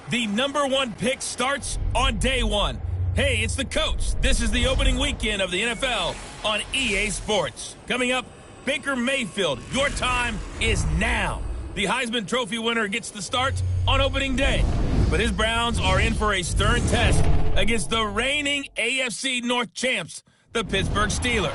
The #1 pick starts on day one. Hey, it's the coach. This is the opening weekend of the NFL on EA Sports. Coming up, Baker Mayfield. Your time is now. The Heisman Trophy winner gets the start on opening day. But his Browns are in for a stern test against the reigning AFC North champs, the Pittsburgh Steelers.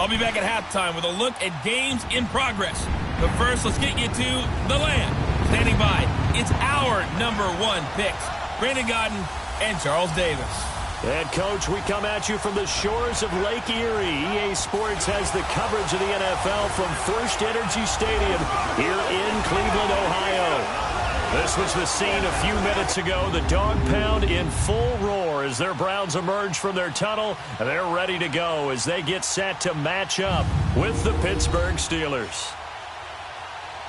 I'll be back at halftime with a look at games in progress. But first, let's get you to the land. Standing by, it's our #1 picks, Brandon Godden and Charles Davis. And, Coach, we come at you from the shores of Lake Erie. EA Sports has the coverage of the NFL from First Energy Stadium here in Cleveland, Ohio. This was the scene a few minutes ago. The dog pound in full roar as their Browns emerge from their tunnel. And they're ready to go as they get set to match up with the Pittsburgh Steelers.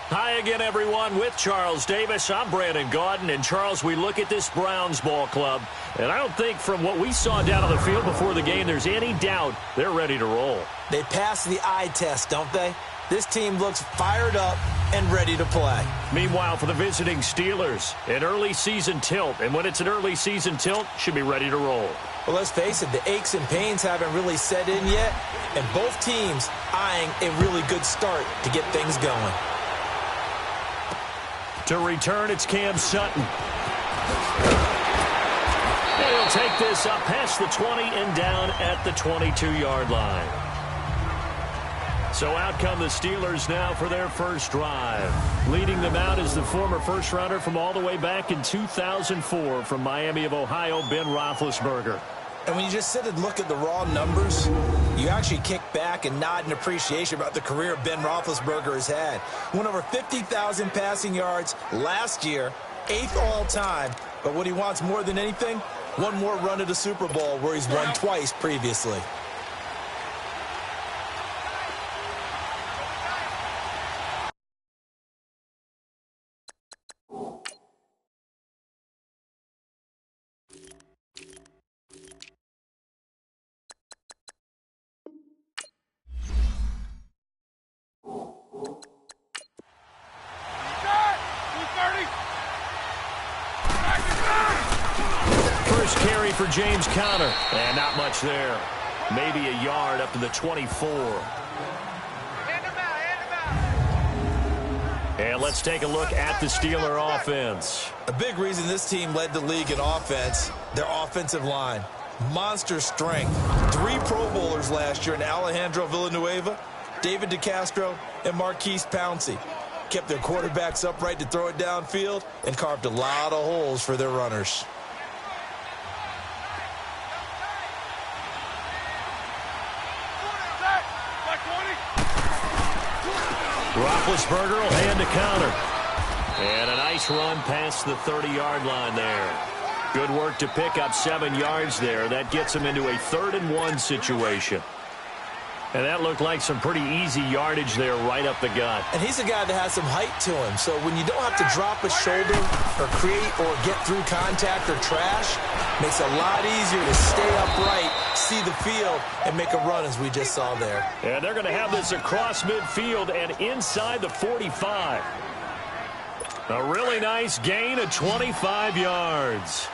Hi again, everyone. With Charles Davis, I'm Brandon Gaudin. And, Charles, we look at this Browns ball club, and I don't think from what we saw down on the field before the game there's any doubt they're ready to roll. They passed the eye test, don't they? This team looks fired up and ready to play. Meanwhile, for the visiting Steelers, an early season tilt. And when it's an early season tilt, should be ready to roll. Well, let's face it, the aches and pains haven't really set in yet, and both teams eyeing a really good start to get things going. To return, it's Cam Sutton. And he'll take this up past the 20 and down at the 22-yard line. So out come the Steelers now for their first drive. Leading them out is the former first-rounder from all the way back in 2004 from Miami of Ohio, Ben Roethlisberger. And when you just sit and look at the raw numbers, you actually kick back and nod in appreciation about the career Ben Roethlisberger has had. Went over 50,000 passing yards last year, 8th all-time. But what he wants more than anything, one more run at a Super Bowl where he's won twice previously. First carry for James Conner. And not much there. Maybe a yard up to the 24. And let's take a look at the Steeler offense. A big reason this team led the league in offense, their offensive line. Monster strength. 3 Pro Bowlers last year in Alejandro Villanueva, David DeCastro, and Marquise Pouncey. Kept their quarterbacks upright to throw it downfield and carved a lot of holes for their runners. Roethlisberger will hand to Conner. And a nice run past the 30-yard line there. Good work to pick up 7 yards there. That gets him into a 3rd and 1 situation. And that looked like some pretty easy yardage there right up the gut. And he's a guy that has some height to him. So when you don't have to drop a shoulder or create or get through contact or trash, makes it a lot easier to stay upright, see the field, and make a run as we just saw there. And they're going to have this across midfield and inside the 45. A really nice gain of 25 yards.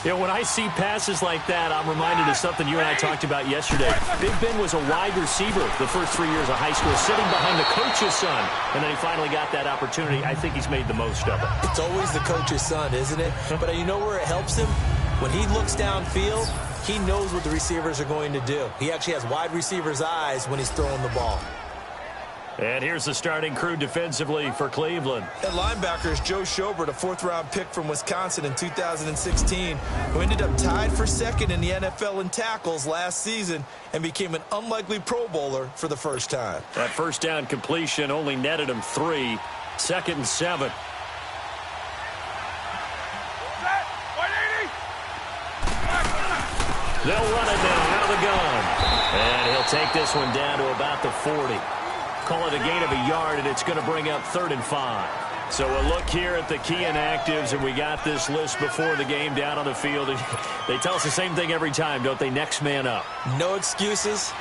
You know, when I see passes like that, I'm reminded of something you and I talked about yesterday. Big Ben was a wide receiver the first 3 years of high school, sitting behind the coach's son, and then he finally got that opportunity. I think he's made the most of it. It's always the coach's son, isn't it? But you know where it helps him? When he looks downfield, he knows what the receivers are going to do. He actually has wide receivers' eyes when he's throwing the ball. And here's the starting crew defensively for Cleveland. At linebacker is Joe Schobert, a fourth-round pick from Wisconsin in 2016, who ended up tied for second in the NFL in tackles last season and became an unlikely Pro Bowler for the first time. That first down completion only netted him 3. 2nd and 7. They'll run it now out of the gun. And he'll take this one down to about the 40. Call it a gain of a yard, and it's going to bring up 3rd and 5. So a look here at the key inactives, and we got this list before the game down on the field. They tell us the same thing every time, don't they? Next man up. No excuses.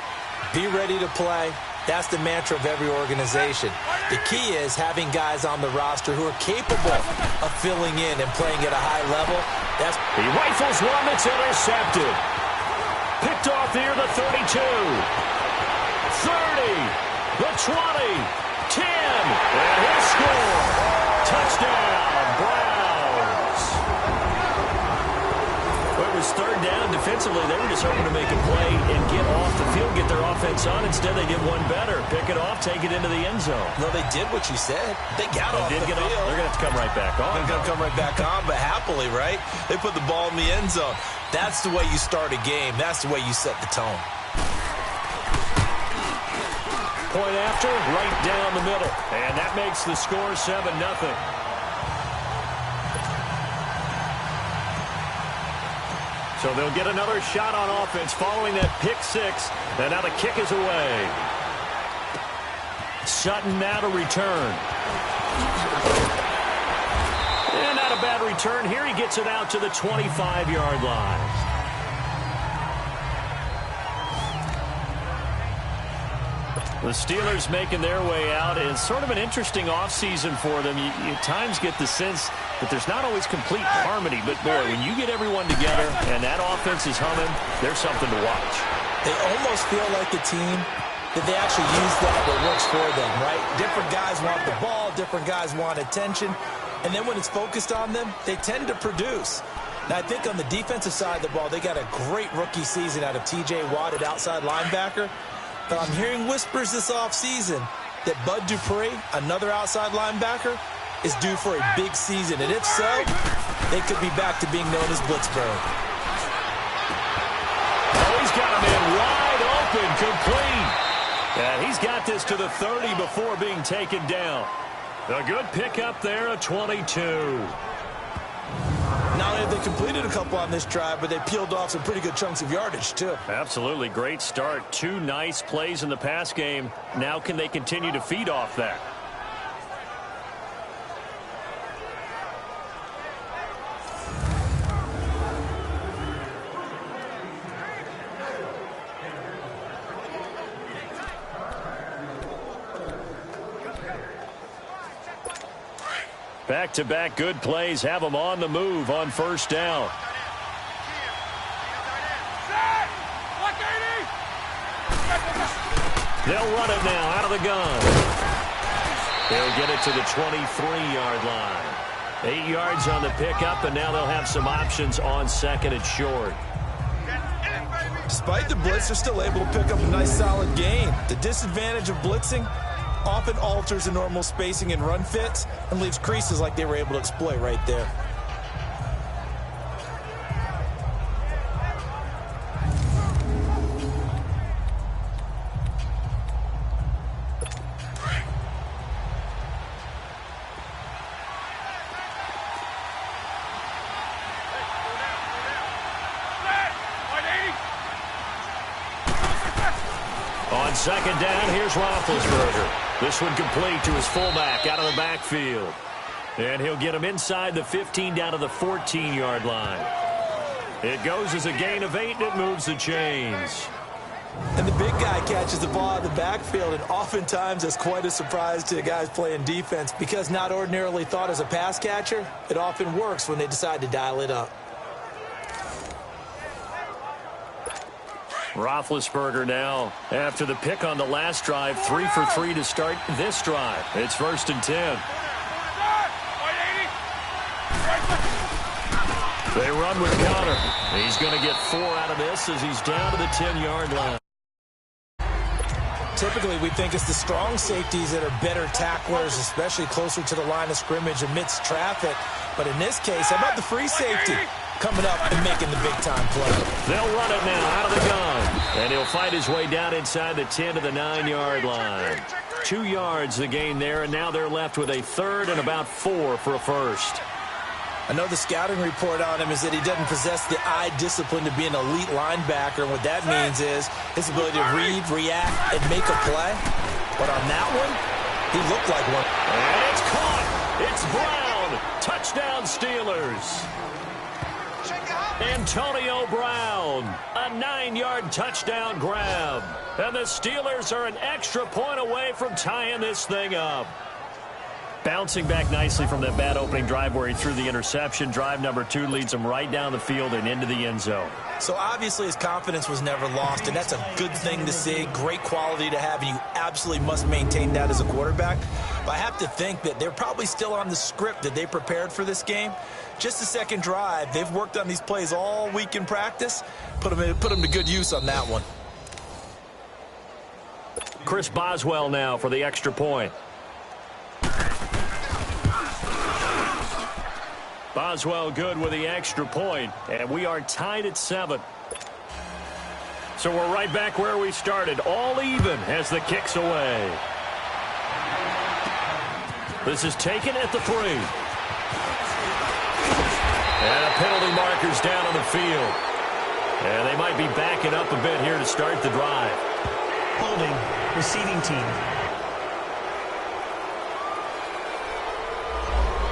Be ready to play. That's the mantra of every organization. The key is having guys on the roster who are capable of filling in and playing at a high level. He rifles one that's intercepted. Picked off here, the 32. 30. The 20, 10, and he'll score. Touchdown, Browns. Well, it was 3rd down. Defensively, they were just hoping to make a play and get off the field, get their offense on. Instead, they did one better. Pick it off, take it into the end zone. No, they did what you said. They got off the field. They're going to have to come right back on. They're going to come right back on, but happily, right? They put the ball in the end zone. That's the way you start a game. That's the way you set the tone. Point after, right down the middle. And that makes the score 7-0. So they'll get another shot on offense following that pick 6. And now the kick is away. Sutton now to return. And not a bad return here. He gets it out to the 25-yard line. The Steelers making their way out. It's sort of an interesting offseason for them. You at times get the sense that there's not always complete harmony. But, boy, when you get everyone together and that offense is humming, there's something to watch. They almost feel like a team that they actually use that works for them, right? Different guys want the ball. Different guys want attention. And then when it's focused on them, they tend to produce. Now, I think on the defensive side of the ball, they got a great rookie season out of T.J. Watt at outside linebacker. But I'm hearing whispers this offseason that Bud Dupree, another outside linebacker, is due for a big season. And if so, they could be back to being known as Blitzburg. Oh, he's got him in wide open, complete. And he's got this to the 30 before being taken down. A good pickup there, a 22. Not only have they completed a couple on this drive, but they peeled off some pretty good chunks of yardage, too. Absolutely. Great start. 2 nice plays in the pass game. Now can they continue to feed off that? Back-to-back good plays have them on the move on first down. They'll run it now out of the gun. They'll get it to the 23-yard line. 8 yards on the pickup, and now they'll have some options on 2nd and short. Despite the blitz, they're still able to pick up a nice solid gain. The disadvantage of blitzing often alters the normal spacing and run fits and leaves creases like they were able to exploit right there. On 2nd down, here's Roethlisberger. This one complete to his fullback out of the backfield. And he'll get him inside the 15 down to the 14-yard line. It goes as a gain of 8, and it moves the chains. And the big guy catches the ball out of the backfield, and oftentimes that's quite a surprise to the guys playing defense because not ordinarily thought as a pass catcher, it often works when they decide to dial it up. Roethlisberger now, after the pick on the last drive, 3 for 3 to start this drive. It's 1st and 10. They run with Connor. He's going to get 4 out of this as he's down to the 10-yard line. Typically, we think it's the strong safeties that are better tacklers, especially closer to the line of scrimmage amidst traffic. But in this case, how about the free safety coming up and making the big-time play? They'll run it now out of the gun. And he'll fight his way down inside the 10 to the 9-yard line. 2 yards the gain there, and now they're left with a 3rd and about 4 for a first. I know the scouting report on him is that he doesn't possess the eye discipline to be an elite linebacker, and what that means is his ability to read, react, and make a play. But on that one, he looked like one. And it's caught. It's Brown. Touchdown, Steelers. Antonio Brown, a 9-yard touchdown grab. And the Steelers are an extra point away from tying this thing up. Bouncing back nicely from that bad opening drive where he threw the interception. Drive number 2 leads him right down the field and into the end zone. So obviously his confidence was never lost, and that's a good thing to see. Great quality to have, and you absolutely must maintain that as a quarterback. But I have to think that they're probably still on the script that they prepared for this game. Just the second drive. They've worked on these plays all week in practice. Put them to good use on that one. Chris Boswell now for the extra point. Boswell good with the extra point, and we are tied at 7. So we're right back where we started, all even as the kick's away. This is taken at the 3. And a penalty marker's down on the field. And they might be backing up a bit here to start the drive. Holding, receiving team.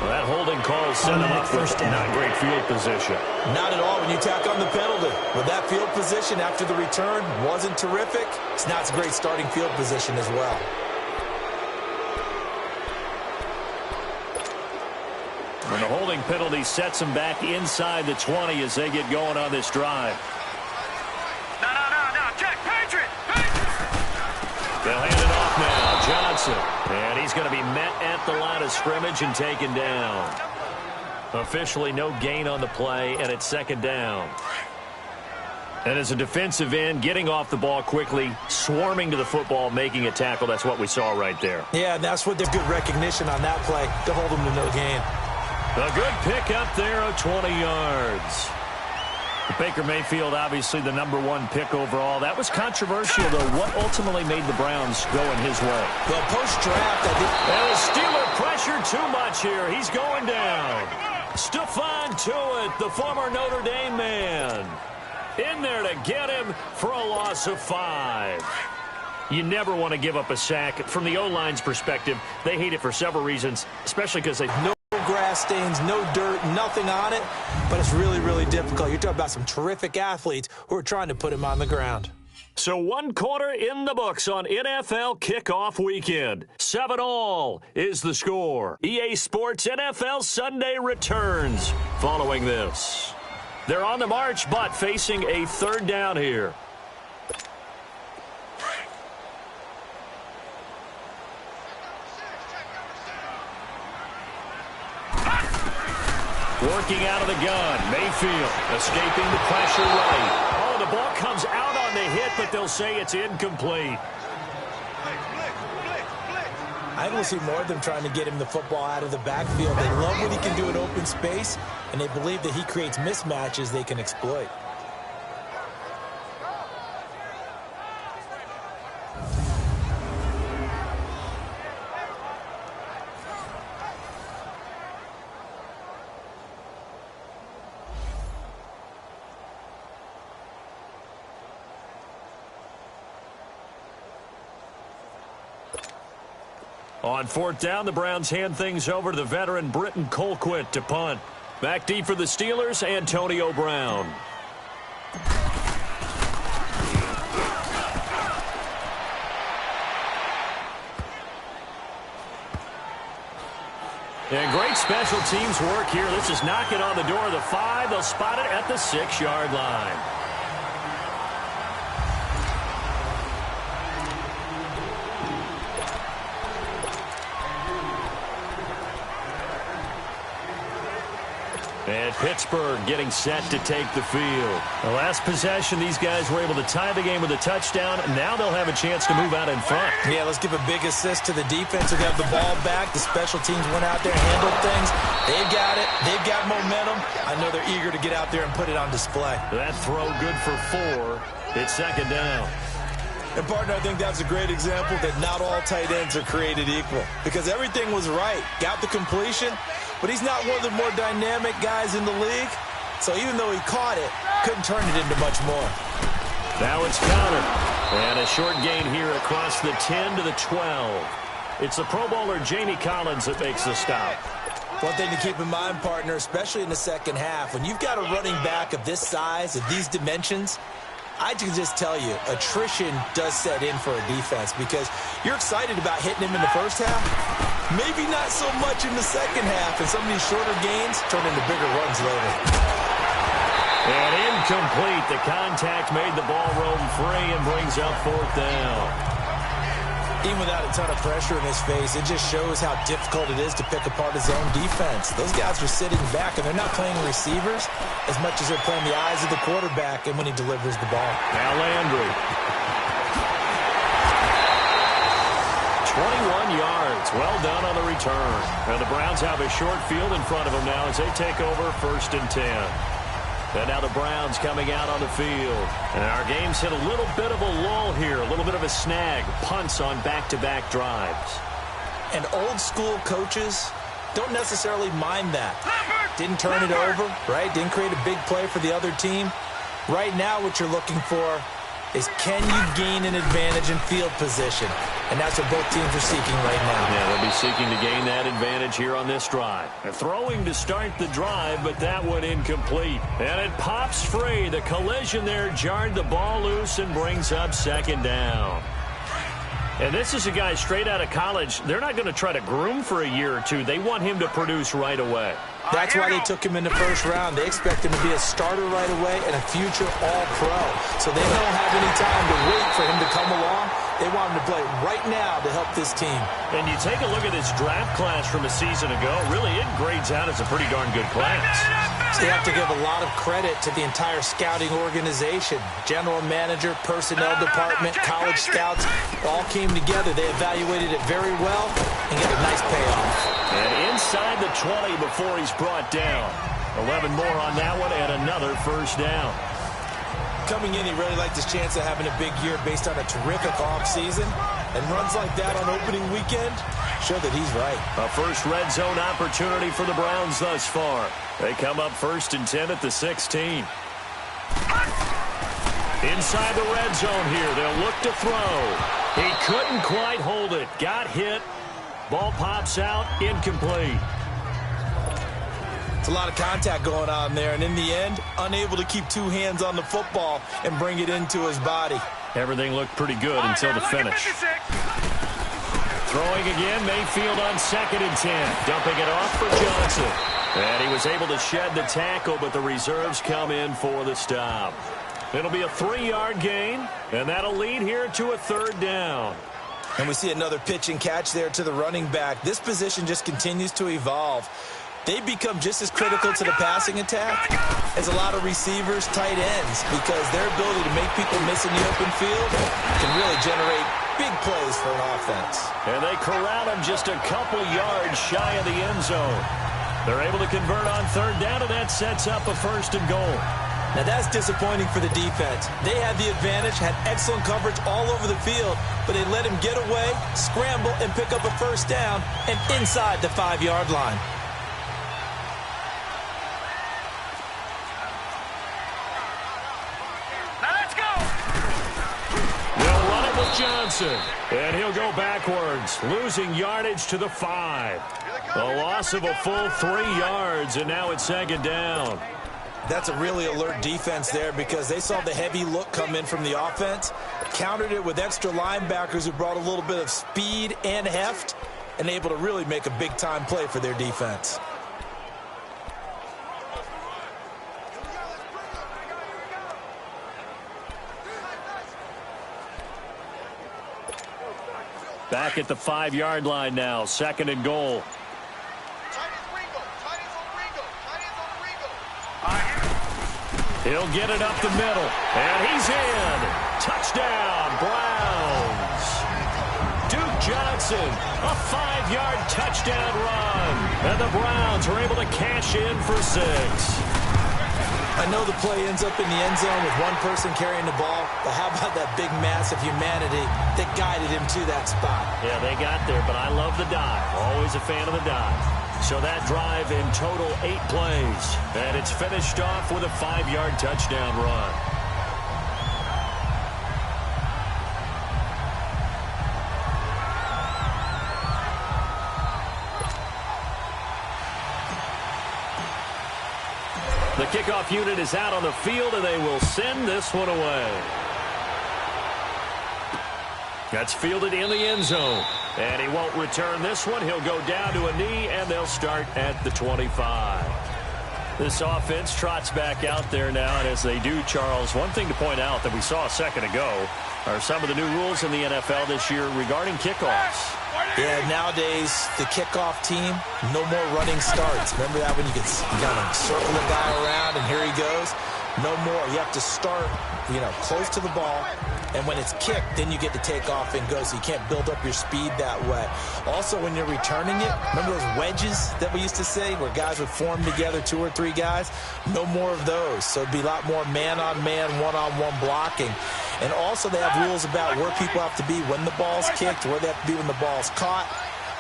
Well, that holding call set him up for not great field position. Not at all when you tack on the penalty. With that field position after the return wasn't terrific, it's not a great starting field position as well. And the holding penalty sets them back inside the 20 as they get going on this drive. No, Jack, Patriot! They'll hand it off now. Johnson. And he's going to be met at the line of scrimmage and taken down. Officially no gain on the play, and it's 2nd down. And as a defensive end, getting off the ball quickly, swarming to the football, making a tackle, that's what we saw right there. Yeah, and that's what their good recognition on that play to hold them to no gain. A good pick up there of 20 yards. Baker Mayfield, obviously the number 1 pick overall. That was controversial, though. What ultimately made the Browns go in his way? Well, post-draft, I think... And the Steeler pressure too much here. He's going down. Stephon Tuitt, the former Notre Dame man. In there to get him for a loss of 5. You never want to give up a sack. From the O-line's perspective, they hate it for several reasons, especially because they... No grass stains, no dirt, nothing on it, but it's really, really difficult. You're talking about some terrific athletes who are trying to put him on the ground. So 1 quarter in the books on NFL kickoff weekend. 7-all is the score. EA Sports NFL Sunday returns following this. They're on the march, but facing a 3rd down here. Working out of the gun. Mayfield escaping the pressure right. Oh, the ball comes out on the hit, but they'll say it's incomplete. I will see more of them trying to get him the football out of the backfield. They love what he can do in open space, and they believe that he creates mismatches they can exploit. On 4th down, the Browns hand things over to the veteran Britton Colquitt to punt. Back deep for the Steelers, Antonio Brown. And great special teams work here. This is knocking on the door of the 5. They'll spot it at the 6-yard line. And Pittsburgh getting set to take the field. The last possession, these guys were able to tie the game with a touchdown. Now they'll have a chance to move out in front. Yeah, let's give a big assist to the defense who got the ball back. The special teams went out there and handled things. They've got it. They've got momentum. I know they're eager to get out there and put it on display. That throw good for 4. It's second down. And, partner, I think that's a great example that not all tight ends are created equal because everything was right. Got the completion, but he's not one of the more dynamic guys in the league. So even though he caught it, couldn't turn it into much more. Now it's Connor. And a short gain here across the 10 to the 12. It's the Pro Bowler Jamie Collins that makes the stop. One thing to keep in mind, partner, especially in the second half, when you've got a running back of this size, of these dimensions, I can just tell you, attrition does set in for a defense because you're excited about hitting him in the first half. Maybe not so much in the second half, and some of these shorter gains turn into bigger runs later. And incomplete. The contact made the ball roam free and brings up 4th down. Even without a ton of pressure in his face, it just shows how difficult it is to pick apart his own defense. Those guys are sitting back, and they're not playing receivers as much as they're playing the eyes of the quarterback and when he delivers the ball. Now Landry. 21 yards. Well done on the return. And the Browns have a short field in front of them now as they take over 1st and 10. And now the Browns coming out on the field. And our game's hit a little bit of a lull here, a little bit of a snag. Punts on back-to-back drives. And old-school coaches don't necessarily mind that. Didn't turn it over, right? Didn't create a big play for the other team. Right now what you're looking for is can you gain an advantage in field position? And that's what both teams are seeking right now. Yeah, they'll be seeking to gain that advantage here on this drive. They're throwing to start the drive, but that one incomplete. And it pops free. The collision there jarred the ball loose and brings up 2nd down. And this is a guy straight out of college. They're not going to try to groom for a year or two. They want him to produce right away. That's why they took him in the first round. They expect him to be a starter right away and a future all-pro. So they don't have any time to wait for him to come along. They want him to play right now to help this team. And you take a look at his draft class from a season ago. Really, it grades out as a pretty darn good class. So you have to give a lot of credit to the entire scouting organization. General manager, personnel department, college scouts, all came together. They evaluated it very well and got a nice payoff. And inside the 20 before he's brought down. 11 more on that one and another 1st down. Coming in, he really liked his chance of having a big year based on a terrific offseason. And runs like that on opening weekend show that he's right. A first red zone opportunity for the Browns thus far. They come up 1st and 10 at the 16. Inside the red zone here. They'll look to throw. He couldn't quite hold it. Got hit. Ball pops out. Incomplete. It's a lot of contact going on there, and in the end, unable to keep 2 hands on the football and bring it into his body. Everything looked pretty good until the finish. Throwing again, Mayfield on 2nd and 10. Dumping it off for Johnson. And he was able to shed the tackle, but the reserves come in for the stop. It'll be a 3-yard gain, and that'll lead here to a 3rd down. And we see another pitch and catch there to the running back. This position just continues to evolve. They become just as critical to the passing attack as a lot of receivers, tight ends, because their ability to make people miss in the open field can really generate big plays for an offense. And they corral him just a couple yards shy of the end zone. They're able to convert on 3rd down, and that sets up a 1st and goal. Now that's disappointing for the defense. They had the advantage, had excellent coverage all over the field, but they let him get away, scramble, and pick up a 1st down and inside the 5-yard line. Johnson, and he'll go backwards, losing yardage to the 5. A loss of a full 3 yards, and now it's 2nd down. That's a really alert defense there because they saw the heavy look come in from the offense, countered it with extra linebackers who brought a little bit of speed and heft, and able to really make a big-time play for their defense. Back at the 5-yard line now, 2nd and goal. He'll get it up the middle, and he's in. Touchdown, Browns. Duke Johnson, a 5-yard touchdown run. And the Browns are able to cash in for 6. I know the play ends up in the end zone with one person carrying the ball, but how about that big mass of humanity that guided him to that spot? Yeah, they got there, but I love the dive. Always a fan of the dive. So that drive in total 8 plays, and it's finished off with a 5-yard touchdown run. The kickoff unit is out on the field, and they will send this one away. That's fielded in the end zone. And he won't return this one. He'll go down to a knee, and they'll start at the 25. This offense trots back out there now, and as they do, Charles, one thing to point out that we saw a second ago are some of the new rules in the NFL this year regarding kickoffs. Yeah, nowadays, the kickoff team, no more running starts. Remember that when you could kind of circle the guy around, and here he goes? No more. You have to start, close to the ball. And when it's kicked, then you get to take off and go, so you can't build up your speed that way. Also, when you're returning it, remember those wedges that we used to say where guys would form together, 2 or 3 guys? No more of those. So it'd be a lot more man-on-man, one-on-one blocking. And also they have rules about where people have to be when the ball's kicked, where they have to be when the ball's caught.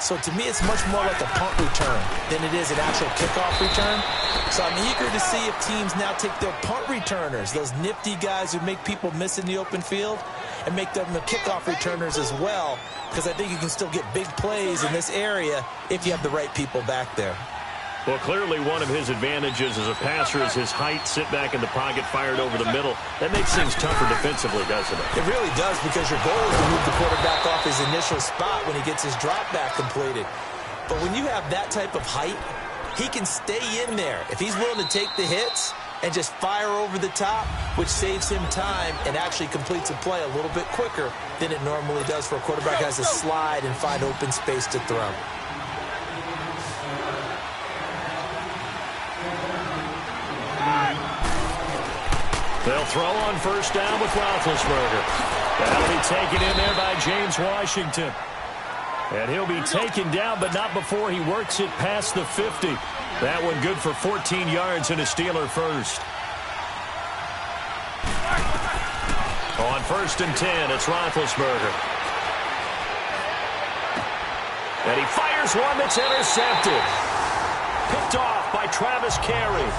So to me, it's much more like a punt return than it is an actual kickoff return. So I'm eager to see if teams now take their punt returners, those nifty guys who make people miss in the open field, and make them the kickoff returners as well, because I think you can still get big plays in this area if you have the right people back there. Well, clearly one of his advantages as a passer is his height, sit back in the pocket, fired over the middle. That makes things tougher defensively, doesn't it? It really does, because your goal is to move the quarterback off his initial spot when he gets his drop back completed. But when you have that type of height, he can stay in there. If he's willing to take the hits and just fire over the top, which saves him time and actually completes a play a little bit quicker than it normally does for a quarterback who has to slide and find open space to throw. They'll throw on first down with Roethlisberger. That'll be taken in there by James Washington. And he'll be taken down, but not before he works it past the 50. That one good for 14 yards and a Steeler first. On first and 10, it's Roethlisberger. And he fires one that's intercepted. Picked off by Travis Carey.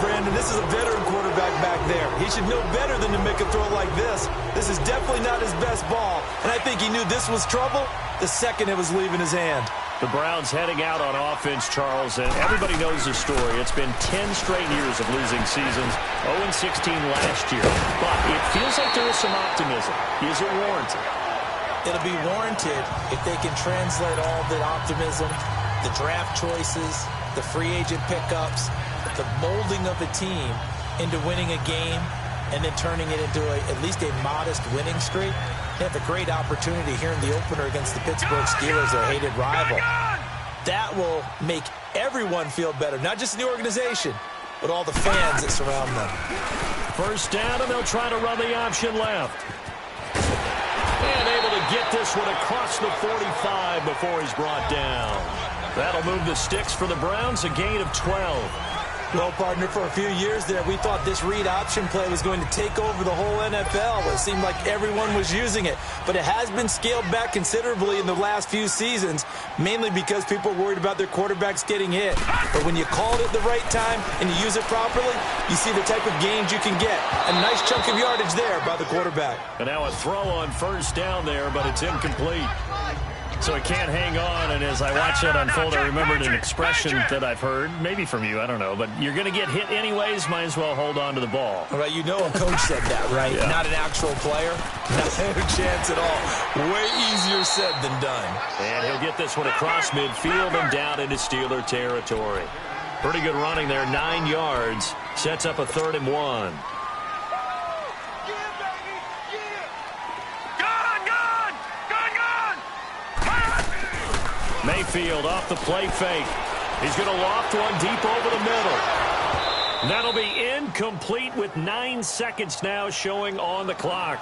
Brandon, this is a veteran quarterback back there. He should know better than to make a throw like this. This is definitely not his best ball, and I think he knew this was trouble the second it was leaving his hand. The Browns heading out on offense, Charles, and everybody knows the story. It's been 10 straight years of losing seasons, 0-16 last year. But it feels like there is some optimism. Is it warranted? It'll be warranted if they can translate all the optimism, the draft choices, the free agent pickups, the molding of a team into winning a game and then turning it into at least a modest winning streak. They have a great opportunity here in the opener against the Pittsburgh Steelers, their hated rival. That will make everyone feel better, not just the organization, but all the fans that surround them. First down, and they'll try to run the option left. And able to get this one across the 45 before he's brought down. That'll move the sticks for the Browns, a gain of 12. Well, partner, for a few years there, we thought this read option play was going to take over the whole NFL. It seemed like everyone was using it. But it has been scaled back considerably in the last few seasons, mainly because people are worried about their quarterbacks getting hit. But when you call it at the right time and you use it properly, you see the type of gains you can get. A nice chunk of yardage there by the quarterback. And now a throw on first down there, but it's incomplete. So it can't hang on, and as I watch that unfold, I remembered an expression that I've heard, maybe from you, I don't know, but you're going to get hit anyways, might as well hold on to the ball. All right, you know a coach said that, right? Yeah. Not an actual player. No chance at all. Way easier said than done. And he'll get this one across midfield and down into Steeler territory. Pretty good running there, 9 yards. Sets up a 3rd and 1. Mayfield off the play fake. He's going to loft one deep over the middle. That'll be incomplete with 9 seconds now showing on the clock.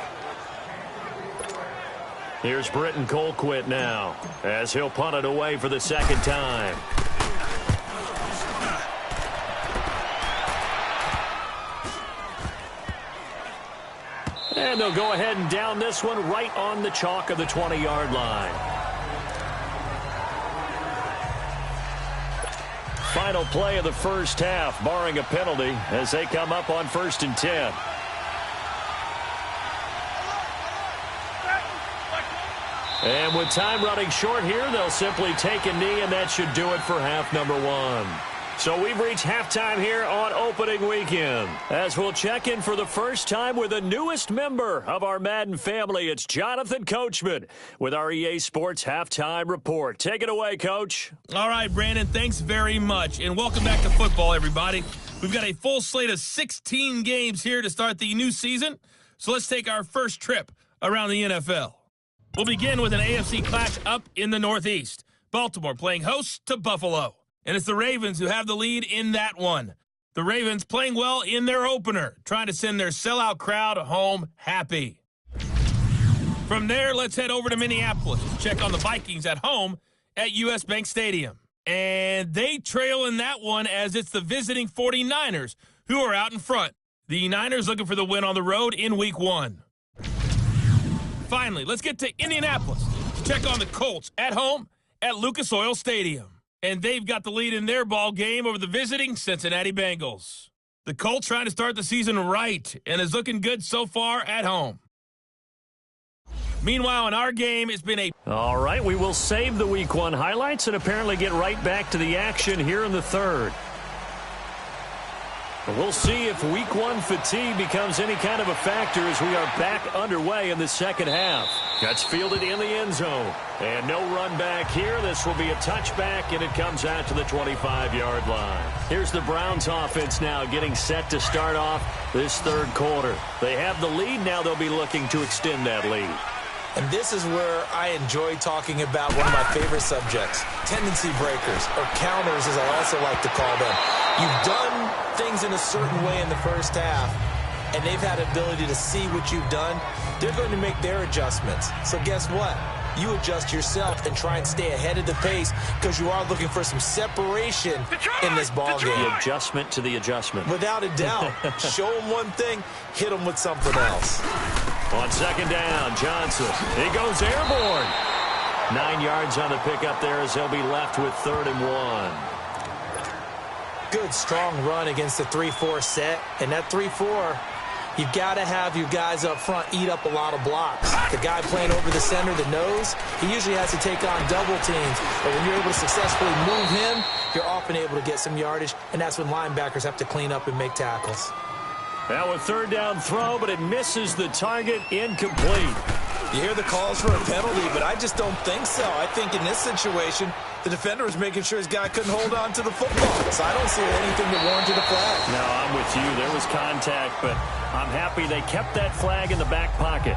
Here's Britton Colquitt now as he'll punt it away for the second time. And they'll go ahead and down this one right on the chalk of the 20-yard line. Final play of the first half, barring a penalty, as they come up on 1st and 10. And with time running short here, they'll simply take a knee, and that should do it for half number 1. So we've reached halftime here on opening weekend. As we'll check in for the first time with the newest member of our Madden family, it's Jonathan Coachman with our EA Sports Halftime Report. Take it away, Coach. All right, Brandon, thanks very much. And welcome back to football, everybody. We've got a full slate of 16 games here to start the new season. So let's take our first trip around the NFL. We'll begin with an AFC clash up in the Northeast. Baltimore playing host to Buffalo. And it's the Ravens who have the lead in that one. The Ravens playing well in their opener, trying to send their sellout crowd home happy. From there, let's head over to Minneapolis to check on the Vikings at home at US Bank Stadium. And they trail in that one as it's the visiting 49ers who are out in front. The Niners looking for the win on the road in Week 1. Finally, let's get to Indianapolis to check on the Colts at home at Lucas Oil Stadium. And they've got the lead in their ball game over the visiting Cincinnati Bengals. The Colts trying to start the season right and is looking good so far at home. Meanwhile, in our game, it's been a... All right, we will save the Week 1 highlights and apparently get right back to the action here in the third. We'll see if Week 1 fatigue becomes any kind of a factor as we are back underway in the second half. That's fielded in the end zone. And no run back here. This will be a touchback, and it comes out to the 25-yard line. Here's the Browns offense now getting set to start off this third quarter. They have the lead. Now they'll be looking to extend that lead. And this is where I enjoy talking about one of my favorite subjects, tendency breakers, or counters as I also like to call them. You've done things in a certain way in the first half, and they've had the ability to see what you've done. They're going to make their adjustments. So guess what? You adjust yourself and try and stay ahead of the pace because you are looking for some separation in this ball game. The adjustment to the adjustment. Without a doubt. Show them one thing, hit them with something else. On second down, Johnson. He goes airborne. 9 yards on the pickup there as they'll be left with 3rd and 1. Good, strong run against the 3-4 set. And that 3-4, you've got to have your guys up front eat up a lot of blocks. The guy playing over the center, the nose, he usually has to take on double teams. But when you're able to successfully move him, you're often able to get some yardage. And that's when linebackers have to clean up and make tackles. Now a 3rd down throw, but it misses the target, incomplete. You hear the calls for a penalty, but I just don't think so. I think in this situation, the defender was making sure his guy couldn't hold on to the football. So I don't see anything that warranted a flag. No, I'm with you. There was contact, but I'm happy they kept that flag in the back pocket.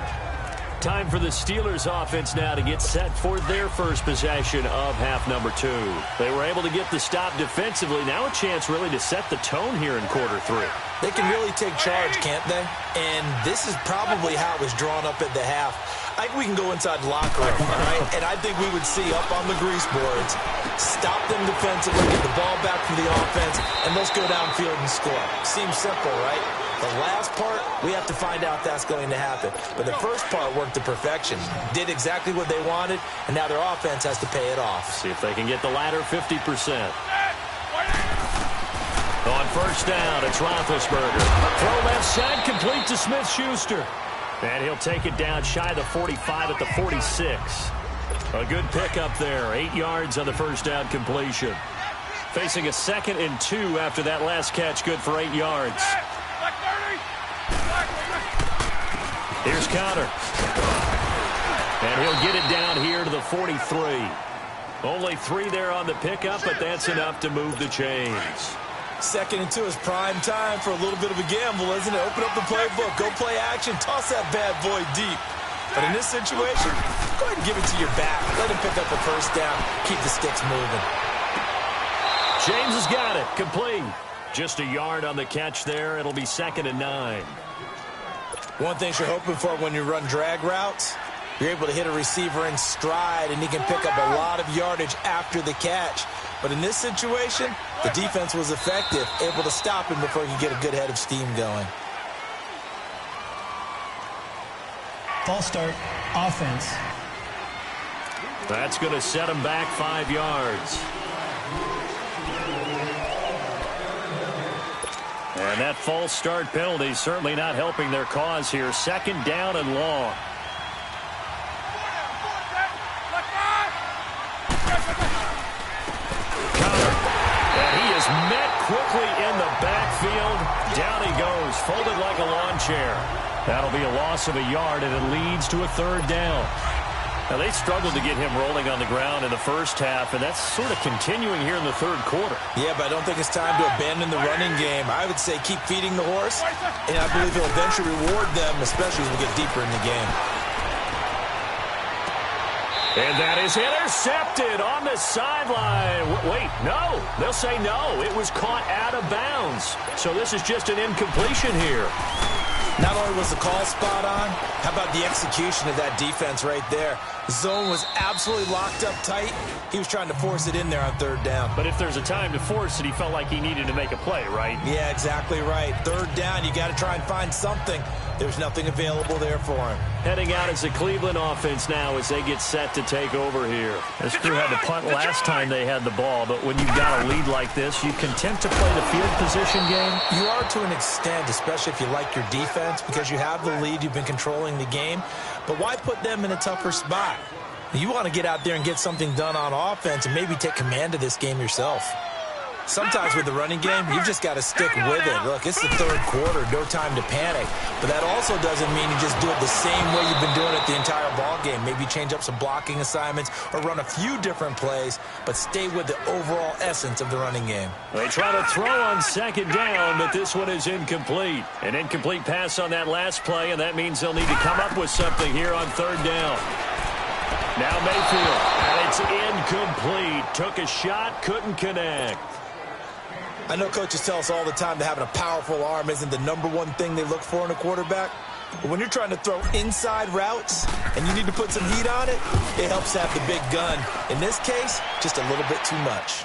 Time for the Steelers offense now to get set for their first possession of half number 2. They were able to get the stop defensively. Now a chance really to set the tone here in quarter 3. They can really take charge, can't they? And this is probably how it was drawn up at the half. I think we can go inside the locker room, all right? And I think we would see up on the grease boards, stop them defensively, get the ball back from the offense, and let's go downfield and score. Seems simple, right? The last part, we have to find out if that's going to happen. But the first part worked to perfection. Did exactly what they wanted, and now their offense has to pay it off. See if they can get the latter 50%. On first down, it's Roethlisberger. Throw left side, complete to Smith-Schuster. And he'll take it down shy of the 45 at the 46. A good pickup there. 8 yards on the first down completion. Facing a 2nd and 2 after that last catch, good for 8 yards. Here's Counter. And he'll get it down here to the 43. Only 3 there on the pickup, but that's enough to move the chains. 2nd and 2 is prime time for a little bit of a gamble, isn't it? Open up the playbook, go play action, toss that bad boy deep. But in this situation, go ahead and give it to your back. Let him pick up a first down, keep the sticks moving. James has got it, complete. Just a yard on the catch there. It'll be 2nd and 9. One thing you're hoping for when you run drag routes, you're able to hit a receiver in stride, and he can pick up a lot of yardage after the catch. But in this situation, the defense was effective, able to stop him before he could get a good head of steam going. False start, offense. That's going to set him back 5 yards. And that false start penalty certainly not helping their cause here. 2nd down and long. Met quickly in the backfield. Down he goes, folded like a lawn chair. That'll be a loss of a yard, and it leads to a 3rd down. Now, they struggled to get him rolling on the ground in the first half, and that's sort of continuing here in the 3rd quarter. Yeah, but I don't think it's time to abandon the running game. I would say keep feeding the horse, and I believe he'll eventually reward them, especially as we get deeper in the game. And that is intercepted on the sideline. Wait, no. They'll say no. It was caught out of bounds. So this is just an incompletion here. Not only was the call spot on, how about the execution of that defense right there? The zone was absolutely locked up tight. He was trying to force it in there on 3rd down. But if there's a time to force it, he felt like he needed to make a play, right? Yeah, exactly right. 3rd down, you got to try and find something. There's nothing available there for him. Heading out as the Cleveland offense now as they get set to take over here. This crew had to punt last time they had the ball, but when you've got a lead like this, you content to play the field position game? You are to an extent, especially if you like your defense, because you have the lead, you've been controlling the game. But why put them in a tougher spot? You want to get out there and get something done on offense and maybe take command of this game yourself. Sometimes with the running game, you've just got to stick with it. Look, it's the 3rd quarter, no time to panic. But that also doesn't mean you just do it the same way you've been doing it the entire ball game. Maybe change up some blocking assignments or run a few different plays, but stay with the overall essence of the running game. They try to throw on 2nd down, but this one is incomplete. An incomplete pass on that last play, and that means they'll need to come up with something here on 3rd down. Now Mayfield, and it's incomplete. Took a shot, couldn't connect. I know coaches tell us all the time that having a powerful arm isn't the #1 thing they look for in a quarterback. But when you're trying to throw inside routes and you need to put some heat on it, it helps to have the big gun. In this case, just a little bit too much.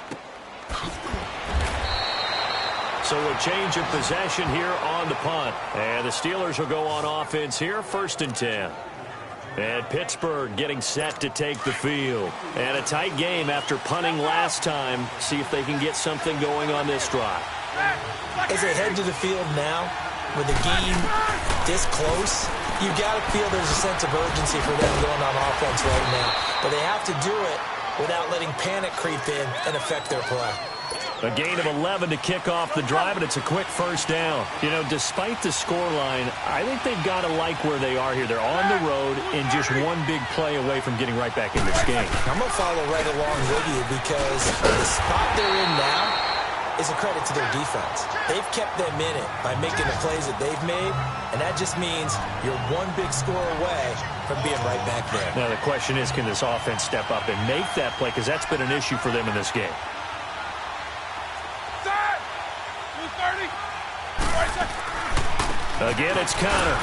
So a change of possession here on the punt. And the Steelers will go on offense here, 1st and 10. And Pittsburgh getting set to take the field. And a tight game after punting last time. See if they can get something going on this drive. As they head to the field now, with the game this close, you got to feel there's a sense of urgency for them going on offense right now. But they have to do it without letting panic creep in and affect their play. A gain of 11 to kick off the drive, and it's a quick 1st down. You know, despite the scoreline, I think they've got to like where they are here. They're on the road and just one big play away from getting right back in this game. I'm going to follow right along with you because the spot they're in now is a credit to their defense. They've kept them in it by making the plays that they've made, and that just means you're one big score away from being right back there. Now, the question is, can this offense step up and make that play? Because that's been an issue for them in this game. Again, it's Connor.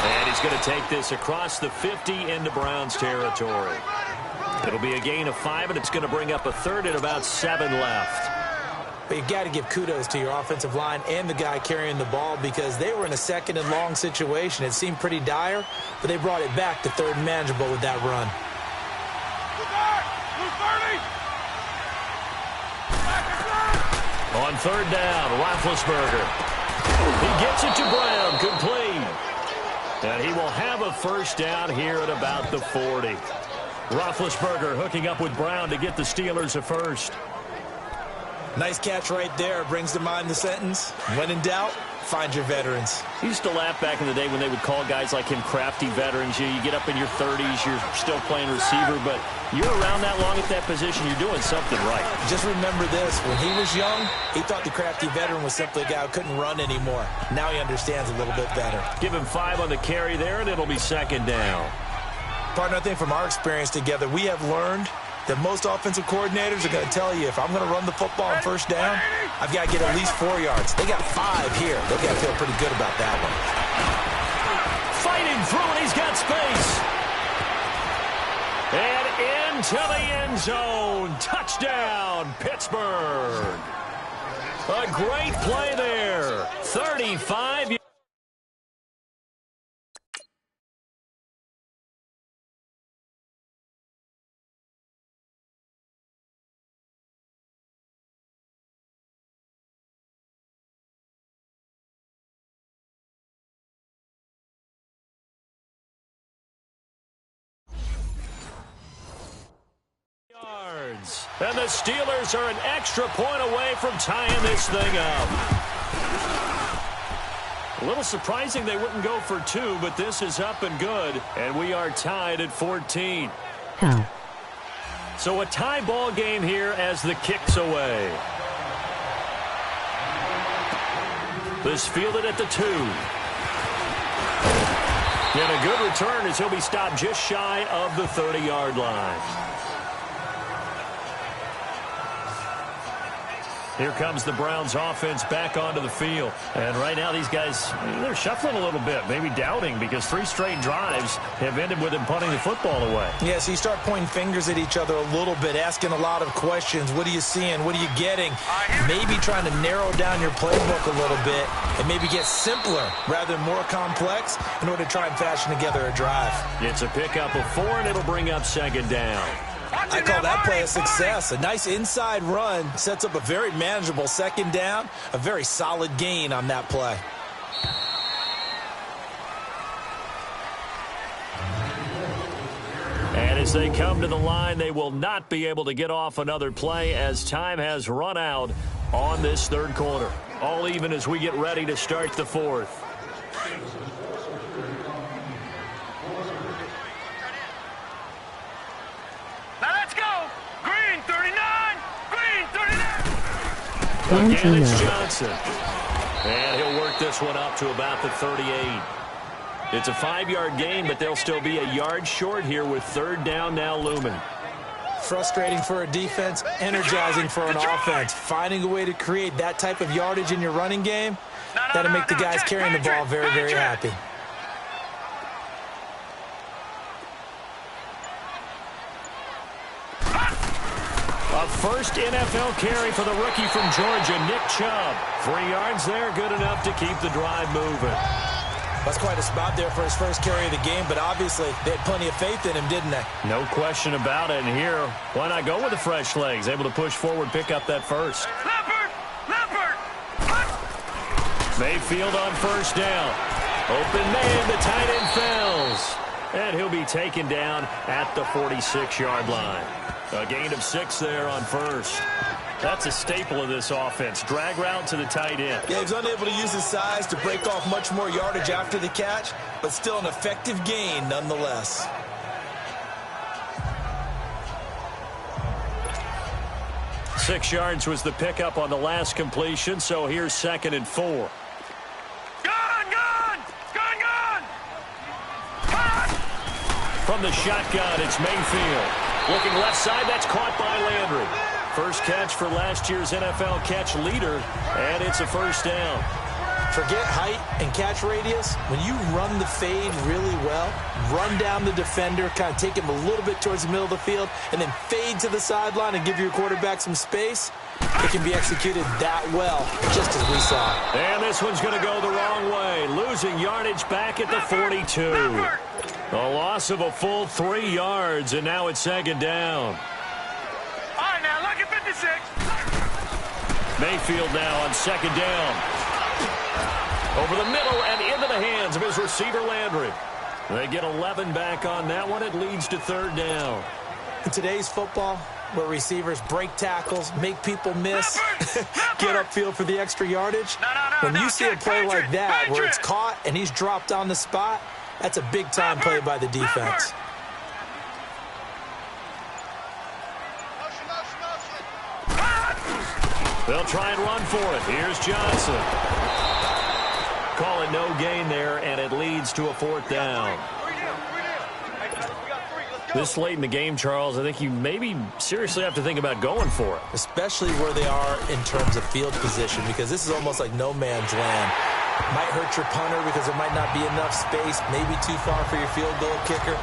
And he's going to take this across the 50 into Browns territory. It'll be a gain of 5, and it's going to bring up a 3rd and about 7 left. But you've got to give kudos to your offensive line and the guy carrying the ball because they were in a 2nd and long situation. It seemed pretty dire, but they brought it back to 3rd and manageable with that run. On 3rd down, Roethlisberger. He gets it to Brown, complete. And he will have a 1st down here at about the 40. Roethlisberger hooking up with Brown to get the Steelers a 1st. Nice catch right there. Brings to mind the sentence, when in doubt, find your veterans. He used to laugh back in the day when they would call guys like him crafty veterans. You get up in your 30s, you're still playing receiver, but you're around that long at that position, you're doing something right. Just remember this. When he was young, he thought the crafty veteran was simply a guy who couldn't run anymore. Now he understands a little bit better. Give him 5 on the carry there, and it'll be 2nd down. Partner, I think from our experience together, we have learned that most offensive coordinators are going to tell you, if I'm going to run the football on 1st down, I've got to get at least 4 yards. They got 5 here. They've got to feel pretty good about that one. Fighting through, and he's got space. And into the end zone. Touchdown, Pittsburgh. A great play there. 35 yards. And the Steelers are an extra point away from tying this thing up. A little surprising they wouldn't go for 2, but this is up and good, and we are tied at 14. So a tie ball game here as the kick's away. This fielded at the 2. And a good return as he'll be stopped just shy of the 30-yard line. Here comes the Browns offense back onto the field. And right now these guys, they're shuffling a little bit, maybe doubting, because 3 straight drives have ended with them punting the football away. Yeah, so you start pointing fingers at each other a little bit, asking a lot of questions. What are you seeing? What are you getting? Maybe trying to narrow down your playbook a little bit and maybe get simpler rather than more complex in order to try and fashion together a drive. It's a pickup of 4, and it'll bring up 2nd down. I call that play a success. A nice inside run sets up a very manageable 2nd down, a very solid gain on that play. And as they come to the line, they will not be able to get off another play as time has run out on this 3rd quarter. All even as we get ready to start the 4th. Again, it's Johnson. And he'll work this one up to about the 38. It's a 5-yard gain, but they'll still be a yard short here with 3rd down now looming. Frustrating for a defense, energizing for an offense. Finding a way to create that type of yardage in your running game, that'll make the guys carrying the ball very, very happy. A first NFL carry for the rookie from Georgia, Nick Chubb. 3 yards there, good enough to keep the drive moving. That's quite a spot there for his first carry of the game, but obviously they had plenty of faith in him, didn't they? No question about it. And here, why not go with the fresh legs? Able to push forward, pick up that first. Leopard! Mayfield on 1st down. Open man, the tight end fells. And he'll be taken down at the 46-yard line. A gain of 6 there on 1st. That's a staple of this offense. Drag route to the tight end. Yeah, he's unable to use his size to break off much more yardage after the catch, but still an effective gain nonetheless. Six yards was the pickup on the last completion, so here's 2nd and 4. From the shotgun, it's Mayfield. Looking left side, that's caught by Landry. First catch for last year's NFL catch leader, and it's a 1st down. Forget height and catch radius. When you run the fade really well, run down the defender, kind of take him a little bit towards the middle of the field, and then fade to the sideline and give your quarterback some space, it can be executed that well, just as we saw. And this one's going to go the wrong way, losing yardage back at the 42. A loss of a full 3 yards, and now it's 2nd down. All right, now look at 56. Mayfield now on 2nd down. Over the middle and into the hands of his receiver, Landry. They get 11 back on that one. It leads to 3rd down. In today's football, where receivers break tackles, make people miss, get upfield for the extra yardage, when you see a play like that where it's caught and he's dropped on the spot, that's a big-time play by the defense. They'll try and run for it. Here's Johnson. Call it no gain there, and it leads to a 4th down. This late in the game, Charles, I think you maybe seriously have to think about going for it. Especially where they are in terms of field position, because this is almost like no man's land. Might hurt your punter because there might not be enough space, maybe too far for your field goal kicker.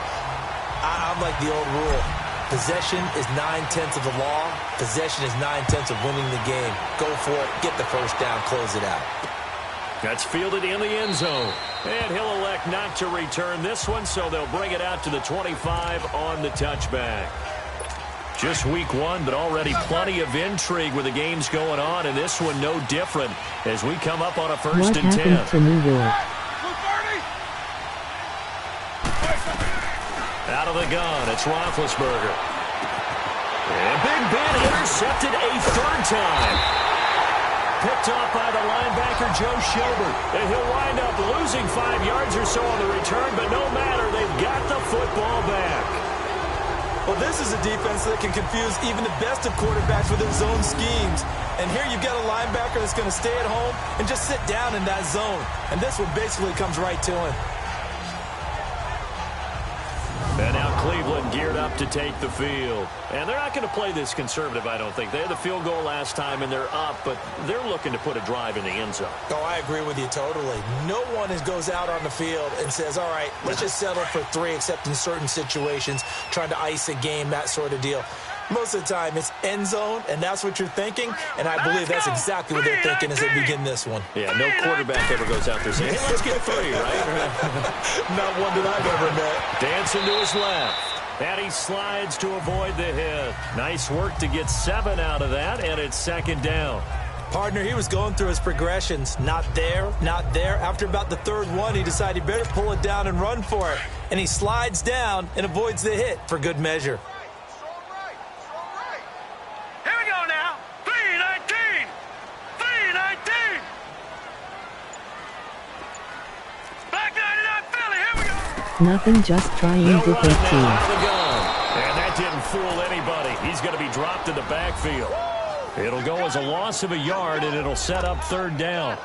I'm like the old rule. Possession is 9/10 of the law. Possession is 9/10 of winning the game. Go for it. Get the first down. Close it out. That's fielded in the end zone. And he'll elect not to return this one, so they'll bring it out to the 25 on the touchback. Just week one, but already plenty of intrigue with the games going on, and this one no different as we come up on a 1st and 10. To New York? Out of the gun, it's Roethlisberger. And Big Ben intercepted a third time. Picked off by the linebacker, Joe Schobert. And he'll wind up losing 5 yards or so on the return, but no matter, they've got the football back. Well, this is a defense that can confuse even the best of quarterbacks with their zone schemes. And here you've got a linebacker that's going to stay at home and just sit down in that zone. And this one basically comes right to him. And now Cleveland geared up to take the field. And they're not going to play this conservative, I don't think. They had the field goal last time, and they're up, but they're looking to put a drive in the end zone. Oh, I agree with you totally. No one goes out on the field and says, all right, let's just settle for 3, except in certain situations, trying to ice a game, that sort of deal. Most of the time, it's end zone, and that's what you're thinking, and I believe that's exactly what they're thinking as they begin this one. Yeah, no quarterback ever goes out there saying, hey, let's get 3, right? Not one that I've ever met. Dancing to his left. And he slides to avoid the hit. Nice work to get 7 out of that, and it's 2nd down. Partner, he was going through his progressions. Not there, not there. After about the 3rd one, he decided he better pull it down and run for it. And he slides down and avoids the hit for good measure. Here we go now. 3-19. 3-19. Back 99 Philly. Here we go. Nothing, just trying different teams. And that didn't fool anybody. He's going to be dropped in the backfield. It'll go as a loss of a yard, and it'll set up 3rd down.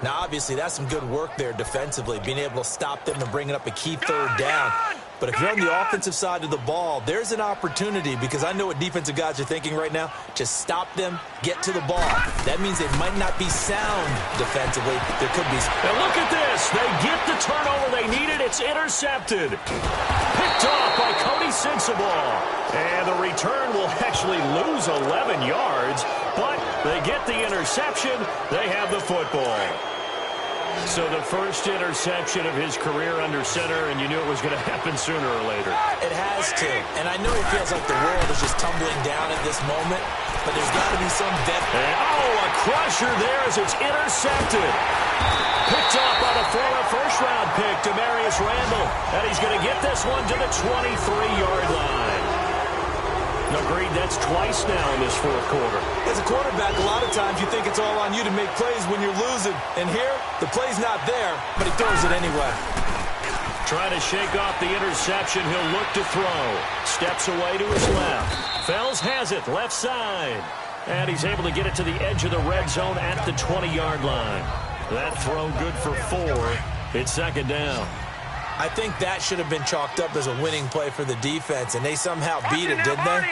Now, obviously, that's some good work there defensively, being able to stop them and bringing up a key 3rd down. But if you're on the offensive side of the ball, there's an opportunity, because I know what defensive guys are thinking right now. Just stop them, get to the ball. That means they might not be sound defensively. There could be. And look at this. They get the turnover they needed. It's intercepted. Picked off by Cody Sensabaugh. And the return will actually lose 11 yards, but they get the interception. They have the football. So the first interception of his career under center, and you knew it was going to happen sooner or later. It has to. And I know it feels like the world is just tumbling down at this moment, but there's got to be some depth. And, a crusher there as it's intercepted. Picked off by the former first-round pick, Demarius Randall. And he's going to get this one to the 23-yard line. Agreed, that's twice now in this 4th quarter. As a quarterback, a lot of times you think it's all on you to make plays when you're losing. And here, the play's not there, but he throws it anyway. Trying to shake off the interception, he'll look to throw. Steps away to his left. Fells has it, left side. And he's able to get it to the edge of the red zone at the 20-yard line. That throw good for 4. It's 2nd down. I think that should have been chalked up as a winning play for the defense, and they somehow beat it, didn't they?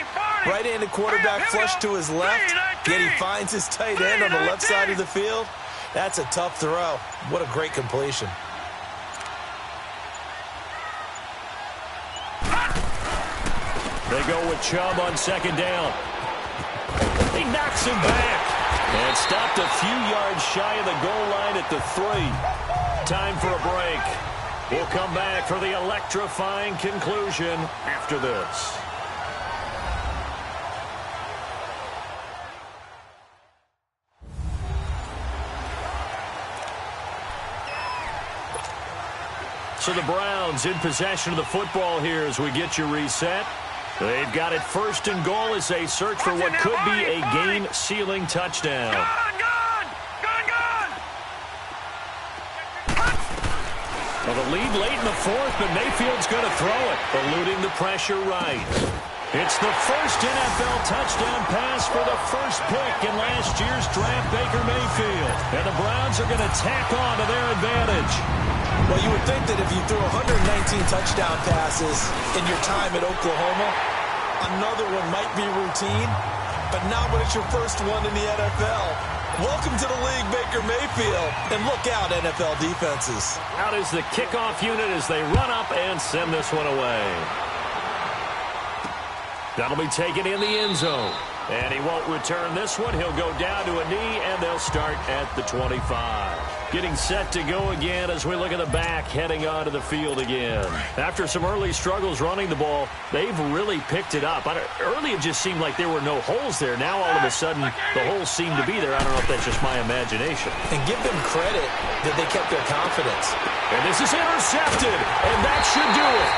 Right-handed quarterback flushed to his left, yet he finds his tight end on the left side of the field. That's a tough throw. What a great completion. They go with Chubb on 2nd down. He knocks him back. And stopped a few yards shy of the goal line at the 3. Time for a break. We'll come back for the electrifying conclusion after this. So the Browns in possession of the football here as we get you reset. They've got it 1st and goal as they search for what could be a game-sealing touchdown. Well, the lead late in the 4th, but Mayfield's going to throw it, eluding the pressure right. It's the first NFL touchdown pass for the first pick in last year's draft, Baker Mayfield. And the Browns are going to tack on to their advantage. Well, you would think that if you threw 119 touchdown passes in your time at Oklahoma, another one might be routine, but not when it's your first one in the NFL. Welcome to the league, Baker Mayfield. And look out, NFL defenses. Out is the kickoff unit as they run up and send this one away. That'll be taken in the end zone. And he won't return this one. He'll go down to a knee, and they'll start at the 25. Getting set to go again as we look at the back heading onto the field again. After some early struggles running the ball, they've really picked it up. Early it just seemed like there were no holes there. Now all of a sudden the holes seem to be there. I don't know if that's just my imagination. And give them credit that they kept their confidence. And this is intercepted, and that should do it.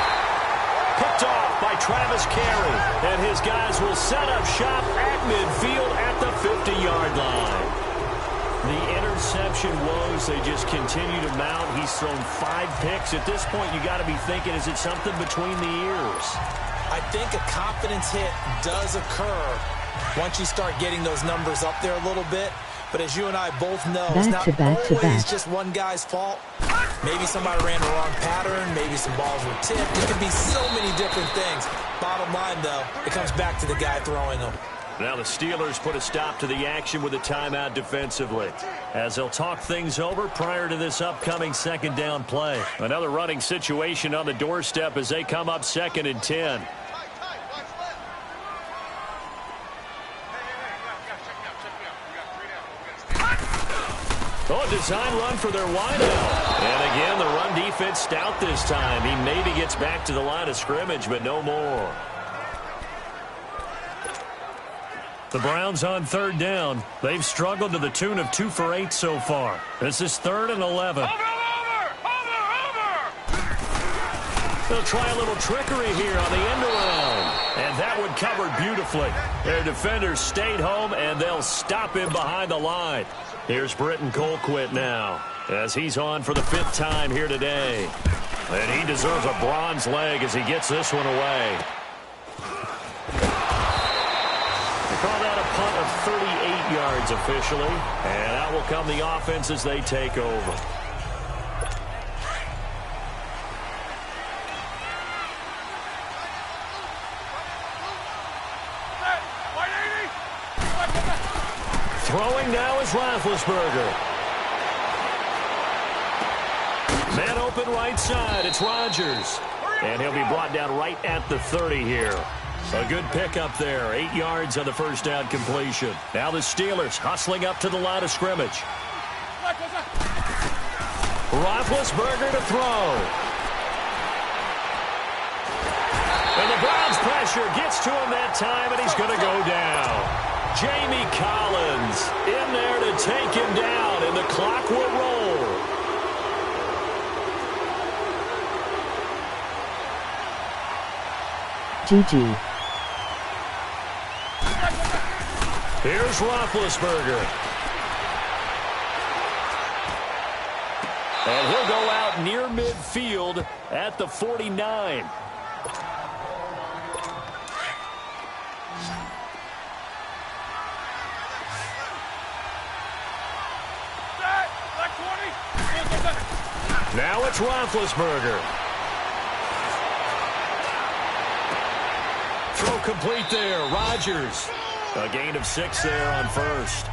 Picked off by Travis Carey, and his guys will set up shop at midfield at the 50-yard line. The interception woes, they just continue to mount. He's thrown 5 picks. At this point, you got to be thinking, is it something between the ears? I think a confidence hit does occur once you start getting those numbers up there a little bit. But as you and I both know, it's not always just one guy's fault. Maybe somebody ran the wrong pattern. Maybe some balls were tipped. It could be so many different things. Bottom line, though, it comes back to the guy throwing them. Now the Steelers put a stop to the action with a timeout defensively, as they'll talk things over prior to this upcoming second down play. Another running situation on the doorstep as they come up 2nd and 10. Oh, design run for their wideout. And again, the run defense stout this time. He maybe gets back to the line of scrimmage, but no more. The Browns on 3rd down. They've struggled to the tune of 2 for 8 so far. This is 3rd and 11. Over! They'll try a little trickery here on the end around. And that one covered beautifully. Their defenders stayed home, and they'll stop him behind the line. Here's Britton Colquitt now, as he's on for the 5th time here today. And he deserves a bronze leg as he gets this one away. They call that a punt of 38 yards officially. And out will come the offense as they take over. Throwing now is Roethlisberger. Man open right side. It's Rodgers. And he'll be brought down right at the 30 here. A good pickup there. 8 yards on the first down completion. Now the Steelers hustling up to the line of scrimmage. Roethlisberger to throw. And the Browns pressure gets to him that time, and he's going to go down. Jamie Collins in there to take him down, and the clock will roll. GG. Here's Roethlisberger. And he'll go out near midfield at the 49. Now it's Roethlisberger. Throw complete there. Rodgers. A gain of 6 there on first.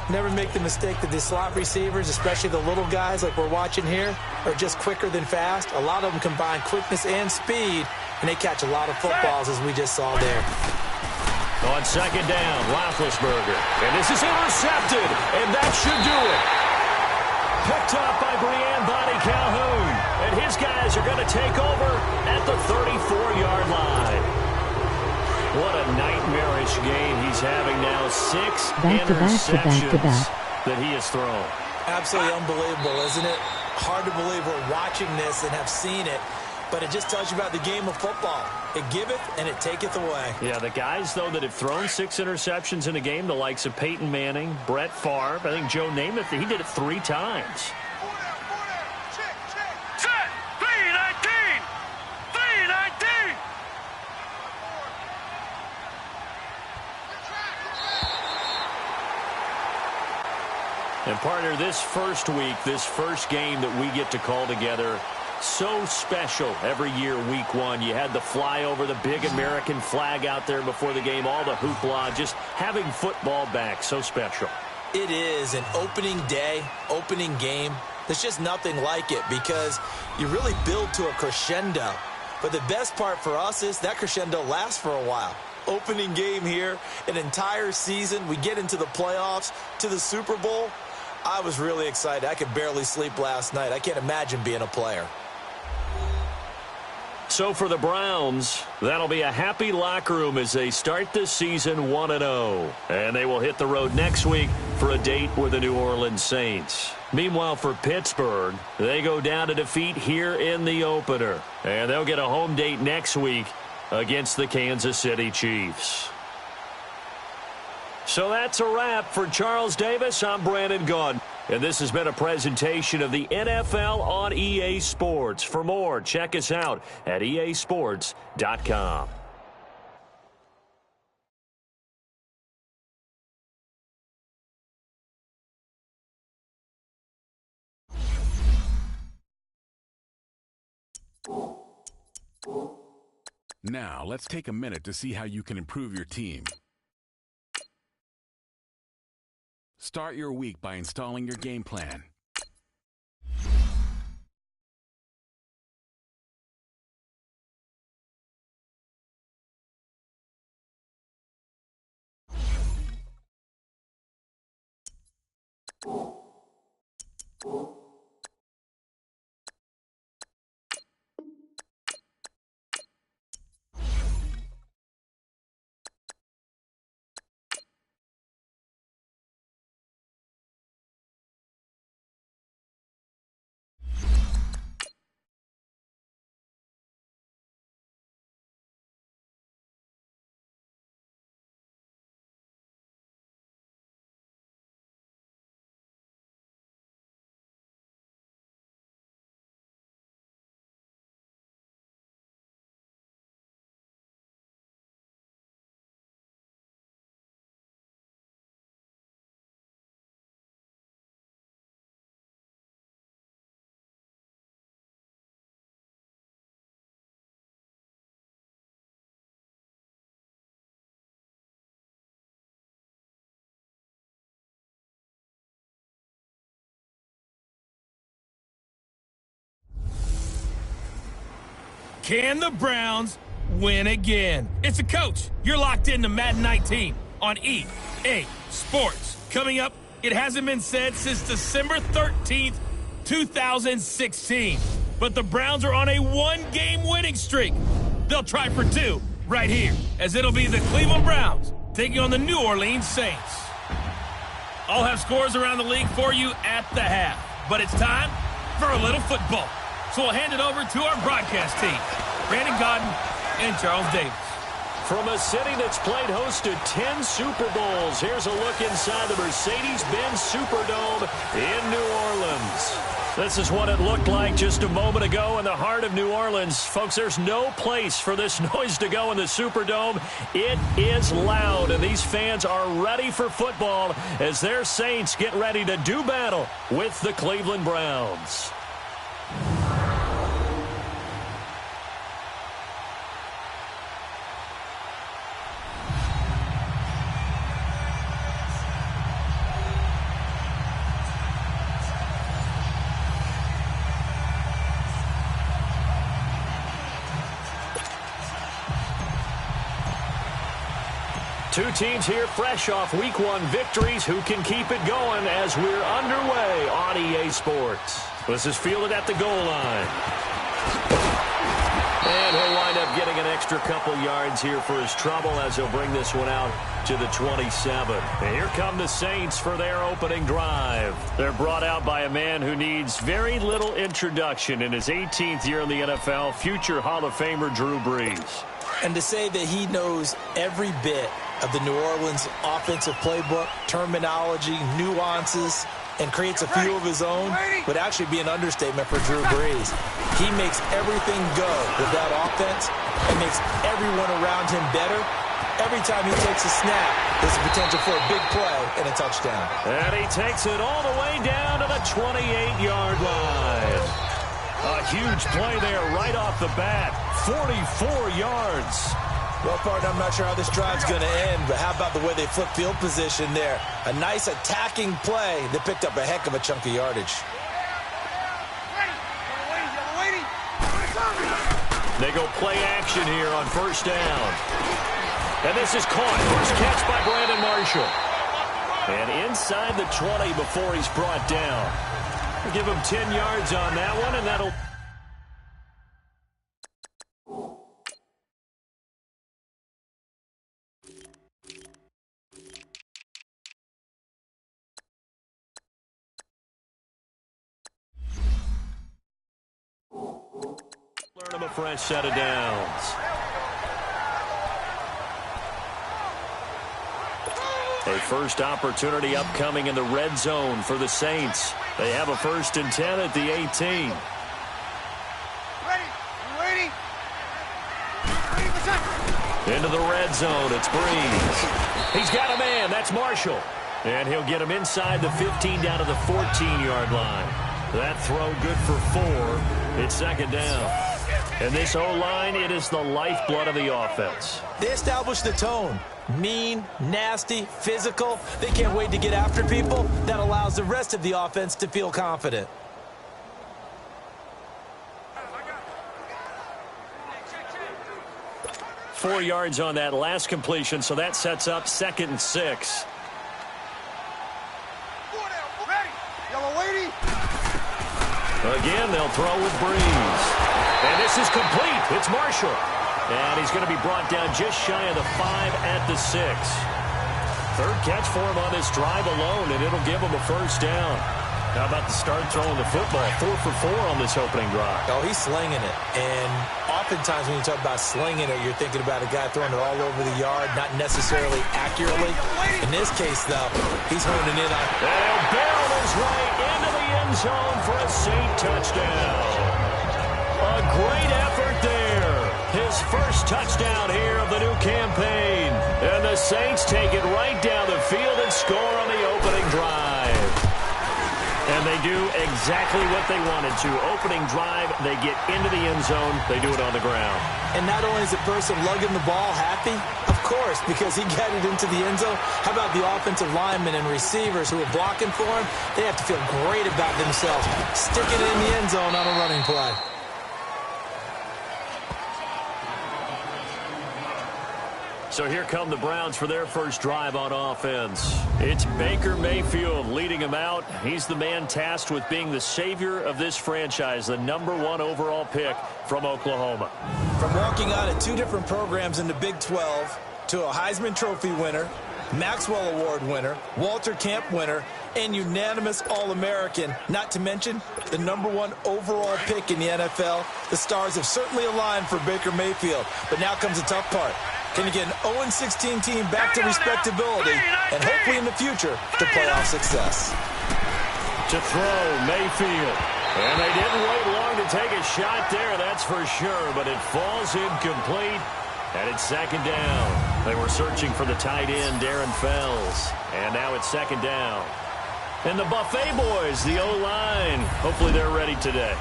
Never make the mistake that the slot receivers, especially the little guys like we're watching here, are just quicker than fast. A lot of them combine quickness and speed, and they catch a lot of footballs, as we just saw there. On 2nd down, Roethlisberger. And this is intercepted, and that should do it. Picked up by Brian Body Calhoun. And his guys are going to take over at the 34-yard line. What a nightmarish game he's having now. 6 interceptions that he has thrown. Absolutely unbelievable, isn't it? Hard to believe we're watching this and have seen it. But it just tells you about the game of football. It giveth and it taketh away. Yeah, the guys, though, that have thrown 6 interceptions in a game, the likes of Peyton Manning, Brett Favre, I think Joe Namath, he did it 3 times. Set! 3-19! 3-19! And partner, this first week, this first game that we get to call together, so special every year, week one. You had the flyover, the big American flag out there before the game, all the hoopla, just having football back, so special. It is an opening day, opening game. There's just nothing like it because you really build to a crescendo. But the best part for us is that crescendo lasts for a while. Opening game here, an entire season. We get into the playoffs, to the Super Bowl. I was really excited. I could barely sleep last night. I can't imagine being a player. So for the Browns, that'll be a happy locker room as they start this season 1-0. And they will hit the road next week for a date with the New Orleans Saints. Meanwhile, for Pittsburgh, they go down to defeat here in the opener. And they'll get a home date next week against the Kansas City Chiefs. So that's a wrap. For Charles Davis, I'm Brandon Gaudin. And this has been a presentation of the NFL on EA Sports. For more, check us out at easports.com. Now, let's take a minute to see how you can improve your team. Start your week by installing your game plan. Can the Browns win again? It's the coach. You're locked into Madden 19 on EA Sports. Coming up, it hasn't been said since December 13th, 2016. But the Browns are on a one-game winning streak. They'll try for two right here, as it'll be the Cleveland Browns taking on the New Orleans Saints. I'll have scores around the league for you at the half. But it's time for a little football. So we'll hand it over to our broadcast team, Brandon Gaudin and Charles Davis. From a city that's played host to 10 Super Bowls, here's a look inside the Mercedes-Benz Superdome in New Orleans. This is what it looked like just a moment ago in the heart of New Orleans. Folks, there's no place for this noise to go in the Superdome. It is loud, and these fans are ready for football as their Saints get ready to do battle with the Cleveland Browns. Two teams here fresh off Week 1 victories. Who can keep it going as we're underway on EA Sports? This is fielded at the goal line. And he'll wind up getting an extra couple yards here for his trouble as he'll bring this one out to the 27. And here come the Saints for their opening drive. They're brought out by a man who needs very little introduction in his 18th year in the NFL, future Hall of Famer Drew Brees. And to say that he knows every bit of the New Orleans offensive playbook, terminology, nuances, and creates a few of his own would actually be an understatement for Drew Brees. He makes everything go with that offense and makes everyone around him better Every time he takes a snap, there's a potential for a big play and a touchdown. And he takes it all the way down to the 28-yard line. A huge play there right off the bat. 44 yards. Well, partner, I'm not sure how this drive's going to end, but how about the way they flip field position there? A nice attacking play that picked up a heck of a chunk of yardage. They go play action here on first down. And this is caught. First catch by Brandon Marshall. And inside the 20 before he's brought down. We'll give him 10 yards on that one, and that'll... learn him a fresh set of downs. A first opportunity upcoming in the red zone for the Saints. They have a 1st and 10 at the 18. Into the red zone, it's Breeze. He's got a man, that's Marshall. And he'll get him inside the 15 down to the 14-yard line. That throw good for 4. It's 2nd down. And this O-line, it is the lifeblood of the offense. They established the tone. Mean, nasty, physical. They can't wait to get after people. That allows the rest of the offense to feel confident. Four yards on that last completion, so that sets up 2nd and 6. Again, they'll throw with Breeze. And this is complete. It's Marshall. And he's going to be brought down just shy of the 5 at the 6. 3rd catch for him on this drive alone, and it'll give him a 1st down. How about the start throwing the football? 4 for 4 on this opening drive. Oh, he's slinging it. And oftentimes when you talk about slinging it, you're thinking about a guy throwing it all over the yard, not necessarily accurately. In this case, though, he's honing in on... They'll barrel his way into the end zone for a Saint touchdown. A great effort there. His first touchdown here of the new campaign. And the Saints take it right down the field and score on the opening drive. And they do exactly what they wanted to. Opening drive, they get into the end zone. They do it on the ground. And not only is the person lugging the ball happy, of course, because he got it into the end zone. How about the offensive linemen and receivers who are blocking for him? They have to feel great about themselves. Sticking it in the end zone on a running play. So here come the Browns for their first drive on offense. It's Baker Mayfield leading them out. He's the man tasked with being the savior of this franchise, the #1 overall pick from Oklahoma. From walking out of 2 different programs in the Big 12 to a Heisman Trophy winner, Maxwell Award winner, Walter Camp winner, and unanimous All-American, not to mention the #1 overall pick in the NFL, the stars have certainly aligned for Baker Mayfield. But now comes the tough part. Can you get an 0-16 team back to respectability and hopefully in the future to playoff success? To throw, Mayfield. And they didn't wait long to take a shot there, that's for sure. But it falls incomplete, and it's 2nd down. They were searching for the tight end, Darren Fells. And now it's 2nd down. And the Buffet boys, the O-line, hopefully they're ready today.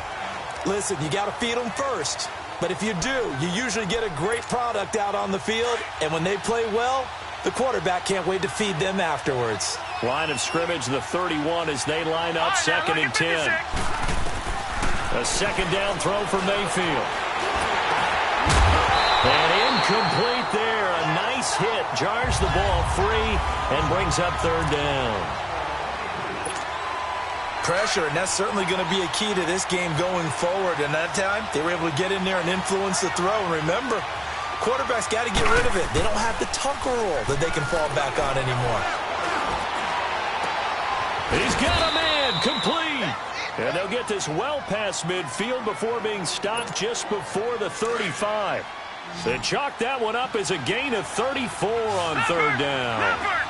Listen, you got to feed them first. But if you do, you usually get a great product out on the field. And when they play well, the quarterback can't wait to feed them afterwards. Line of scrimmage, the 31 as they line up 2nd and 10. A 2nd down throw for Mayfield. And incomplete there. A nice hit. Jars the ball free and brings up 3rd down. Pressure, and that's certainly going to be a key to this game going forward. And that time, they were able to get in there and influence the throw. And remember, quarterbacks got to get rid of it. They don't have the Tucker rule that they can fall back on anymore. He's got a man, complete. And they'll get this well past midfield before being stopped just before the 35. They chalk that one up as a gain of 34 on 3rd down.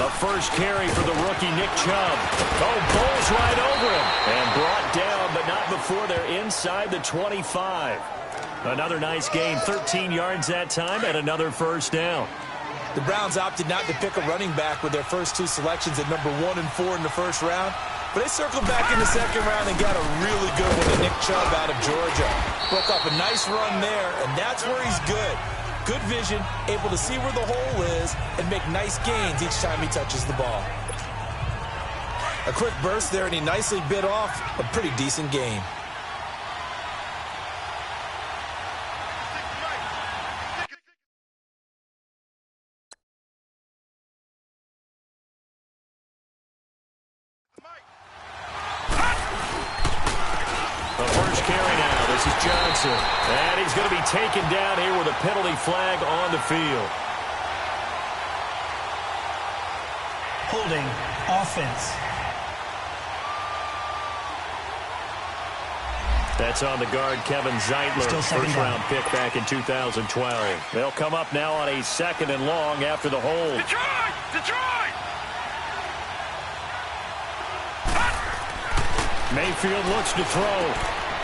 A first carry for the rookie Nick Chubb. Oh, bowls right over him. And brought down, but not before they're inside the 25. Another nice gain, 13 yards that time, and another first down. The Browns opted not to pick a running back with their first two selections at number 1 and 4 in the first round. But they circled back in the second round and got a really good one to Nick Chubb out of Georgia. Broke up a nice run there, and that's where he's good. Good vision, able to see where the hole is, and make nice gains each time he touches the ball. A quick burst there, and he nicely bit off a pretty decent gain. And he's going to be taken down here with a penalty flag on the field. Holding offense. That's on the guard, Kevin Zeitler, first-round pick back in 2012. They'll come up now on a 2nd and long after the hold. Detroit! Detroit! Mayfield looks to throw.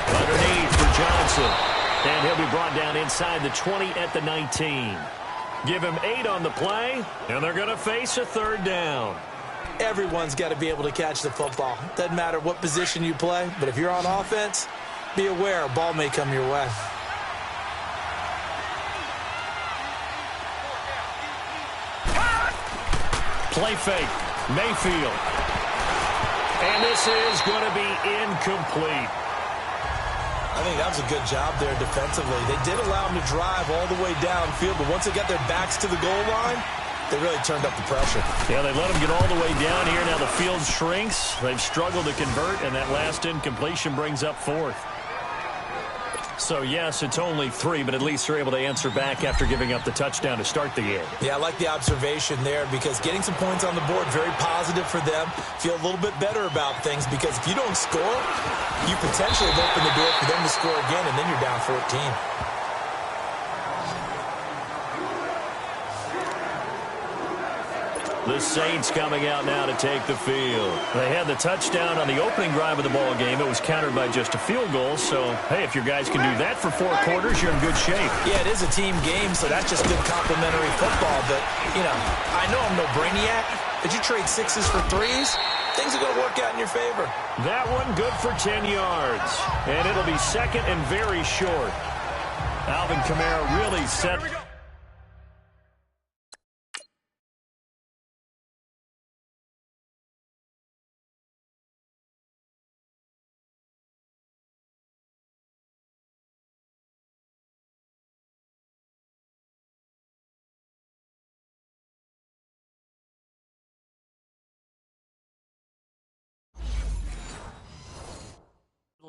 Underneath for Johnson. And he'll be brought down inside the 20 at the 19. Give him 8 on the play, and they're going to face a 3rd down. Everyone's got to be able to catch the football. Doesn't matter what position you play, but if you're on offense, be aware a ball may come your way. Play fake. Mayfield. And this is going to be incomplete. I think that was a good job there defensively. They did allow them to drive all the way downfield, but once they got their backs to the goal line, they really turned up the pressure. Yeah, they let them get all the way down here. Now the field shrinks. They've struggled to convert, and that last incompletion brings up 4th. So, yes, it's only 3, but at least they're able to answer back after giving up the touchdown to start the game. Yeah, I like the observation there because getting some points on the board, very positive for them. Feel a little bit better about things because if you don't score, you potentially have opened the door for them to score again, and then you're down 14. The Saints coming out now to take the field. They had the touchdown on the opening drive of the ball game. It was countered by just a field goal. So, hey, if your guys can do that for 4 quarters, you're in good shape. Yeah, it is a team game, so that's just good complimentary football. But, you know, I know I'm no brainiac, but you trade 6s for 3s, things are going to work out in your favor. That one good for 10 yards. And it'll be 2nd and very short. Alvin Kamara really set...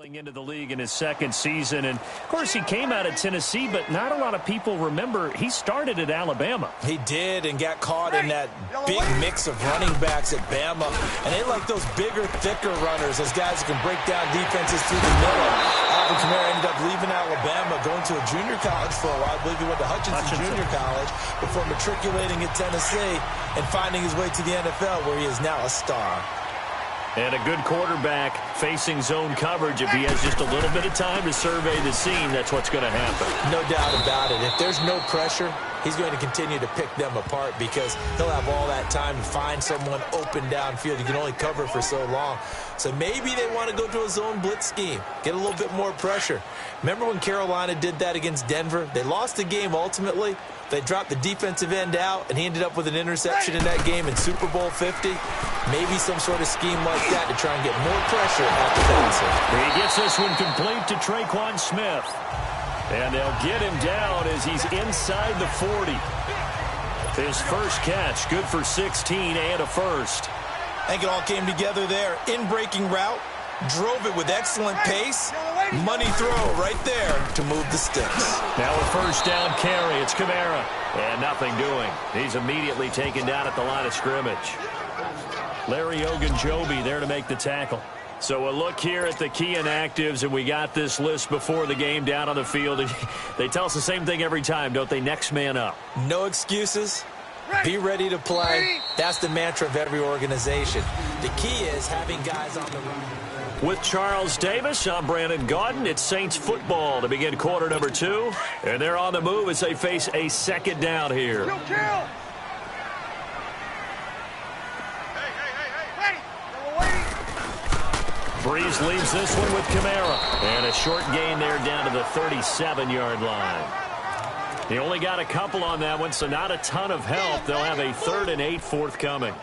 into the league in his 2nd season. And, of course, he came out of Tennessee, but not a lot of people remember he started at Alabama. He did and got caught in that big mix of running backs at Bama. And they like those bigger, thicker runners, those guys who can break down defenses through the middle. Alvin Kamara ended up leaving Alabama, going to a junior college for a while. I believe he went to Hutchinson Junior College before matriculating at Tennessee and finding his way to the NFL, where he is now a star. And a good quarterback facing zone coverage. If he has just a little bit of time to survey the scene, that's what's going to happen. No doubt about it. If there's no pressure, he's going to continue to pick them apart because he'll have all that time to find someone open downfield. He can only cover for so long. So maybe they want to go to a zone blitz scheme, get a little bit more pressure. Remember when Carolina did that against Denver? They lost the game ultimately. They dropped the defensive end out, and he ended up with an interception in that game in Super Bowl 50. Maybe some sort of scheme like that to try and get more pressure at the passer. He gets this one complete to Traquan Smith. And they'll get him down as he's inside the 40. His first catch, good for 16 and a first. I think it all came together there. In-breaking route, drove it with excellent pace. Money throw right there to move the sticks. Now a first down carry. It's Kamara. And nothing doing. He's immediately taken down at the line of scrimmage. Larry Ogunjobi there to make the tackle. So a look here at the key inactives, and we got this list before the game down on the field. They tell us the same thing every time, don't they? Next man up. No excuses. Be ready to play. That's the mantra of every organization. The key is having guys on the run. With Charles Davis, I'm Brandon Gaudin. It's Saints football to begin quarter number 2. And they're on the move as they face a second down here. Breeze leaves this one with Kamara. And a short gain there down to the 37-yard line. He only got a couple on that one, so not a ton of help. They'll have a 3rd and 8 forthcoming.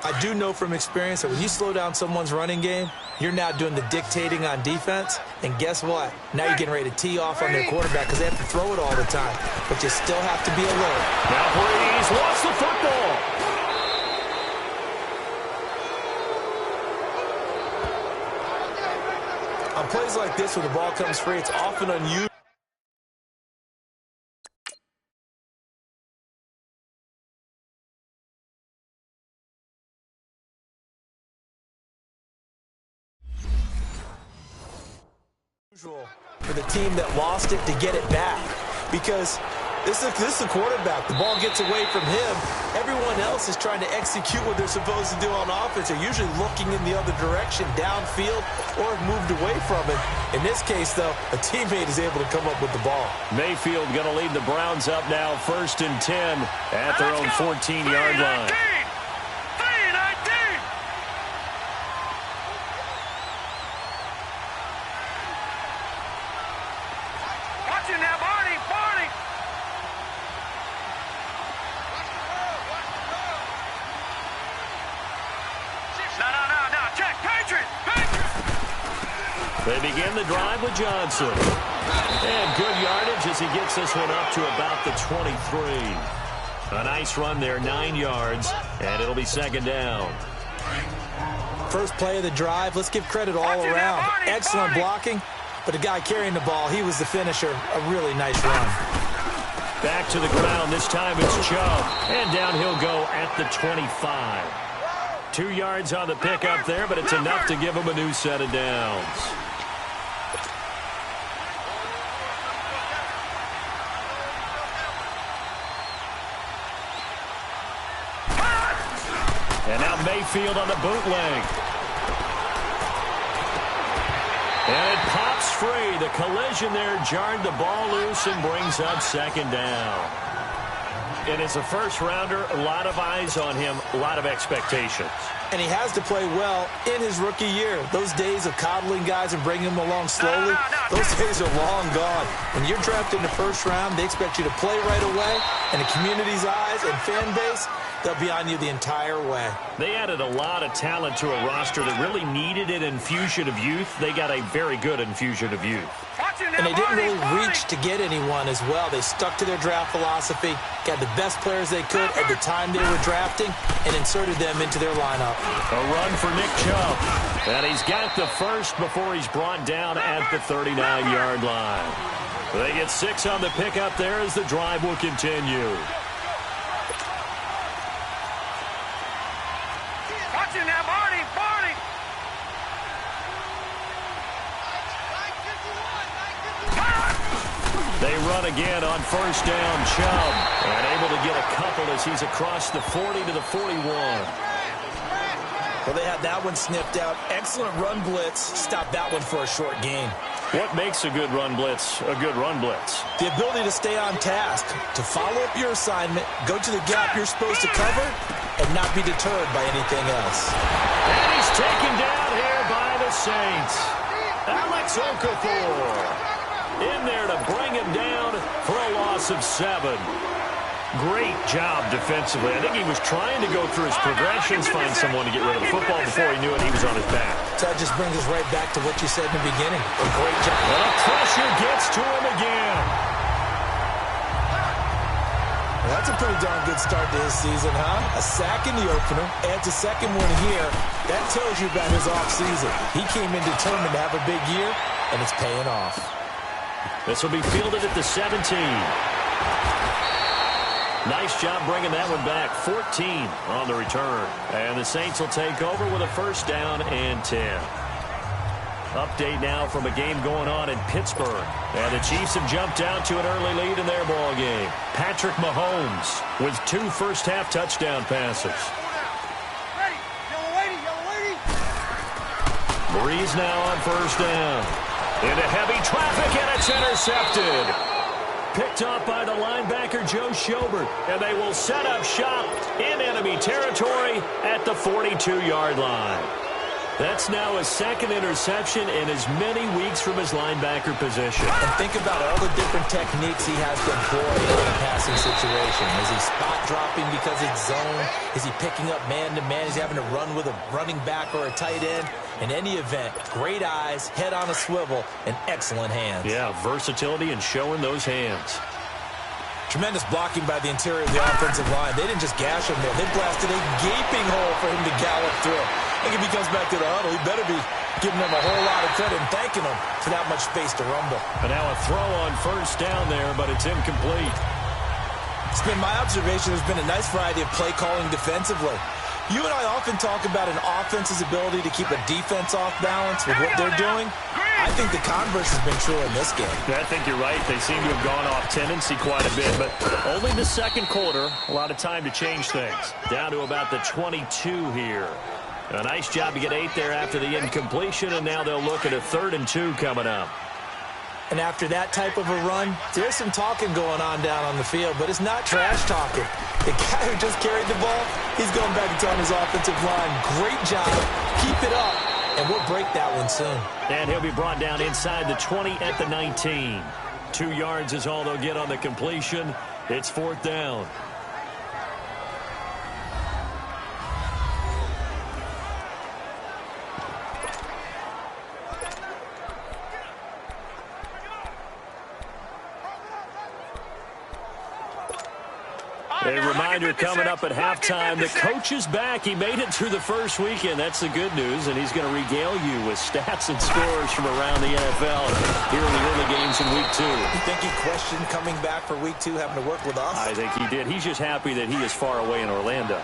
I do know from experience that when you slow down someone's running game, you're now doing the dictating on defense. And guess what? Now you're getting ready to tee off on their quarterback because they have to throw it all the time. But you still have to be alert. Now Breeze lost the football. On plays like this, when the ball comes free, it's often unusual. For the team that lost it to get it back, because this is a quarterback. The ball gets away from him. Everyone else is trying to execute what they're supposed to do on offense. They're usually looking in the other direction, downfield, or have moved away from it. In this case, though, a teammate is able to come up with the ball. Mayfield going to lead the Browns up now, 1st and 10 at their own 14-yard line. They begin the drive with Johnson. And good yardage as he gets this one up to about the 23. A nice run there, 9 yards, and it'll be 2nd down. First play of the drive. Let's give credit all around. Excellent blocking, but the guy carrying the ball, he was the finisher. A really nice run. Back to the ground. This time it's Chubb. And down he'll go at the 25. 2 yards on the pickup there, but it's enough to give him a new set of downs. And now Mayfield on the bootleg. And it pops free. The collision there jarred the ball loose and brings up 2nd down. And as a first-rounder, a lot of eyes on him, a lot of expectations. And he has to play well in his rookie year. Those days of coddling guys and bringing them along slowly, those days are long gone. When you're drafted in the 1st round, they expect you to play right away. And the community's eyes and fan base, they'll be on you the entire way. They added a lot of talent to a roster that really needed an infusion of youth. They got a very good infusion of youth. And they didn't really reach to get anyone as well. They stuck to their draft philosophy, got the best players they could at the time they were drafting, and inserted them into their lineup. A run for Nick Chubb. And he's got the first before he's brought down at the 39-yard line. They get 6 on the pickup there as the drive will continue. Watching now, Barney. They run again on 1st down, Chubb. And able to get a couple as he's across the 40 to the 41. Well, they had that one sniffed out. Excellent run blitz. Stopped that one for a short gain. What makes a good run blitz a good run blitz? The ability to stay on task, to follow up your assignment, go to the gap you're supposed to cover, and not be deterred by anything else. And he's taken down here by the Saints. Alex Okafor in there to bring him down for a loss of 7. Great job defensively. I think he was trying to go through his progressions, find someone to get rid of the football before he knew it. He was on his back. So that just brings us right back to what you said in the beginning. A great job. And the pressure gets to him again. Well, that's a pretty darn good start to his season, huh? A sack in the opener, adds a second one here. That tells you about his offseason. He came in determined to have a big year, and it's paying off. This will be fielded at the 17. Nice job bringing that one back. 14 on the return. And the Saints will take over with a 1st down and 10. Update now from a game going on in Pittsburgh. And the Chiefs have jumped out to an early lead in their ball game. Patrick Mahomes with 2 first-half touchdown passes. Breeze now on first down. Into heavy traffic, and it's intercepted. Picked up by the linebacker, Joe Schobert. And they will set up shop in enemy territory at the 42-yard line. That's now his second interception in as many weeks from his linebacker position. And think about all the different techniques he has to employ in a passing situation. Is he spot dropping because it's zone? Is he picking up man-to-man? Is he having to run with a running back or a tight end? In any event, great eyes, head on a swivel, and excellent hands. Yeah, versatility and showing those hands. Tremendous blocking by the interior of the offensive line. They didn't just gash him there. They blasted a gaping hole for him to gallop through. I think if he comes back to the huddle, he better be giving them a whole lot of credit and thanking them for that much space to rumble. And now a throw on first down there, but it's incomplete. It's been my observation there's been a nice variety of play calling defensively. You and I often talk about an offense's ability to keep a defense off balance with what they're doing. I think the converse has been true in this game. I think you're right. They seem to have gone off tendency quite a bit, but only the second quarter. A lot of time to change things. Down to about the 22 here. A nice job to get 8 there after the incompletion, and now they'll look at a 3rd and 2 coming up. And after that type of a run, there's some talking going on down on the field, but it's not trash talking. The guy who just carried the ball, he's going back and telling his offensive line, great job, keep it up, and we'll break that one soon. And he'll be brought down inside the 20 at the 19. 2 yards is all they'll get on the completion. It's 4th down. A reminder coming up at halftime, the coach is back. He made it through the first weekend. That's the good news, and he's going to regale you with stats and scores from around the NFL here in the early games in Week 2. You think he questioned coming back for Week 2, having to work with us? I think he did. He's just happy that he is far away in Orlando.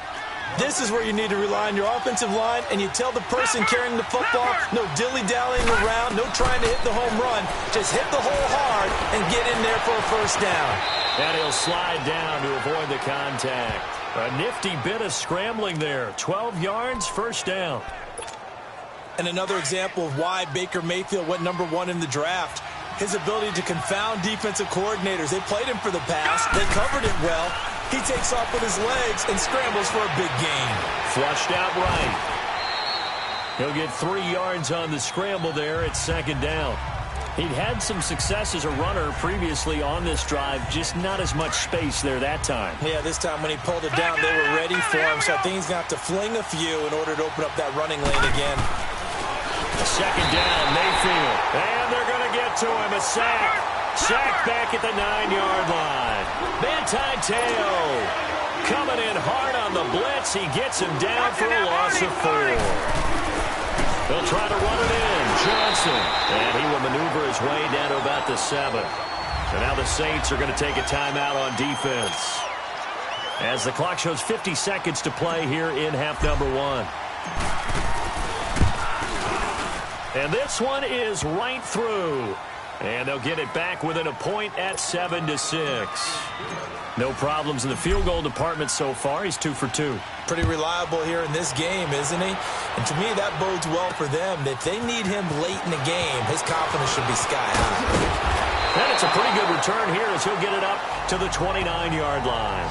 This is where you need to rely on your offensive line, and you tell the person carrying the football, no dilly-dallying around, no trying to hit the home run. Just hit the hole hard and get in there for a first down. And he'll slide down to avoid the contact. A nifty bit of scrambling there. 12 yards, first down. And another example of why Baker Mayfield went #1 in the draft. His ability to confound defensive coordinators. They played him for the pass. They covered it well. He takes off with his legs and scrambles for a big gain. Flushed out right. He'll get 3 yards on the scramble there at 2nd down. He'd had some success as a runner previously on this drive, just not as much space there that time. Yeah, this time when he pulled it down, they were ready for him, so I think he's going to have to fling a few in order to open up that running lane again. 2nd down, Mayfield. And they're going to get to him, a sack. Sack back at the 9-yard line. Manti Te'o coming in hard on the blitz. He gets him down for a loss of 4. They'll try to run it in. Johnson. And he will maneuver his way down to about the 7. And now the Saints are going to take a timeout on defense. As the clock shows 50 seconds to play here in half number 1. And this one is right through. And they'll get it back within a point at 7-6. No problems in the field goal department so far. He's 2 for 2. Pretty reliable here in this game, isn't he? And to me, that bodes well for them. If they need him late in the game, his confidence should be sky high. And it's a pretty good return here as he'll get it up to the 29-yard line.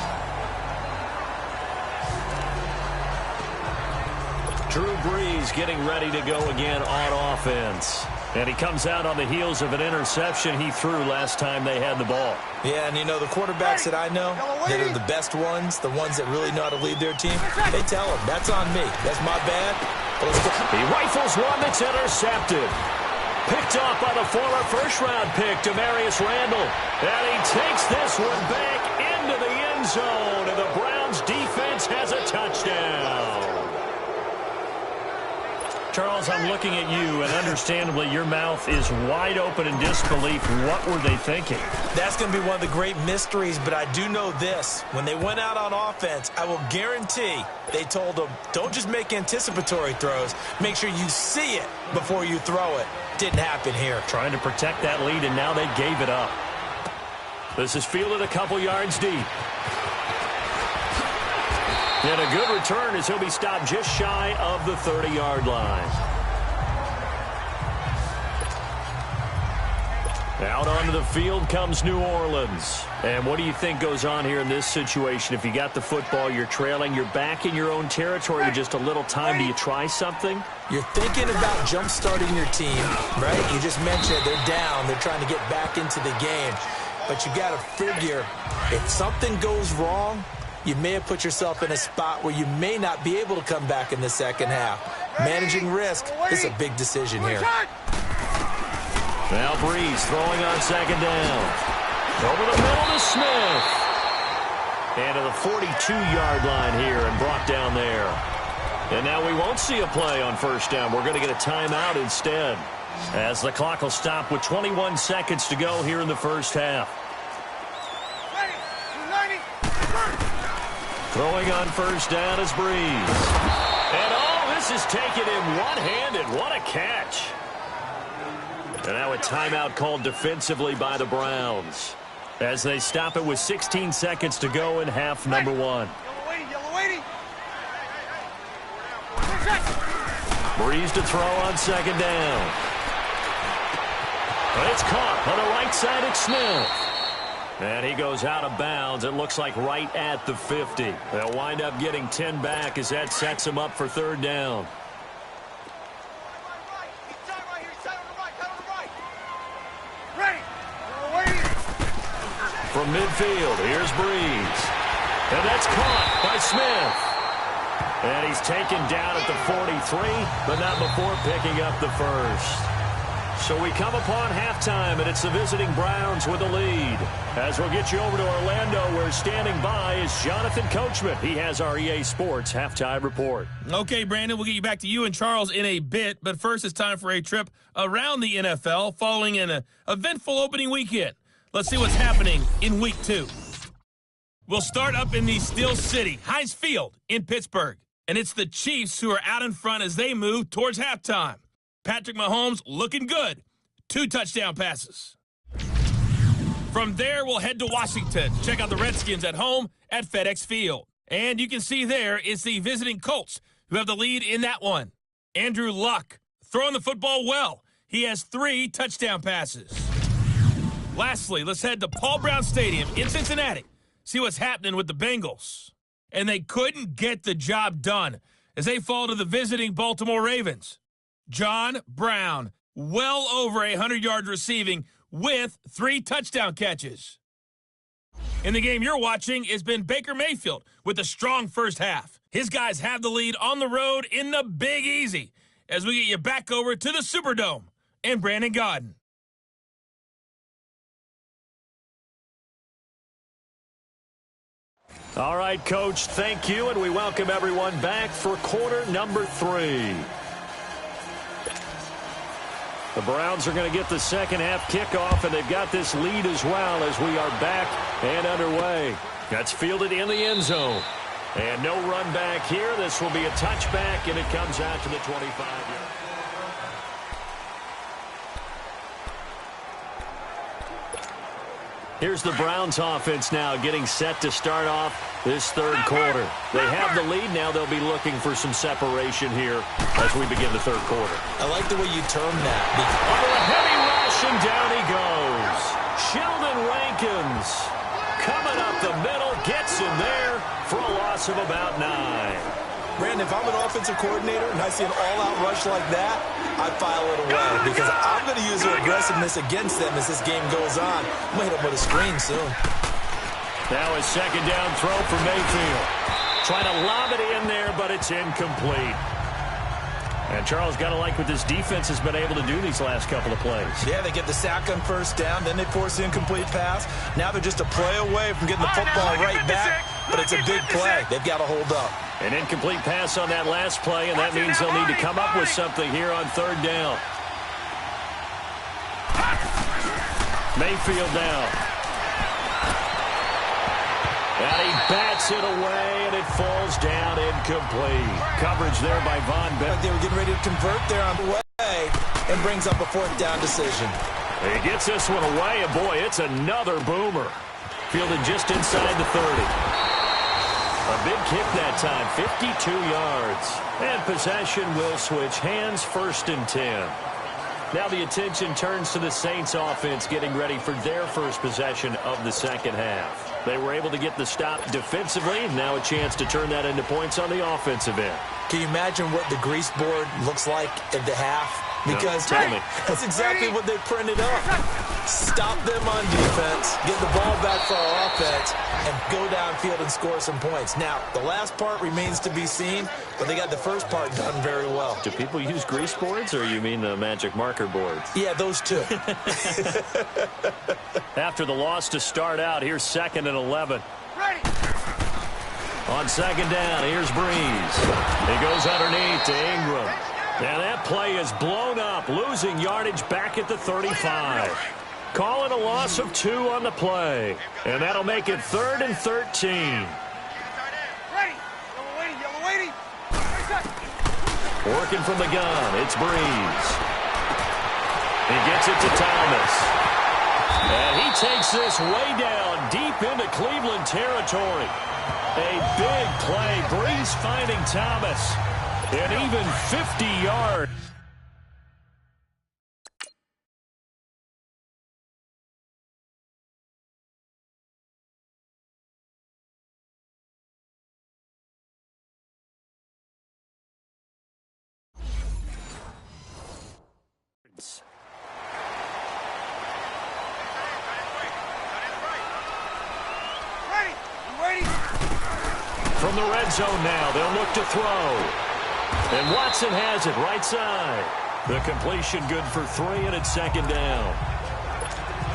Drew Brees getting ready to go again on offense. And he comes out on the heels of an interception he threw last time they had the ball. Yeah, and you know, the quarterbacks that I know that are the best ones, the ones that really know how to lead their team, they tell them, that's on me. That's my bad. He rifles one that's intercepted. Picked off by the former first-round pick, Demarius Randall. And he takes this one back into the end zone. And the Browns defense has a touchdown. Charles, I'm looking at you, and understandably, your mouth is wide open in disbelief. What were they thinking? That's going to be one of the great mysteries, but I do know this. When they went out on offense, I will guarantee they told them, don't just make anticipatory throws. Make sure you see it before you throw it. Didn't happen here. Trying to protect that lead, and now they gave it up. This is fielded a couple yards deep. And a good return as he'll be stopped just shy of the 30-yard line. Out onto the field comes New Orleans. And what do you think goes on here in this situation? If you got the football, you're trailing, you're back in your own territory with just a little time. Do you try something? You're thinking about jump-starting your team, right? You just mentioned they're down. They're trying to get back into the game. But you got to figure, if something goes wrong, you may have put yourself in a spot where you may not be able to come back in the second half. Managing risk is a big decision here. Now Breeze throwing on second down. Over the middle to Smith. And to the 42-yard line here and brought down there. And now we won't see a play on first down. We're going to get a timeout instead, as the clock will stop with 21 seconds to go here in the first half. Throwing on first down is Breeze. And this is taken in one-handed. What a catch. And now a timeout called defensively by the Browns, as they stop it with 16 seconds to go in half number one. Breeze to throw on second down. But it's caught on the right side at Smith. And he goes out of bounds, it looks like right at the 50. They'll wind up getting 10 back as that sets them up for third down. From midfield, here's Breeze. And that's caught by Smith. And he's taken down at the 43, but not before picking up the first. So we come upon halftime, and it's the visiting Browns with the lead. As we'll get you over to Orlando, where standing by is Jonathan Coachman. He has our EA Sports halftime report. Okay, Brandon, we'll get you back to you and Charles in a bit, but first it's time for a trip around the NFL following an eventful opening weekend. Let's see what's happening in Week 2. We'll start up in the Steel City, Heinz Field in Pittsburgh. And it's the Chiefs who are out in front as they move towards halftime. Patrick Mahomes looking good. 2 touchdown passes. From there, we'll head to Washington. Check out the Redskins at home at FedEx Field. And you can see there is the visiting Colts who have the lead in that one. Andrew Luck throwing the football well. He has 3 touchdown passes. Lastly, let's head to Paul Brown Stadium in Cincinnati. See what's happening with the Bengals. And they couldn't get the job done as they fall to the visiting Baltimore Ravens. John Brown, well over 100 yards receiving with 3 touchdown catches. In the game you're watching has been Baker Mayfield with a strong first half. His guys have the lead on the road in the Big Easy as we get you back over to the Superdome and Brandon Gaudin. All right, Coach, thank you, and we welcome everyone back for quarter number 3. The Browns are going to get the second half kickoff, and they've got this lead as well as we are back and underway. That's fielded in the end zone. And no run back here. This will be a touchback, and it comes out to the 25-yard. Here's the Browns offense now getting set to start off this third quarter. They have the lead. Now they'll be looking for some separation here as we begin the third quarter. I like the way you term that. Under a heavy rush, and down he goes. Sheldon Rankins coming up the middle, gets in there for a loss of about 9. Brandon, if I'm an offensive coordinator and I see an all-out rush like that, I file it away because I'm going to use their aggressiveness against them as this game goes on. I'm going to hit them with a screen soon. Now a second down throw for Mayfield. Trying to lob it in there, but it's incomplete. And Charles, got to like what this defense has been able to do these last couple of plays. Yeah, they get the sack on first down, then they force the incomplete pass. Now they're just a play away from getting the football right back, but it's a big play. They've got to hold up. An incomplete pass on that last play, and that means they'll need to come up with something here on third down. Mayfield now. And he bats it away, and it falls down incomplete. Coverage there by Von Bell. Like they were getting ready to convert there on the way, and brings up a 4th down decision. He gets this one away, and boy, it's another boomer. Fielded just inside the 30. A big kick that time, 52 yards. And possession will switch hands, 1st and 10. Now the attention turns to the Saints offense getting ready for their first possession of the second half. They were able to get the stop defensively. Now a chance to turn that into points on the offensive end. Can you imagine what the grease board looks like at the half? Because tell me. That's exactly what they printed up. Stop them on defense, get the ball back for our offense, and go downfield and score some points. Now, the last part remains to be seen, but they got the first part done very well. Do people use grease boards, or you mean the magic marker boards? Yeah, those two. After the loss to start out, here's 2nd and 11. Ready. On 2nd down, here's Breeze. He goes underneath to Ingram. And that play is blown up, losing yardage back at the 35. Calling a loss of 2 on the play. And that'll make it 3rd and 13. Ready. Yellow waiting. Working from the gun, it's Breeze. He gets it to Thomas. And he takes this way down deep into Cleveland territory. A big play. Breeze finding Thomas. And even 50 yards. Ready. I'm waiting. From the red zone now, they'll look to throw. And Watson has it right side. The completion good for 3, and it's 2nd down.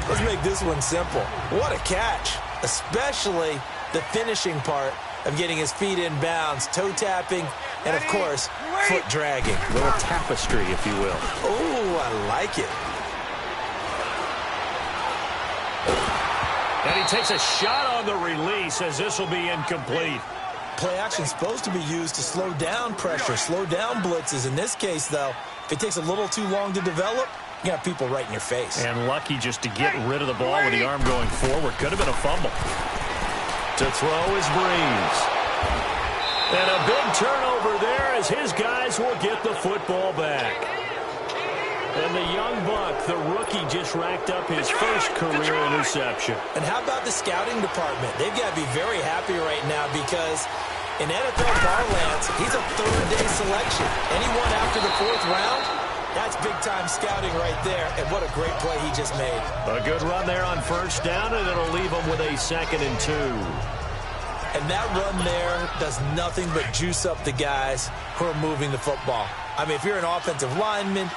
Let's make this one simple. What a catch, especially the finishing part of getting his feet in bounds, toe tapping, and, of course, foot dragging. A little tapestry, if you will. Oh, I like it. And he takes a shot on the release as this will be incomplete. Play action supposed to be used to slow down pressure, slow down blitzes. In this case, though, if it takes a little too long to develop, you got people right in your face. And lucky just to get rid of the ball with the arm going forward. Could have been a fumble. To throw is Breeze. And a big turnover there as his guys will get the football back. And the young buck, the rookie, just racked up his first career interception. And how about the scouting department? They've got to be very happy right now because in NFL parlance, he's a third-day selection. Anyone after the 4th round, that's big-time scouting right there. And what a great play he just made. A good run there on 1st down, and it'll leave him with a 2nd and 2. And that run there does nothing but juice up the guys who are moving the football. I mean, if you're an offensive lineman,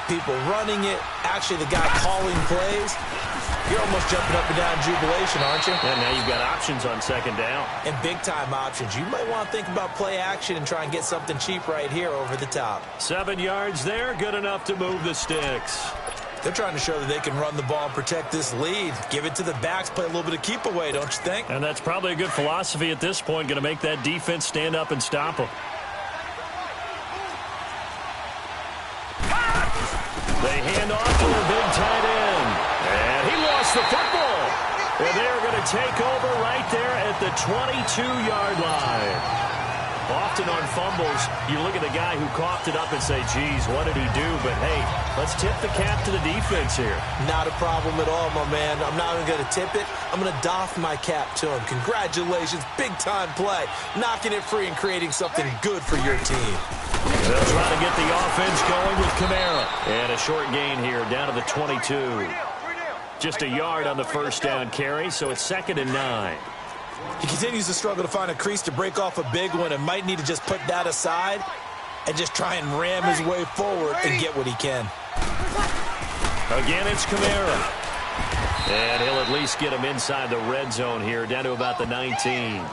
people running it, actually the guy calling plays, you're almost jumping up and down in jubilation, aren't you? And now you've got options on 2nd down. And big-time options. You might want to think about play action and try and get something cheap right here over the top. 7 yards there, good enough to move the sticks. They're trying to show that they can run the ball and protect this lead. Give it to the backs, play a little bit of keep away, don't you think? And that's probably a good philosophy at this point, going to make that defense stand up and stop them. They hand off to their big tight end. And he lost the football. And they're going to take over right there at the 22-yard line. Often on fumbles, you look at the guy who coughed it up and say, geez, what did he do? But, hey, let's tip the cap to the defense here. Not a problem at all, my man. I'm not even going to tip it. I'm going to doff my cap to him. Congratulations. Big-time play. Knocking it free and creating something good for your team. They'll try to get the offense going with Kamara. And a short gain here down to the 22. Just a yard on the 1st down carry, so it's 2nd and 9. He continues to struggle to find a crease to break off a big one and might need to just put that aside and just try and ram his way forward and get what he can. Again, it's Kamara. And he'll at least get him inside the red zone here, down to about the 19.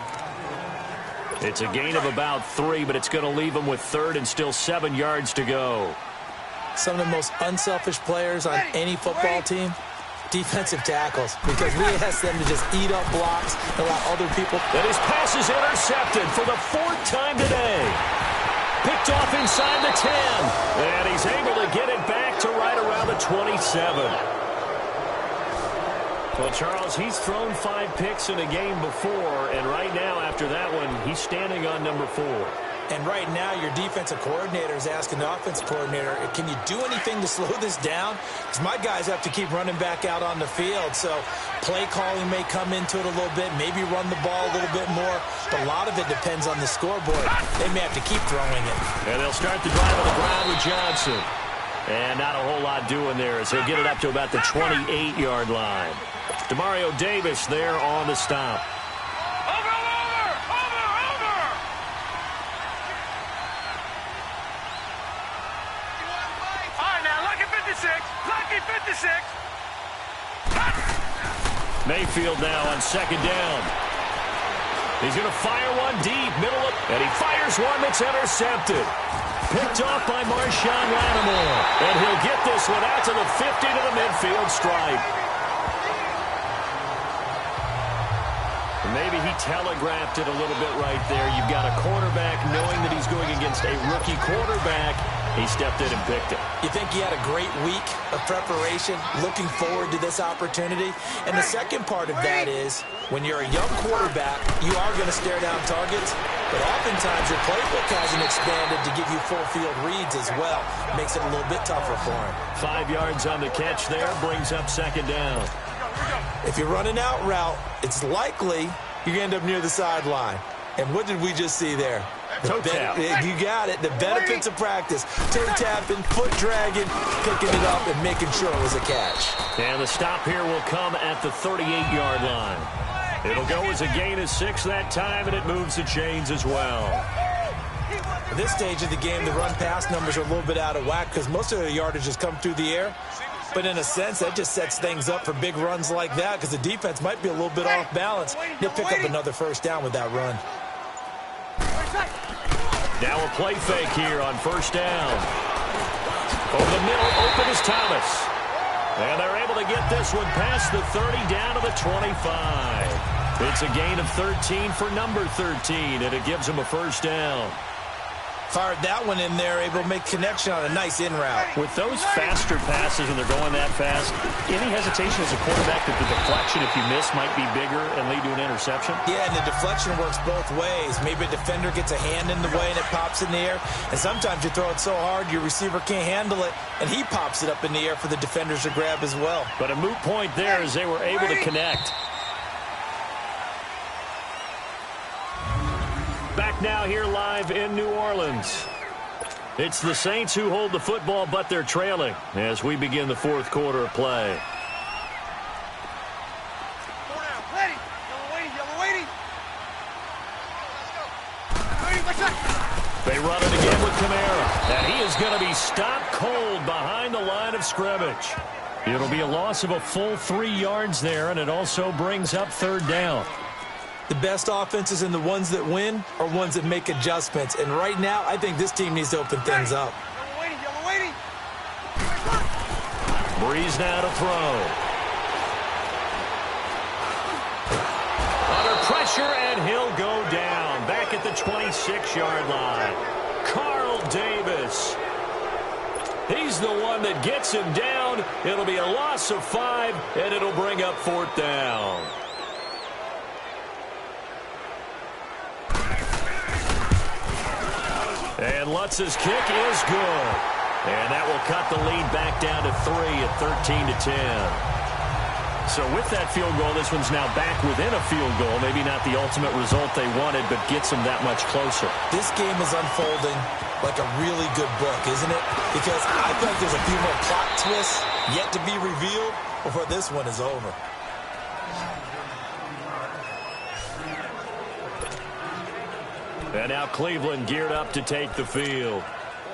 It's a gain of about 3, but it's going to leave him with 3rd and still 7 yards to go. Some of the most unselfish players on any football team, defensive tackles, because we ask them to just eat up blocks and allow other people. And his pass is intercepted for the 4th time today. Picked off inside the 10. And he's able to get it back to right around the 27. Well, Charles, he's thrown 5 picks in a game before, and right now after that one, he's standing on number 4. And right now, your defensive coordinator is asking the offensive coordinator, can you do anything to slow this down? Because my guys have to keep running back out on the field. So play calling may come into it a little bit, maybe run the ball a little bit more. But a lot of it depends on the scoreboard. They may have to keep throwing it. And they'll start the drive on the ground with Johnson. And not a whole lot doing there as he'll get it up to about the 28-yard line. Demario Davis there on the stop. Lucky 56. Mayfield now on second down. He's going to fire one deep, middle of, and he fires one that's intercepted. Picked off by Marshawn Lattimore. And he'll get this one out to the 50 to the midfield stripe. Maybe he telegraphed it a little bit right there. You've got a quarterback knowing that he's going against a rookie quarterback. He stepped in and picked it. You think he had a great week of preparation, looking forward to this opportunity? And the second part of that is, when you're a young quarterback, you are going to stare down targets, but oftentimes your playbook hasn't expanded to give you full field reads as well. Makes it a little bit tougher for him. 5 yards on the catch there, brings up second down. If you're running out route, it's likely you're going to end up near the sideline. And what did we just see there? Toe tap. You got it. The benefits of practice. Toe tapping, foot dragging, picking it up, and making sure it was a catch. And the stop here will come at the 38-yard line. It'll go as a gain of 6 that time, and it moves the chains as well. At this stage of the game, the run-pass numbers are a little bit out of whack because most of the yardage has come through the air. But in a sense, that just sets things up for big runs like that because the defense might be a little bit off balance. They'll pick up another first down with that run. Now a play fake here on first down. Over the middle, open is Thomas. And they're able to get this one past the 30 down to the 25. It's a gain of 13 for number 13, and it gives them a first down. Fired that one in there, able to make connection on a nice in route. With those faster passes and they're going that fast, any hesitation as a quarterback that the deflection, if you miss, might be bigger and lead to an interception? Yeah, and the deflection works both ways. Maybe a defender gets a hand in the way and it pops in the air. And sometimes you throw it so hard your receiver can't handle it, and he pops it up in the air for the defenders to grab as well. But a moot point there as they were able to connect. Back now here live in New Orleans. It's the Saints who hold the football, but they're trailing as we begin the fourth quarter of play. Ready. Yellow waiting. Let's go. They run it again with Kamara. And he is going to be stopped cold behind the line of scrimmage. It'll be a loss of a full 3 yards there, and it also brings up third down. The best offenses and the ones that win are ones that make adjustments. And right now, I think this team needs to open things up. Yellow waiting. Breeze now to throw. Under pressure, and he'll go down. Back at the 26-yard line. Carl Davis. He's the one that gets him down. It'll be a loss of 5, and it'll bring up fourth down. And Lutz's kick is good. And that will cut the lead back down to 3 at 13-10. So with that field goal, this one's now back within a field goal. Maybe not the ultimate result they wanted, but gets them that much closer. This game is unfolding like a really good book, isn't it? Because I think there's a few more plot twists yet to be revealed before this one is over. And now Cleveland geared up to take the field.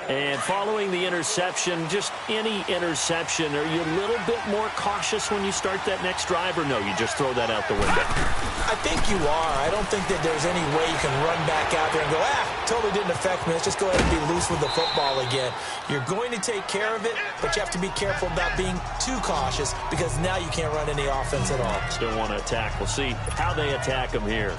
And following the interception, just any interception, are you a little bit more cautious when you start that next drive, or no, you just throw that out the window? I think you are. I don't think that there's any way you can run back out there and go, totally didn't affect me. Let's just go ahead and be loose with the football again. You're going to take care of it, but you have to be careful about being too cautious because now you can't run any offense at all. Still want to attack. We'll see how they attack them here.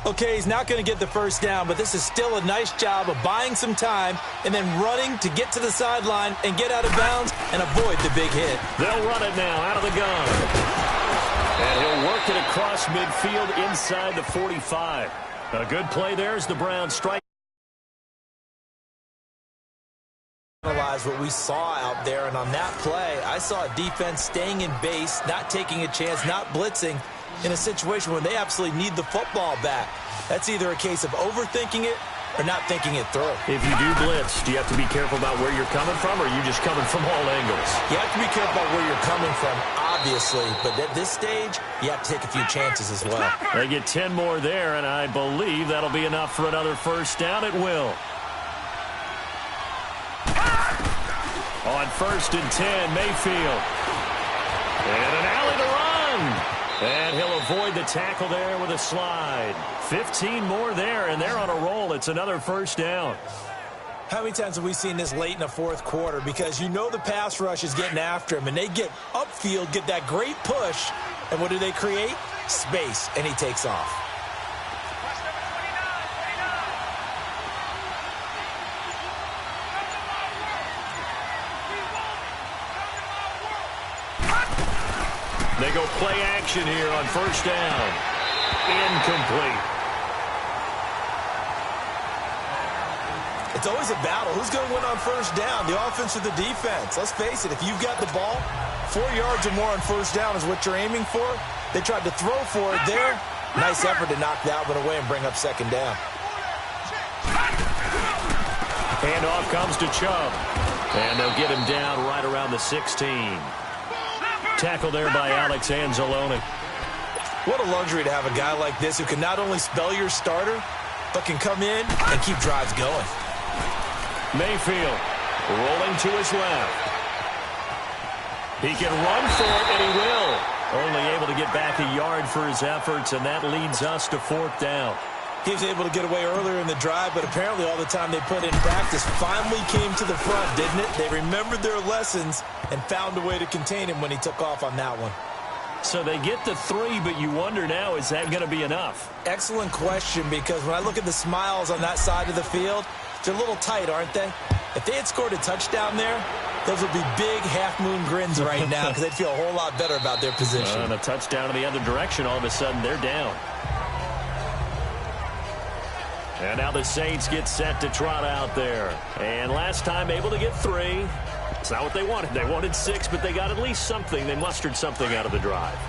Okay, he's not going to get the first down, but this is still a nice job of buying some time and then running to get to the sideline and get out of bounds and avoid the big hit. They'll run it now out of the gun. And he'll work it across midfield inside the 45. A good play there as the Browns strike. realize what we saw out there. And on that play, I saw a defense staying in base, not taking a chance, not blitzing in a situation where they absolutely need the football back. That's either a case of overthinking it or not thinking it through. If you do blitz, do you have to be careful about where you're coming from, or are you just coming from all angles? You have to be careful about where you're coming from, obviously, but at this stage, you have to take a few chances as well. They get 10 more there, and I believe that'll be enough for another first down. It will. On 1st and 10, Mayfield. And an alley to run. And he'll avoid the tackle there with a slide. 15 more there, and they're on a roll. It's another first down. How many times have we seen this late in the fourth quarter? Because you know the pass rush is getting after him, and they get upfield, get that great push, and what do they create? Space, and he takes off. They go play action here on first down. Incomplete. It's always a battle. Who's going to win on first down, the offense or the defense? Let's face it, if you've got the ball, 4 yards or more on first down is what you're aiming for. They tried to throw for it there. Nice effort to knock that one away and bring up second down. Handoff comes to Chubb. And they'll get him down right around the 16. Tackle there by Alex Anzalone. What a luxury to have a guy like this who can not only spell your starter, but can come in and keep drives going. Mayfield rolling to his left. He can run for it, and he will. Only able to get back a yard for his efforts, and that leads us to 4th down. He was able to get away earlier in the drive, but apparently all the time they put in practice finally came to the front, didn't it? They remembered their lessons and found a way to contain him when he took off on that one. So they get the 3, but you wonder now, is that going to be enough? Excellent question, because when I look at the smiles on that side of the field, they're a little tight, aren't they? If they had scored a touchdown there, those would be big half-moon grins right now because they'd feel a whole lot better about their position. And a touchdown in the other direction, all of a sudden they're down. And now the Saints get set to trot out there. And last time able to get 3. It's not what they wanted. They wanted 6, but they got at least something. They mustered something out of the drive.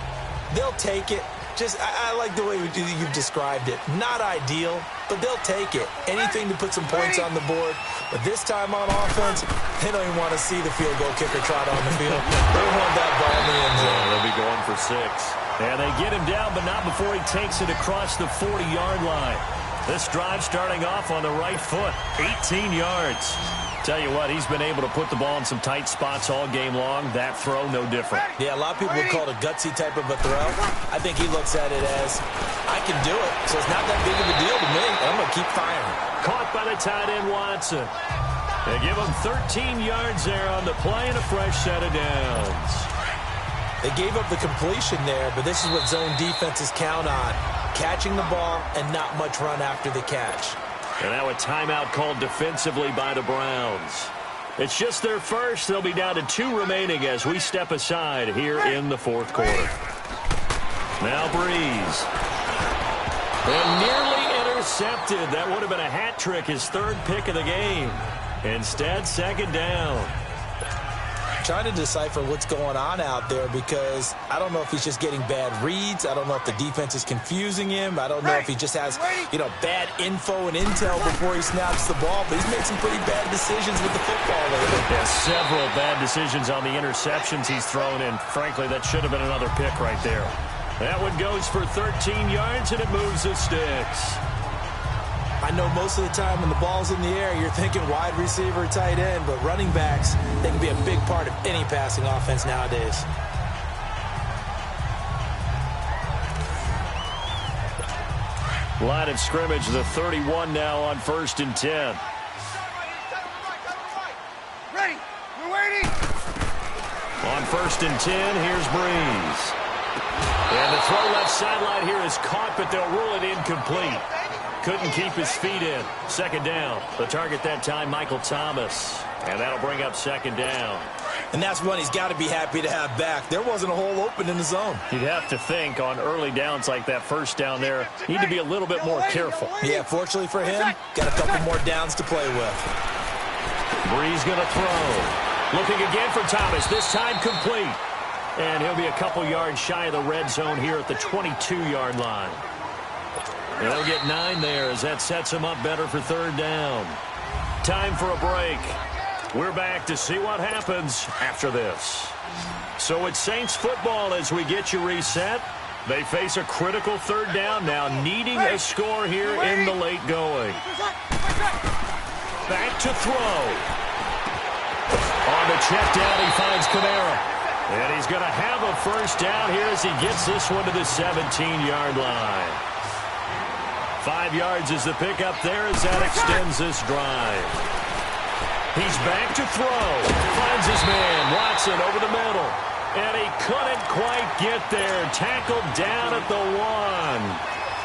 They'll take it. I like the way you've described it. Not ideal, but they'll take it. Anything to put some points on the board. But this time on offense, they don't even want to see the field goal kicker trot on the field. They want that ball in the end zone. They'll be going for 6. And they get him down, but not before he takes it across the 40-yard line. This drive starting off on the right foot. 18 yards. Tell you what, he's been able to put the ball in some tight spots all game long. That throw, no different. Yeah, a lot of people would call it a gutsy type of a throw. I think he looks at it as, I can do it, so it's not that big of a deal to me. I'm going to keep firing. Caught by the tight end, Watson. They give him 13 yards there on the play and a fresh set of downs. They gave up the completion there, but this is what zone defenses count on. Catching the ball and not much run after the catch. And now a timeout called defensively by the Browns. It's just their first. They'll be down to 2 remaining as we step aside here in the 4th quarter. Now Breeze. And nearly intercepted. That would have been a hat trick, his 3rd pick of the game. Instead, 2nd down. Trying to decipher what's going on out there because I don't know if he's just getting bad reads. I don't know if the defense is confusing him. I don't know if he just has, bad info and intel before he snaps the ball. But he's made some pretty bad decisions with the football lately. Yeah, several bad decisions on the interceptions he's thrown in. Frankly, that should have been another pick right there. That one goes for 13 yards, and it moves the sticks. I know most of the time when the ball's in the air, you're thinking wide receiver, tight end, but running backs, they can be a big part of any passing offense nowadays. Line of scrimmage, the 31 now on 1st and 10. Ready. We're waiting. On 1st and 10, here's Breeze. And the throw left sideline here is caught, but they'll rule it incomplete. Couldn't keep his feet in. 2nd down. The target that time, Michael Thomas. And that'll bring up 2nd down. And that's one he's got to be happy to have back. There wasn't a hole open in the zone. You'd have to think on early downs like that 1st down there, need to be a little bit more careful. Yeah, fortunately for him, got a couple more downs to play with. Bree's going to throw. Looking again for Thomas. This time complete. And he'll be a couple yards shy of the red zone here at the 22-yard line. And they'll get 9 there as that sets him up better for third down. Time for a break. We're back to see what happens after this. So it's Saints football as we get you reset. They face a critical third down now, needing a score here in the late going. Back to throw. On the check down, he finds Kamara. And he's going to have a first down here as he gets this one to the 17-yard line. 5 yards is the pickup there as that extends this drive. He's back to throw. Finds his man, Watson, over the middle. And he couldn't quite get there. Tackled down at the 1.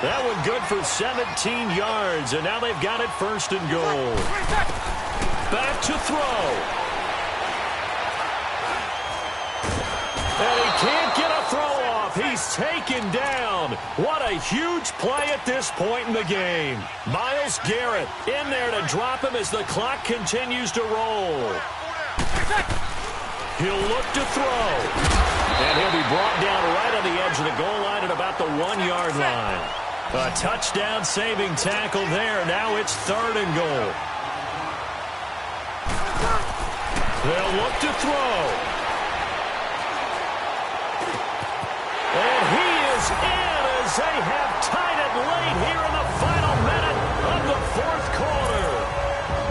That one good for 17 yards, and now they've got it first and goal. Back to throw. And he can't get a throw off. He's taken down. What a huge play at this point in the game. Myles Garrett in there to drop him as the clock continues to roll. He'll look to throw. And he'll be brought down right on the edge of the goal line at about the 1-yard line. A touchdown-saving tackle there. Now it's third and goal. They'll look to throw. And he is in as they have tied it late here in the final minute of the fourth quarter.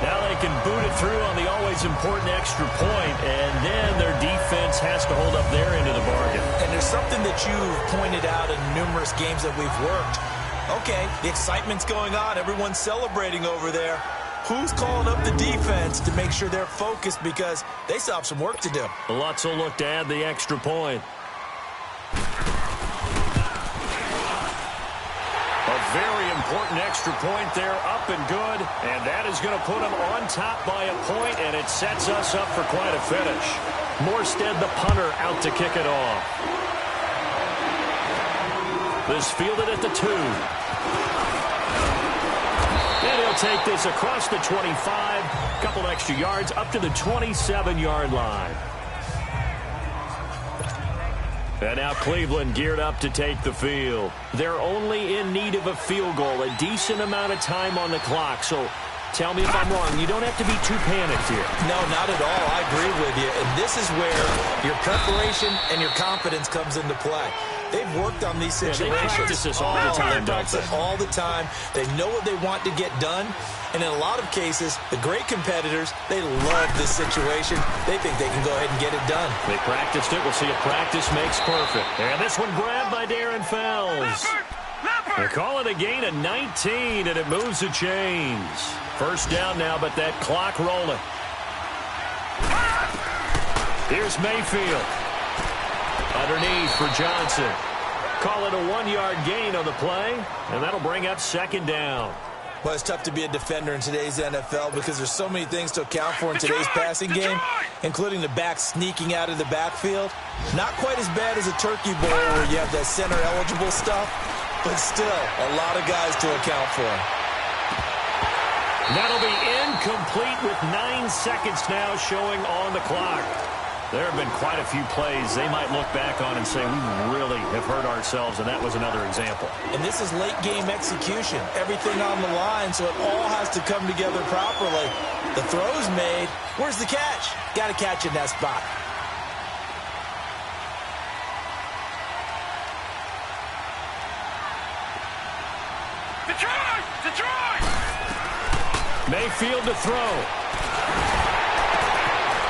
Now they can boot it through on the always important extra point, and then their defense has to hold up their end of the bargain. And there's something that you've pointed out in numerous games that we've worked. Okay, the excitement's going on. Everyone's celebrating over there. Who's calling up the defense to make sure they're focused because they still have some work to do? Lutz will look to add the extra point. A very important extra point there, up and good. And that is going to put them on top by a point, and it sets us up for quite a finish. Morstead, the punter, out to kick it off. This fielded at the 2. And he'll take this across the 25. Couple extra yards up to the 27-yard line. And now Cleveland geared up to take the field. They're only in need of a field goal, a decent amount of time on the clock. So tell me if I'm wrong. You don't have to be too panicked here. No, not at all. I agree with you. And this is where your preparation and your confidence comes into play. They've worked on these situations. They practice this all the time, they practice it all the time. They know what they want to get done. And in a lot of cases, the great competitors, they love this situation. They think they can go ahead and get it done. They practiced it. We'll see if practice makes perfect. And this one grabbed by Darren Fells. They call it a gain of 19, and it moves the chains. First down now, but that clock rolling. Here's Mayfield. Underneath for Johnson. Call it a 1-yard gain on the play, and that'll bring up second down. Well, it's tough to be a defender in today's NFL because there's so many things to account for in today's passing game, including the back sneaking out of the backfield. Not quite as bad as a turkey bowl where you have that center-eligible stuff, but still a lot of guys to account for. That'll be incomplete with 9 seconds now showing on the clock. There have been quite a few plays they might look back on and say, we really have hurt ourselves, and that was another example. And this is late-game execution. Everything on the line, so it all has to come together properly. The throw's made. Where's the catch? Got to catch in that spot. Detroit! Mayfield to throw.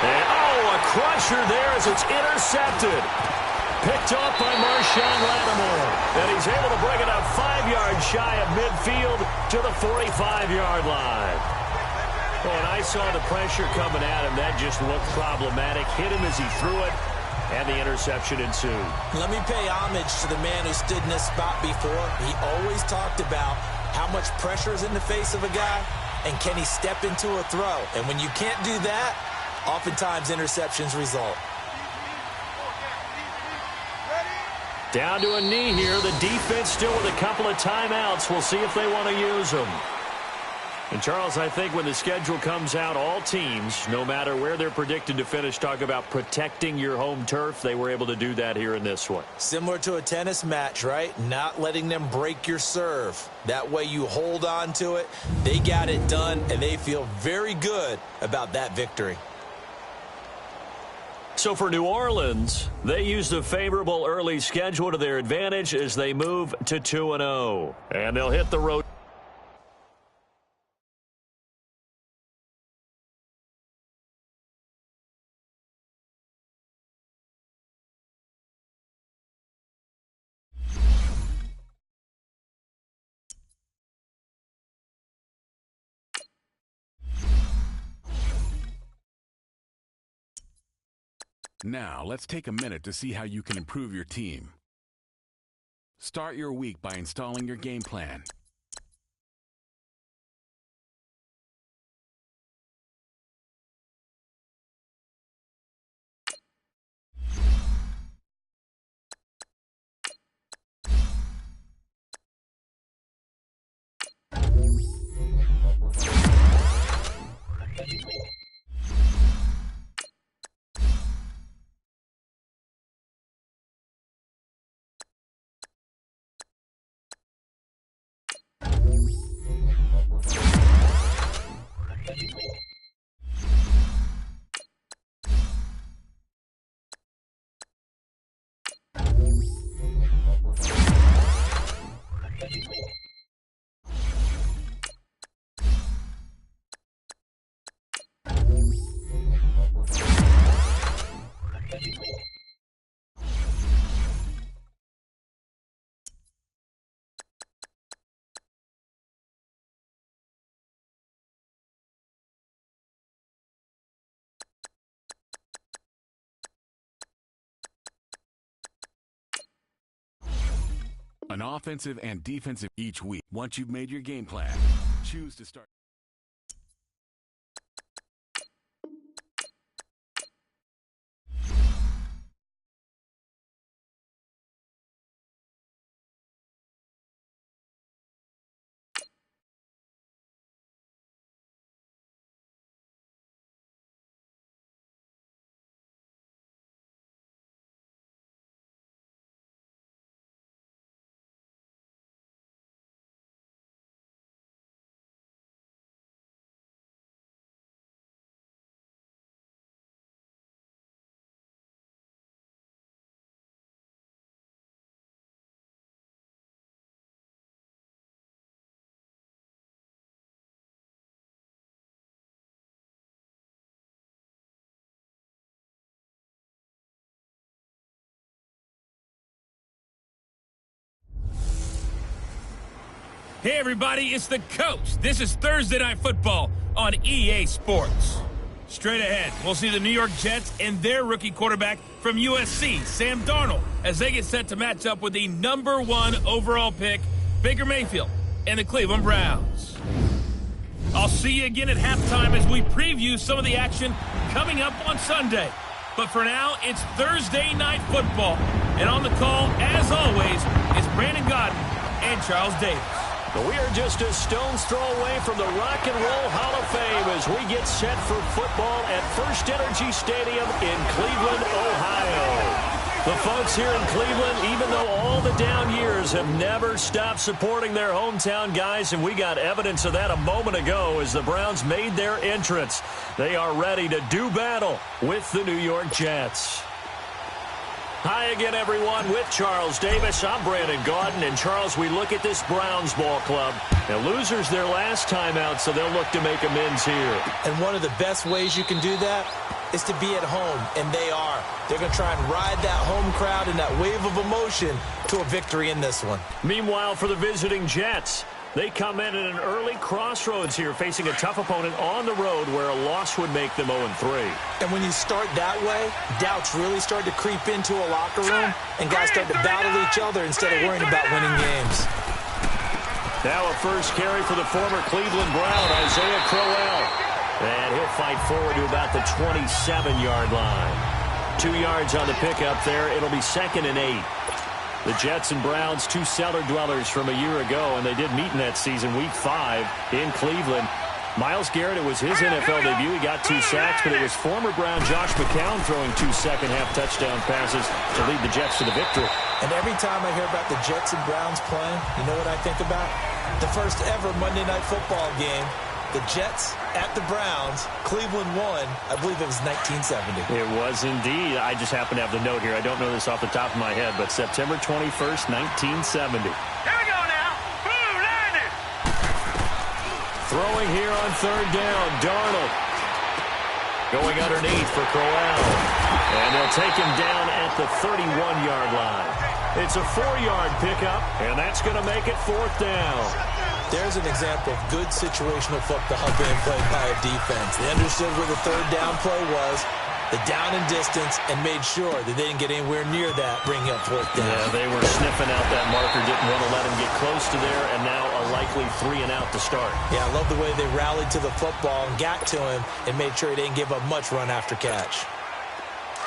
And, a crusher there as it's intercepted. Picked off by Marshawn Lattimore. And he's able to bring it up 5 yards shy of midfield to the 45-yard line. When I saw the pressure coming at him, that just looked problematic. Hit him as he threw it, and the interception ensued. Let me pay homage to the man who stood in this spot before. He always talked about how much pressure is in the face of a guy, and can he step into a throw. And when you can't do that, oftentimes interceptions result. Down to a knee here. The defense still with a couple of timeouts. We'll see if they want to use them. And, Charles, I think when the schedule comes out, all teams, no matter where they're predicted to finish, talk about protecting your home turf. They were able to do that here in this one. Similar to a tennis match, right? Not letting them break your serve. That way you hold on to it. They got it done, and they feel very good about that victory. So for New Orleans, they used a favorable early schedule to their advantage as they move to 2-0. And they'll hit the road. Now, let's take a minute to see how you can improve your team. Start your week by installing your game plan. An offensive and defensive each week. Once you've made your game plan, choose to start. Hey, everybody, it's the Coach. This is Thursday Night Football on EA Sports. Straight ahead, we'll see the New York Jets and their rookie quarterback from USC, Sam Darnold, as they get set to match up with the #1 overall pick, Baker Mayfield, and the Cleveland Browns. I'll see you again at halftime as we preview some of the action coming up on Sunday. But for now, it's Thursday Night Football. And on the call, as always, is Brandon Godden and Charles Davis. We are just a stone's throw away from the Rock and Roll Hall of Fame as we get set for football at First Energy Stadium in Cleveland, Ohio. The folks here in Cleveland, even though all the down years, have never stopped supporting their hometown guys, and we got evidence of that a moment ago as the Browns made their entrance. They are ready to do battle with the New York Jets. Hi again, everyone, with Charles Davis. I'm Brandon Gaudin. And, Charles, we look at this Browns ball club. Now, losers their last time out, so they'll look to make amends here. And one of the best ways you can do that is to be at home, and they are. They're going to try and ride that home crowd and that wave of emotion to a victory in this one. Meanwhile, for the visiting Jets, they come in at an early crossroads here, facing a tough opponent on the road where a loss would make them 0-3. And when you start that way, doubts really start to creep into a locker room, and guys start to battle each other instead of worrying about winning games. Now a first carry for the former Cleveland Brown, Isaiah Crowell. And he'll fight forward to about the 27-yard line. 2 yards on the pickup there. It'll be 2nd and 8. The Jets and Browns, two cellar dwellers from a year ago, and they did meet in that season, Week 5 in Cleveland. Myles Garrett, it was his NFL debut. He got 2 sacks, but it was former Brown Josh McCown throwing 2 second-half touchdown passes to lead the Jets to the victory. And every time I hear about the Jets and Browns playing, you know what I think about? The first ever Monday Night Football game. The Jets at the Browns. Cleveland won. I believe it was 1970. It was indeed. I just happen to have the note here. I don't know this off the top of my head, but September 21st, 1970. Here we go now. Boom, landed. Throwing here on 3rd down. Darnold going underneath for Crowell. And they'll take him down at the 31-yard line. It's a 4-yard pickup, and that's going to make it 4th down. There's an example of good situational football being played by a defense. They understood where the 3rd down play was, the down and distance, and made sure that they didn't get anywhere near that, bringing up 4th down. Yeah, they were sniffing out that marker, didn't want to let him get close to there, and now a likely 3 and out to start. Yeah, I love the way they rallied to the football and got to him and made sure he didn't give up much run after catch.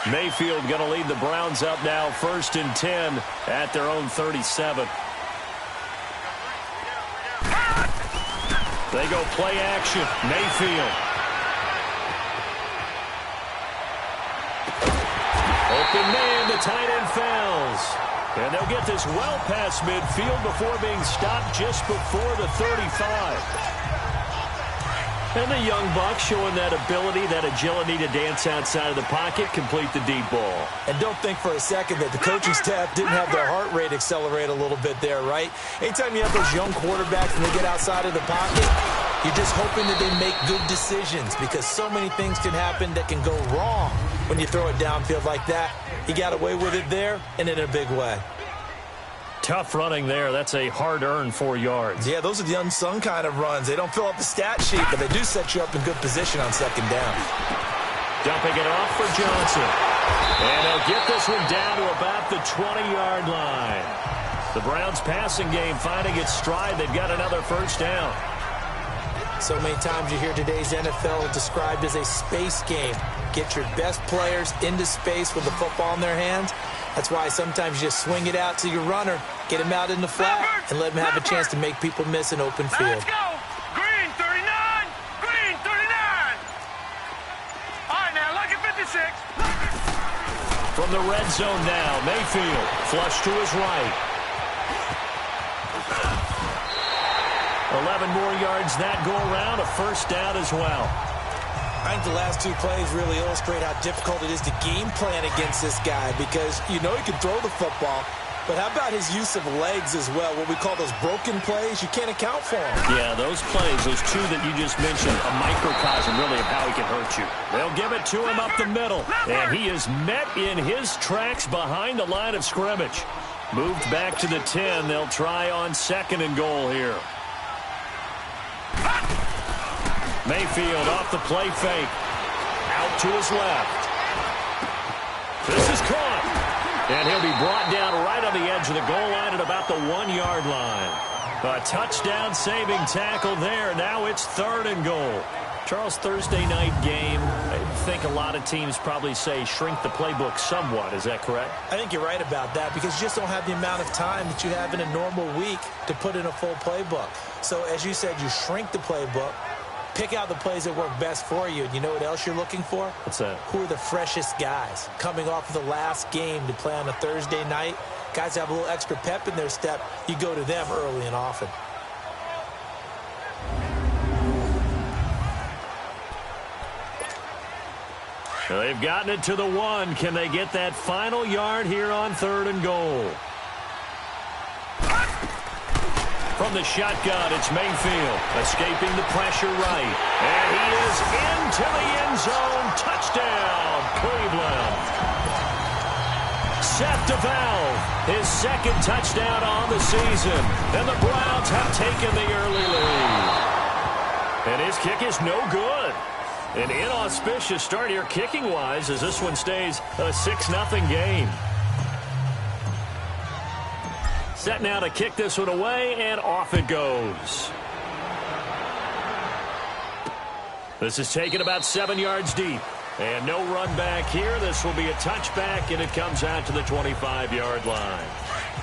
Mayfield going to lead the Browns up now, 1st and 10 at their own 37. They go play action. Mayfield. Open man, the tight end fouls. And they'll get this well past midfield before being stopped just before the 35. And the young buck showing that ability, that agility to dance outside of the pocket, complete the deep ball. And don't think for a second that the coaching staff didn't have their heart rate accelerate a little bit there, right? Anytime you have those young quarterbacks and they get outside of the pocket, you're just hoping that they make good decisions because so many things can happen that can go wrong when you throw it downfield like that. He got away with it there and in a big way. Tough running there. That's a hard-earned 4 yards. Yeah, those are the unsung kind of runs. They don't fill up the stat sheet, but they do set you up in good position on 2nd down. Dumping it off for Johnson. And they'll get this one down to about the 20-yard line. The Browns passing game finding its stride. They've got another 1st down. So many times you hear today's NFL described as a space game. Get your best players into space with the football in their hands. That's why sometimes you just swing it out to your runner, get him out in the flat, and let him have a chance to make people miss an open field. Let's go. Green 39. Green 39. All right, now look at 56. From the red zone now, Mayfield flush to his right. 11 more yards that go around, a 1st down as well. I think the last 2 plays really illustrate how difficult it is to game plan against this guy because you know he can throw the football, but how about his use of legs as well, what we call those broken plays? You can't account for them. Yeah, those plays, those 2 that you just mentioned, a microcosm really of how he can hurt you. They'll give it to him up the middle, and he is met in his tracks behind the line of scrimmage. Moved back to the 10. They'll try on 2nd and goal here. Mayfield off the play fake. Out to his left. This is caught. And he'll be brought down right on the edge of the goal line at about the 1-yard line. A touchdown saving tackle there. Now it's 3rd and goal. Charles, Thursday night game, I think a lot of teams probably say shrink the playbook somewhat. Is that correct? I think you're right about that because you just don't have the amount of time that you have in a normal week to put in a full playbook. So as you said, you shrink the playbook. Pick out the plays that work best for you. And you know what else you're looking for? What's that? Who are the freshest guys coming off of the last game to play on a Thursday night? Guys have a little extra pep in their step. You go to them early and often. They've gotten it to the 1. Can they get that final yard here on 3rd and goal? From the shotgun, it's Mayfield escaping the pressure right. And he is into the end zone. Touchdown, Cleveland. Seth DeValve, his 2nd touchdown on the season. And the Browns have taken the early lead. And his kick is no good. An inauspicious start here kicking-wise as this one stays a 6-0 game. Set now to kick this one away, and off it goes. This is taken about 7 yards deep. And no run back here. This will be a touchback, and it comes out to the 25-yard line.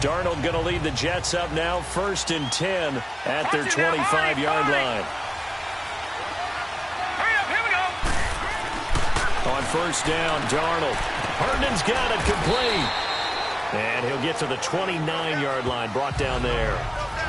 Darnold going to lead the Jets up now, 1st and 10 at their 25-yard line. Hurry up, here we go. On 1st down, Darnold. Herndon's got it complete. And he'll get to the 29-yard line, brought down there.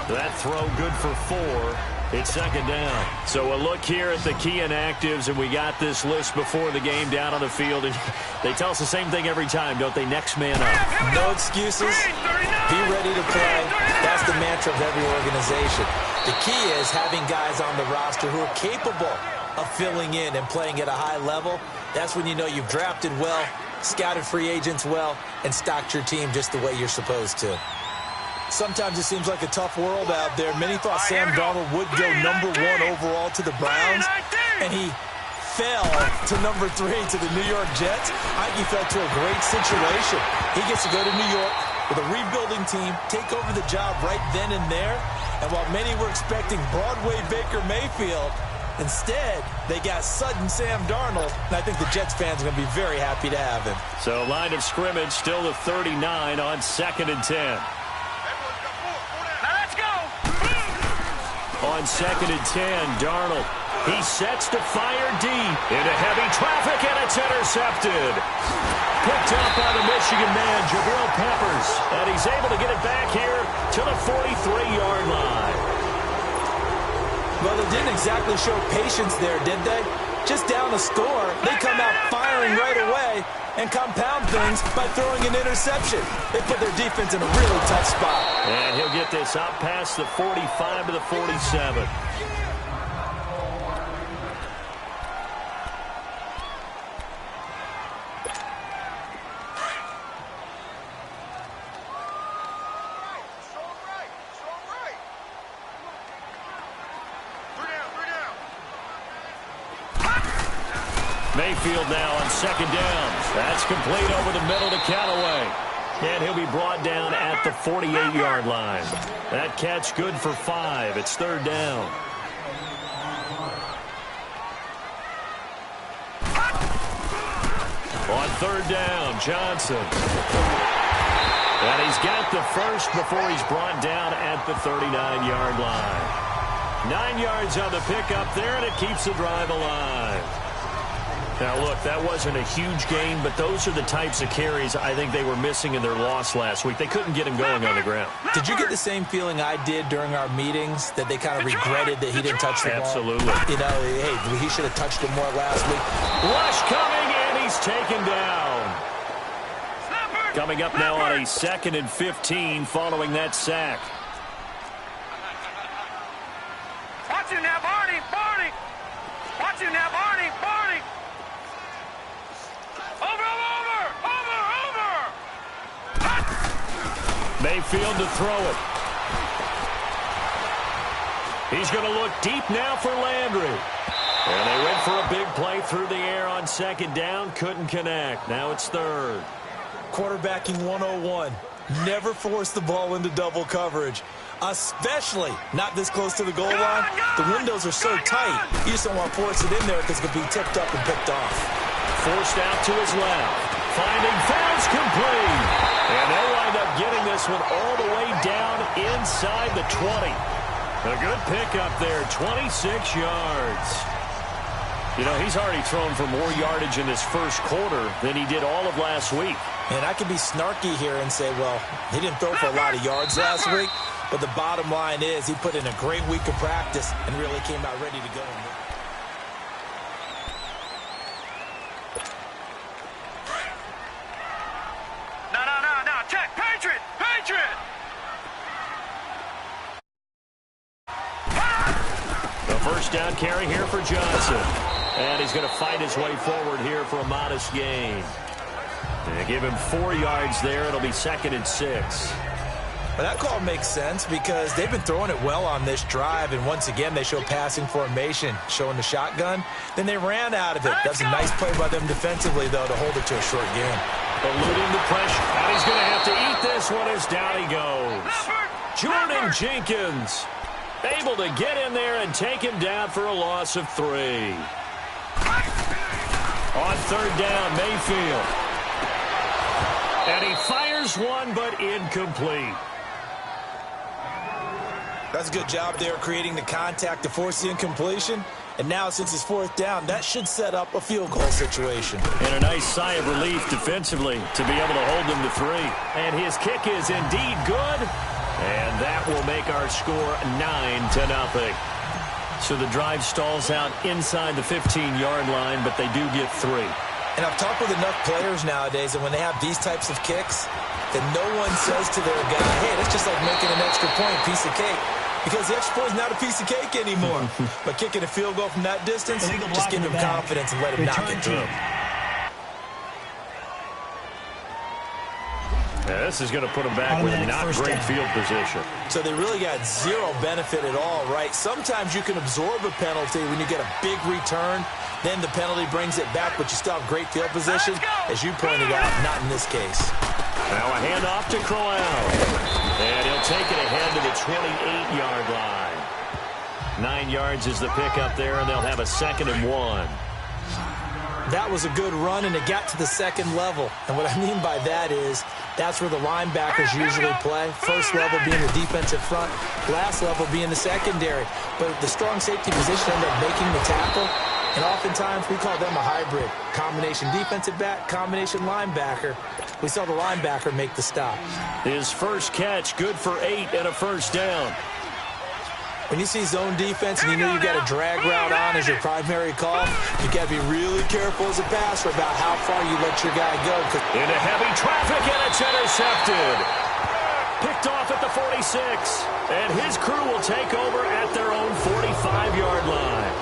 That throw good for 4. It's 2nd down. So a look here at the key inactives, and we got this list before the game down on the field. And they tell us the same thing every time, don't they? Next man up. No excuses. Be ready to play. That's the mantra of every organization. The key is having guys on the roster who are capable of filling in and playing at a high level. That's when you know you've drafted well, scouted free agents well, and stocked your team just the way you're supposed to. Sometimes it seems like a tough world out there. Many thought Sam Darnold would go number 1 overall to the Browns, and he fell to number 3 to the New York Jets. I think he fell to a great situation. He gets to go to New York with a rebuilding team, take over the job right then and there. And while many were expecting Broadway Baker Mayfield, instead, they got sudden Sam Darnold, and I think the Jets fans are going to be very happy to have him. So line of scrimmage still the 39 on 2nd and 10. On 2nd and 10, Darnold. He sets to fire deep into heavy traffic, and it's intercepted. Picked up by the Michigan man, Jabril Peppers. And he's able to get it back here to the 43-yard line. Well, they didn't exactly show patience there, did they? Just down a score, they come out firing right away and compound things by throwing an interception. They put their defense in a really tough spot. And he'll get this out past the 45 to the 47. Mayfield now on 2nd down. That's complete over the middle to Callaway. And he'll be brought down at the 48-yard line. That catch good for 5. It's 3rd down. On 3rd down, Johnson. And he's got the first before he's brought down at the 39-yard line. 9 yards on the pickup there, and it keeps the drive alive. Now, look, that wasn't a huge gain, but those are the types of carries I think they were missing in their loss last week. They couldn't get him going on the ground. Did you get the same feeling I did during our meetings, that they kind of regretted that he didn't touch the ball? Absolutely. You know, hey, he should have touched it more last week. Rush coming, and he's taken down. Coming up now on a 2nd and 15 following that sack. Watch him now, Barney. Watch him now, Barney. Mayfield to throw it. He's going to look deep now for Landry. And they went for a big play through the air on 2nd down. Couldn't connect. Now it's 3rd. Quarterbacking 101. Never force the ball into double coverage, especially not this close to the goal line. The windows are so tight, you just don't want to force it in there because it could be tipped up and picked off. Forced out to his left. Finding Fouts complete. And they'll wind up getting this one all the way down inside the 20. A good pickup there, 26 yards. You know, he's already thrown for more yardage in this first quarter than he did all of last week. And I can be snarky here and say, well, he didn't throw for a lot of yards last week, but the bottom line is he put in a great week of practice and really came out ready to go. No, check, Patriot! The first down carry here for Johnson. And he's going to fight his way forward here for a modest gain. They give him 4 yards there. It'll be 2nd and 6. But that call makes sense because they've been throwing it well on this drive, and once again they show passing formation, showing the shotgun. Then they ran out of it. That's a nice play by them defensively, though, to hold it to a short game. Eluding the pressure. And he's going to have to eat this one as down he goes. Jordan Jenkins able to get in there and take him down for a loss of 3. On 3rd down, Mayfield. And he fires one, but incomplete. That's a good job there creating the contact to force the incompletion. And now, since it's fourth down, that should set up a field goal situation. And a nice sigh of relief defensively to be able to hold them to 3. And his kick is indeed good. And that will make our score 9-0. So the drive stalls out inside the 15-yard line, but they do get 3. And I've talked with enough players nowadays, and when they have these types of kicks, then no one says to their guy, hey, that's just like making an extra point, piece of cake. Because the extra point is not a piece of cake anymore. But kicking a field goal from that distance, just give him confidence and let him knock it through. Yeah, this is going to put them back with not great field position. So they really got zero benefit at all, right? Sometimes you can absorb a penalty when you get a big return. Then the penalty brings it back, but you still have great field position. As you pointed out, not in this case. Now a handoff to Crowell. And he'll take it ahead to the 28-yard line. 9 yards is the pickup there, and they'll have a 2nd and 1. That was a good run, and it got to the second level. And what I mean by that is that's where the linebackers usually play. First level being the defensive front, last level being the secondary. But the strong safety position ended up making the tackle. And oftentimes we call them a hybrid. Combination defensive back, combination linebacker. We saw the linebacker make the stop. His first catch, good for 8 and a first down. When you see zone defense and you know you got a drag route on as your primary call, you got to be really careful as a passer about how far you let your guy go. Into heavy traffic, and it's intercepted. Picked off at the 46. And his crew will take over at their own 45-yard line.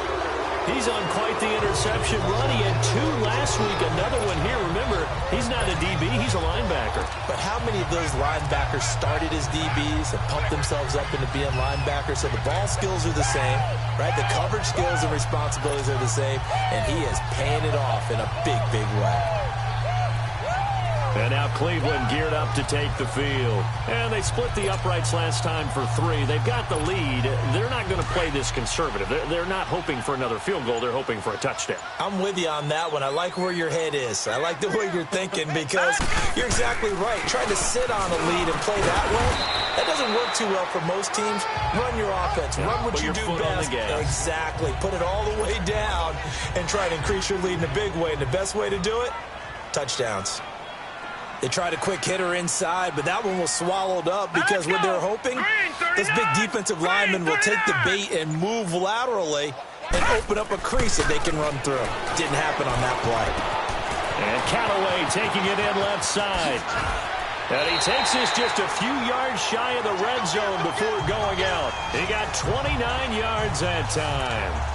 He's on quite the interception run. He had 2 last week, another one here. Remember, he's not a DB, he's a linebacker. But how many of those linebackers started as DBs and pumped themselves up into being linebackers? So the ball skills are the same, right? The coverage skills and responsibilities are the same, and he is paying it off in a big, big way. And now Cleveland geared up to take the field. And they split the uprights last time for 3. They've got the lead. They're not going to play this conservative. They're not hoping for another field goal. They're hoping for a touchdown. I'm with you on that one. I like where your head is. I like the way you're thinking because you're exactly right. Trying to sit on a lead and play that way, that doesn't work too well for most teams. Run your offense. Run what you do best. Exactly. Put it all the way down and try to increase your lead in a big way. And the best way to do it, touchdowns. They tried a quick hitter inside, but that one was swallowed up because what they're hoping, this big defensive lineman will take the bait and move laterally and open up a crease that they can run through. Didn't happen on that play. And Callaway taking it in left side. And he takes this just a few yards shy of the red zone before going out. He got 29 yards that time.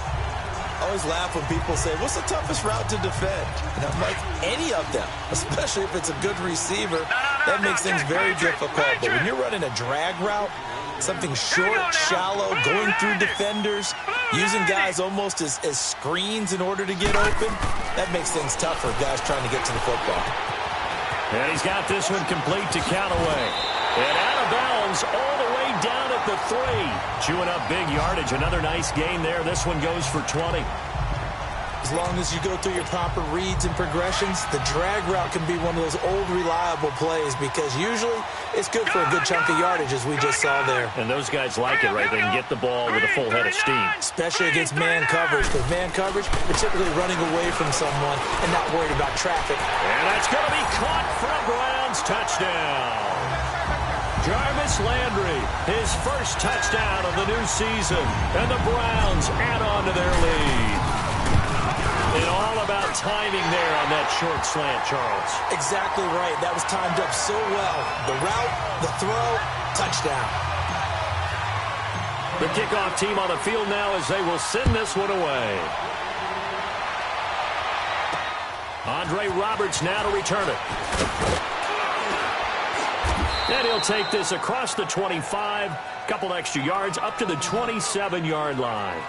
I always laugh when people say, what's the toughest route to defend? And I'm like, any of them, especially if it's a good receiver. That makes things very difficult. But when you're running a drag route, something short, shallow, going through defenders, using guys almost as screens in order to get open, that makes things tough for guys trying to get to the football. And he's got this one complete to Callaway. And out of bounds all the way down at the 3. Chewing up big yardage. Another nice gain there. This one goes for 20. As long as you go through your proper reads and progressions, the drag route can be one of those old reliable plays because usually it's good for a good chunk of yardage as we just saw there. And those guys like it, right? They can get the ball with a full head of steam. Especially against man coverage. Because man coverage, they're typically running away from someone and not worried about traffic. And that's going to be caught for a Browns touchdown. Jarvis Landry, his first touchdown of the new season. And the Browns add on to their lead. And all about timing there on that short slant, Charles. Exactly right. That was timed up so well. The route, the throw, touchdown. The kickoff team on the field now as they will send this one away. Andre Roberts now to return it. And he'll take this across the 25, couple extra yards up to the 27-yard line.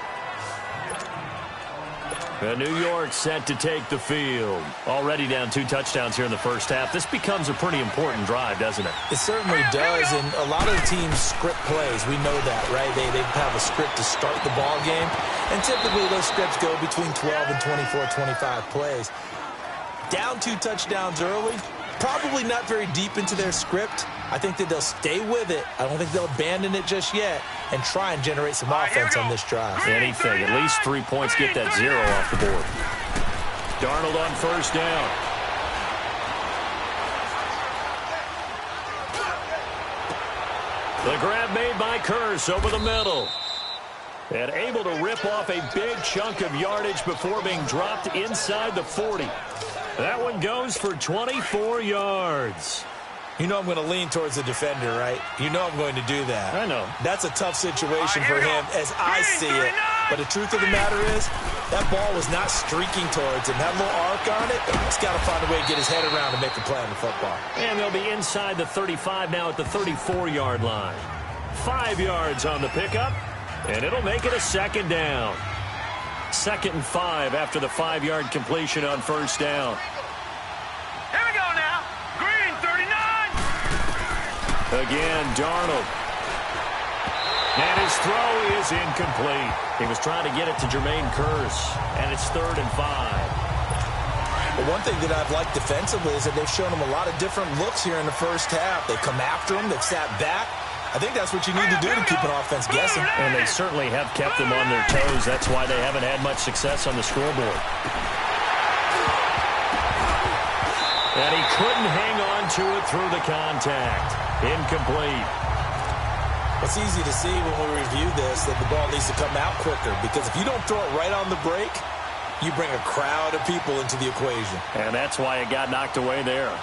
And New York set to take the field. Already down 2 touchdowns here in the first half. This becomes a pretty important drive, doesn't it? It certainly does, and a lot of the teams script plays. We know that, right? They have a script to start the ball game, and typically those scripts go between 12 and 24, 25 plays. Down 2 touchdowns early, Probably not very deep into their script. I think that they'll stay with it. I don't think they'll abandon it just yet and try and generate some offense on this drive. Anything. At least 3 points. Get that 0 off the board. Darnold on first down. The grab made by Curse over the middle. And able to rip off a big chunk of yardage before being dropped inside the 40. That one goes for 24 yards. You know I'm going to lean towards the defender, right? You know I'm going to do that. I know. That's a tough situation for him as I see it. But the truth of the matter is, that ball was not streaking towards him. That little arc on it, he's got to find a way to get his head around and make a play on the football. And they'll be inside the 35 now at the 34-yard line. 5 yards on the pickup, and it'll make it a second down. 2nd and 5 after the 5-yard completion on first down. Here we go now. Green, 39. Again, Darnold. And his throw is incomplete. He was trying to get it to Jermaine Curse, and it's 3rd and 5. Well, one thing that I've liked defensively is that they've shown him a lot of different looks here in the first half. They come after him. They've sat back. I think that's what you need to do to keep an offense guessing. And they certainly have kept them on their toes. That's why they haven't had much success on the scoreboard. And he couldn't hang on to it through the contact. Incomplete. It's easy to see when we review this that the ball needs to come out quicker, because if you don't throw it right on the break, you bring a crowd of people into the equation. And that's why it got knocked away there.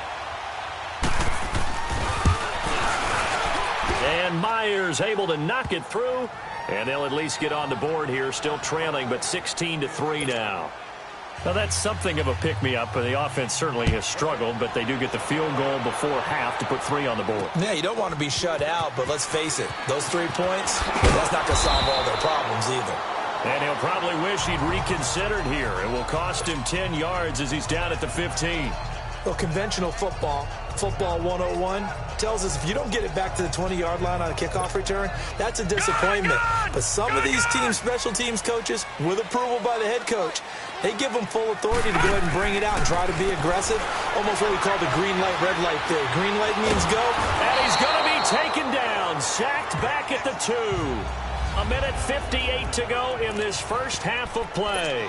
And Myers able to knock it through, and they'll at least get on the board here, still trailing, but 16-3 now. Now, that's something of a pick-me-up, and the offense certainly has struggled, but they do get the field goal before half to put 3 on the board. Yeah, you don't want to be shut out, but let's face it, those 3 points, that's not going to solve all their problems either. And he'll probably wish he'd reconsidered here. It will cost him 10 yards as he's down at the 15. Well, conventional football 101, tells us if you don't get it back to the 20-yard line on a kickoff return, that's a disappointment. But some of these teams, special teams coaches, with approval by the head coach, they give them full authority to go ahead and bring it out and try to be aggressive. Almost what we call the green light, red light theory. Green light means go. And he's going to be taken down, sacked back at the 2. 1:58 to go in this first half of play.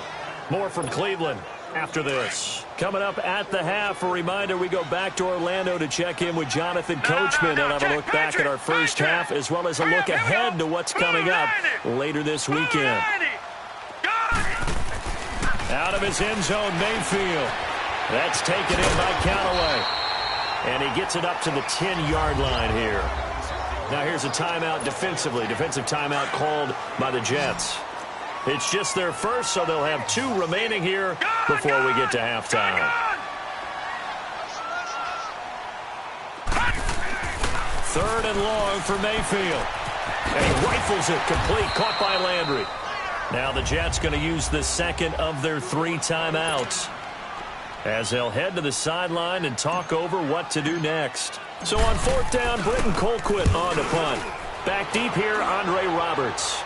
More from Cleveland after this. Coming up at the half, a reminder, we go back to Orlando to check in with Jonathan Coachman and have a look back at our first half, as well as a look ahead to what's coming up later this weekend. Out of his end zone, Mayfield. That's taken in by Callaway. And he gets it up to the 10-yard line here. Now here's a timeout defensively. Defensive timeout called by the Jets. It's just their first, so they'll have 2 remaining here before we get to halftime. Third and long for Mayfield. And he rifles it complete, caught by Landry. Now the Jets going to use the second of their 3 timeouts as they'll head to the sideline and talk over what to do next. So on 4th down, Britton Colquitt on to punt. Back deep here, Andre Roberts.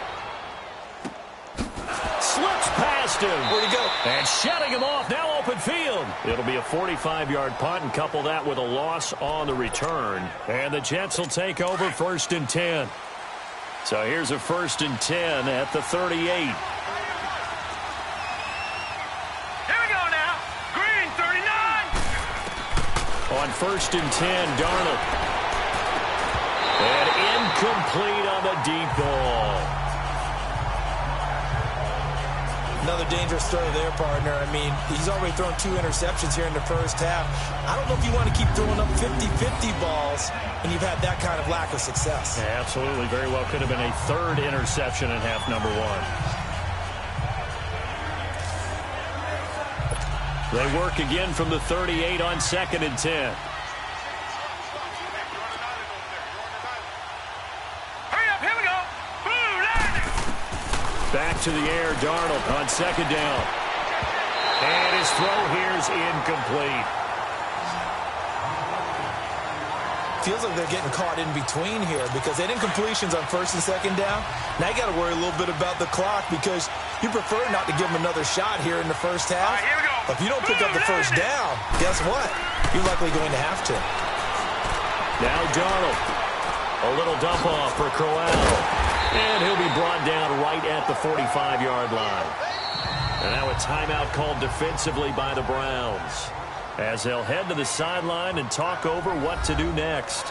Slips past him. Where'd he go? And shutting him off, now open field. It'll be a 45-yard punt, and couple that with a loss on the return. And the Jets will take over 1st and 10. So here's a 1st and 10 at the 38. Here we go now. Green, 39. On 1st and 10, Darnold. And incomplete on the deep ball. Another dangerous throw there, partner. I mean, he's already thrown 2 interceptions here in the first half. I don't know if you want to keep throwing up 50-50 balls and you've had that kind of lack of success. Yeah, absolutely. Very well could have been a 3rd interception in half number 1. They work again from the 38 on 2nd and 10. Back to the air, Darnold on 2nd down. And his throw here is incomplete. feels like they're getting caught in between here because they didn't completions on first and second down. Now you got to worry a little bit about the clock because you prefer not to give them another shot here in the first half. Here we go. But if you don't pick up the first down, guess what? You're likely going to have to. Now Darnold. A little dump off for Crowell. And he'll be brought down right at the 45-yard line. And now a timeout called defensively by the Browns, as they'll head to the sideline and talk over what to do next.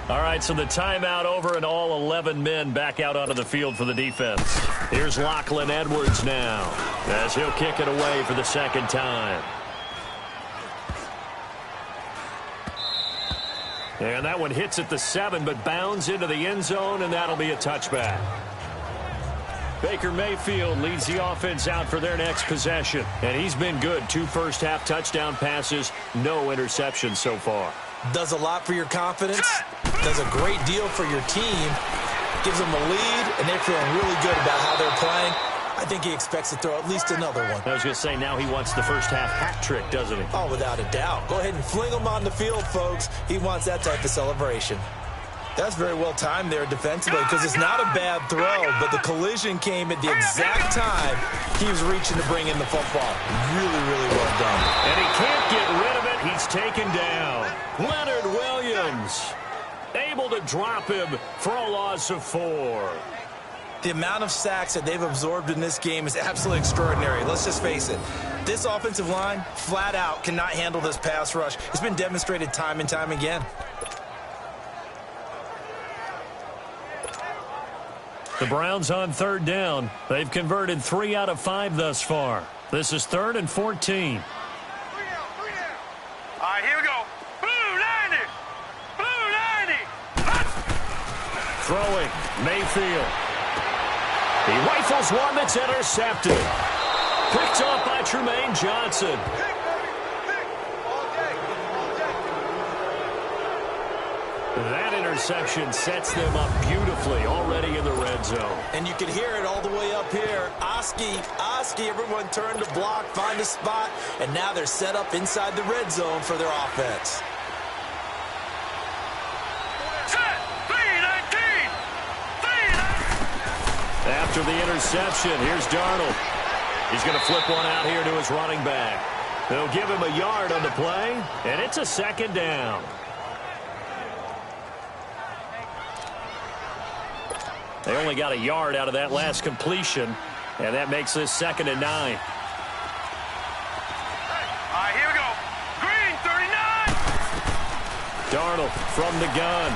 All right, so the timeout over and all 11 men back out onto the field for the defense. Here's Lachlan Edwards now, as he'll kick it away for the second time. And that one hits at the 7, but bounds into the end zone, and that'll be a touchback. Baker Mayfield leads the offense out for their next possession. And he's been good. 2 first-half touchdown passes, no interceptions so far. Does a lot for your confidence. Does a great deal for your team. Gives them a lead, and they're feeling really good about how they're playing. I think he expects to throw at least another one. I was going to say, now he wants the first-half hat trick, doesn't he? Oh, without a doubt. Go ahead and fling him on the field, folks. He wants that type of celebration. That's very well timed there defensively because it's not a bad throw, but the collision came at the exact time he was reaching to bring in the football. Really, really well done. And he can't get rid of it. He's taken down. Leonard Williams able to drop him for a loss of 4. The amount of sacks that they've absorbed in this game is absolutely extraordinary. Let's just face it. This offensive line, flat out, cannot handle this pass rush. It's been demonstrated time and time again. The Browns on third down. They've converted 3 out of 5 thus far. This is 3rd and 14. All right, here we go. Blue 90. Blue 90. Throwing, Mayfield. He rifles one that's intercepted. Picked off by Tremaine Johnson. That interception sets them up beautifully already in the red zone. And you can hear it all the way up here. Oski, everyone turned to block, find a spot, and now they're set up inside the red zone for their offense. Set. 319. 319. After the interception, here's Darnold. He's going to flip one out here to his running back. They'll give him a yard on the play, and it's a second down. They only got a yard out of that last completion, and that makes this 2nd and 9. All right, here we go. Green 39. Darnold from the gun.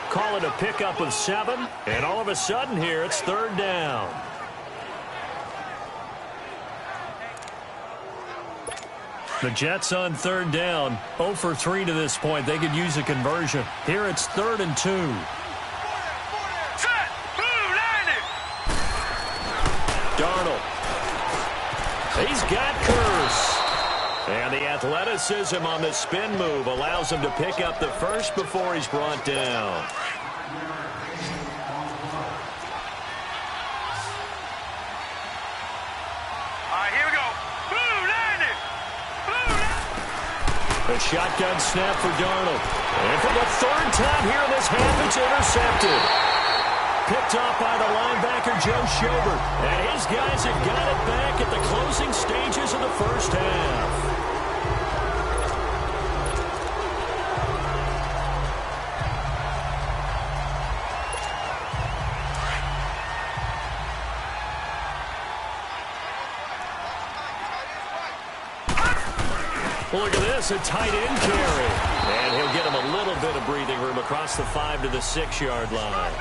Call it a pickup of 7, and all of a sudden here it's 3rd down. The Jets on 3rd down, 0 for 3 to this point. They could use a conversion. Here it's 3rd and 2. Set. Blue 90. Darnold. He's got Curse. And the athleticism on the spin move allows him to pick up the first before he's brought down. A shotgun snap for Darnold. And for the 3rd time here in this half, it's intercepted. Picked off by the linebacker, Joe Schobert. And his guys have got it back at the closing stages of the first half. Well, look at this, a tight end carry. And he'll get him a little bit of breathing room across the 5 to the 6-yard line.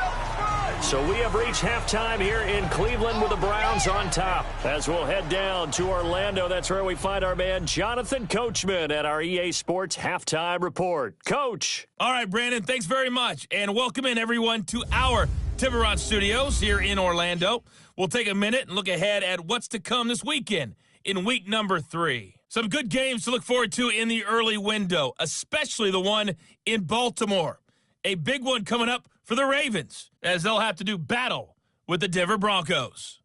So we have reached halftime here in Cleveland with the Browns on top. As we'll head down to Orlando, that's where we find our man Jonathan Coachman at our EA Sports Halftime Report. Coach. All right, Brandon, thanks very much. And welcome in, everyone, to our Tiburon Studios here in Orlando. We'll take a minute and look ahead at what's to come this weekend in week number 3. Some good games to look forward to in the early window, especially the one in Baltimore. A big one coming up for the Ravens, as they'll have to do battle with the Denver Broncos.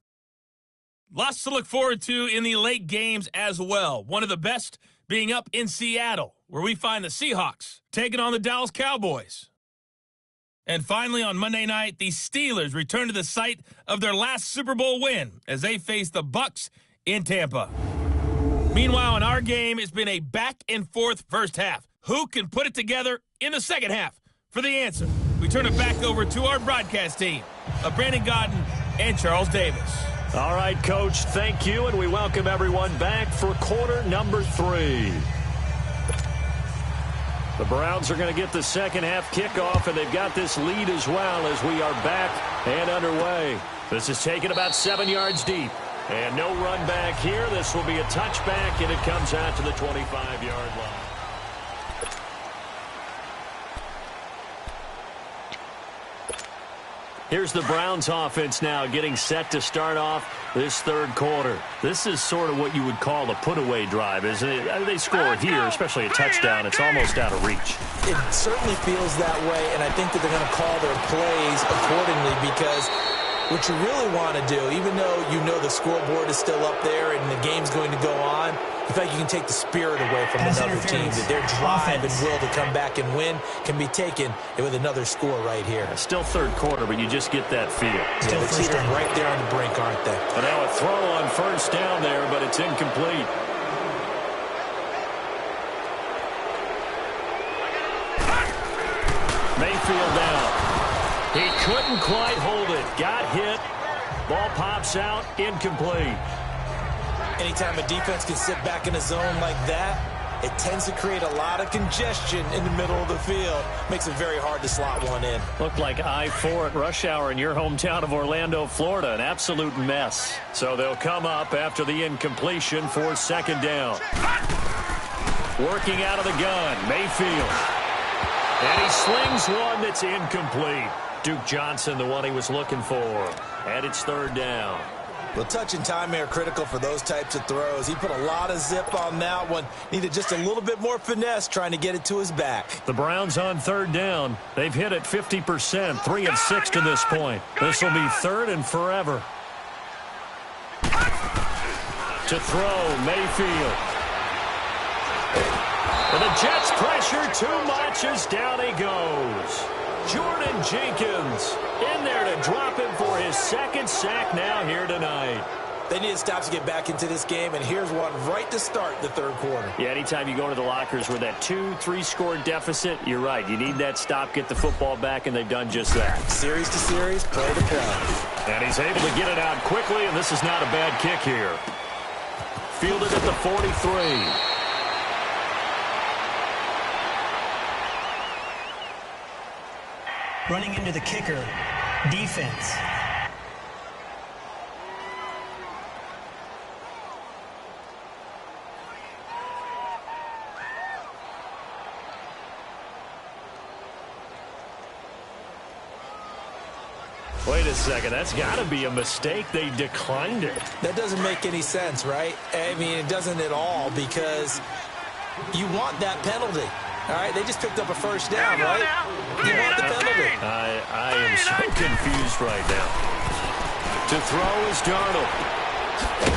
Lots to look forward to in the late games as well. One of the best being up in Seattle, where we find the Seahawks taking on the Dallas Cowboys. And finally, on Monday night, the Steelers return to the site of their last Super Bowl win as they face the Bucs in Tampa. Meanwhile, in our game, it's been a back-and-forth first half. Who can put it together in the second half? For the answer, we turn it back over to our broadcast team of Brandon Godden and Charles Davis. All right, Coach, thank you, and we welcome everyone back for quarter number 3. The Browns are going to get the second half kickoff, and they've got this lead as well as we are back and underway. This is taken about 7 yards deep, and no run back here. This will be a touchback, and it comes out to the 25-yard line. Here's the Browns offense now getting set to start off this third quarter. This is sort of what you would call a put-away drive, isn't it? They score here, especially a touchdown. It's almost out of reach. It certainly feels that way, and I think that they're going to call their plays accordingly, because what you really want to do, even though you know the scoreboard is still up there and the game's going to go on, in fact, you can take the spirit away from another team, that their drive and will to come back and win can be taken with another score right here. Still third quarter, but you just get that feel. Yeah, the teams are right there on the brink, aren't they? And now a throw on first down there, but it's incomplete. Mayfield down. He couldn't quite hold it. Got hit. Ball pops out. Incomplete. Anytime a defense can sit back in a zone like that, it tends to create a lot of congestion in the middle of the field. Makes it very hard to slot one in. Looked like I-4 at rush hour in your hometown of Orlando, Florida. An absolute mess. So they'll come up after the incompletion for second down. Working out of the gun, Mayfield. And he slings one that's incomplete. Duke Johnson, the one he was looking for. And it's third down. Well, touch and time are critical for those types of throws. He put a lot of zip on that one. Needed just a little bit more finesse trying to get it to his back. The Browns on third down. They've hit it 50%, 3 of 6 to this point. This will be third and forever. To throw, Mayfield. And the Jets pressure too much as down he goes. Jordan Jenkins in there to drop him for his second sack now here tonight. They need to stop to get back into this game, and here's one right to start the third quarter. Yeah, anytime you go to the lockers with that 2-3 score deficit, you're right. You need that stop, get the football back, and they've done just that. Series to series, play to play. And he's able to get it out quickly, and this is not a bad kick here. Fielded at the 43. Running into the kicker, defense. Wait a second, that's got to be a mistake. They declined it. That doesn't make any sense, right? I mean, it doesn't at all, because you want that penalty. All right, they just picked up a first down, right? You want the penalty. I am so confused right now. To throw is Darnold.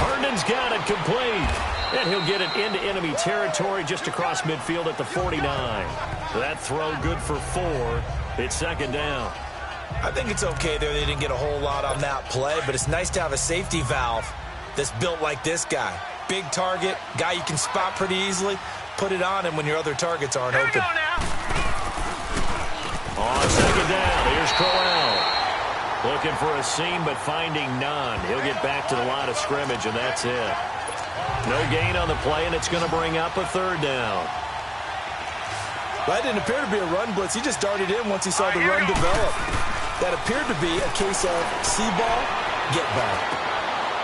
Herndon's got it complete. And he'll get it into enemy territory just across midfield at the 49. That throw good for 4. It's second down. I think it's okay there. They didn't get a whole lot on that play, but it's nice to have a safety valve that's built like this guy. Big target, guy you can spot pretty easily. Put it on him when your other targets aren't open. On second down, here's Crowell. Looking for a seam, but finding none. He'll get back to the line of scrimmage, and that's it. No gain on the play, and it's going to bring up a third down. That didn't appear to be a run blitz. He just darted in once he saw the run develop. That appeared to be a case of see ball, get ball.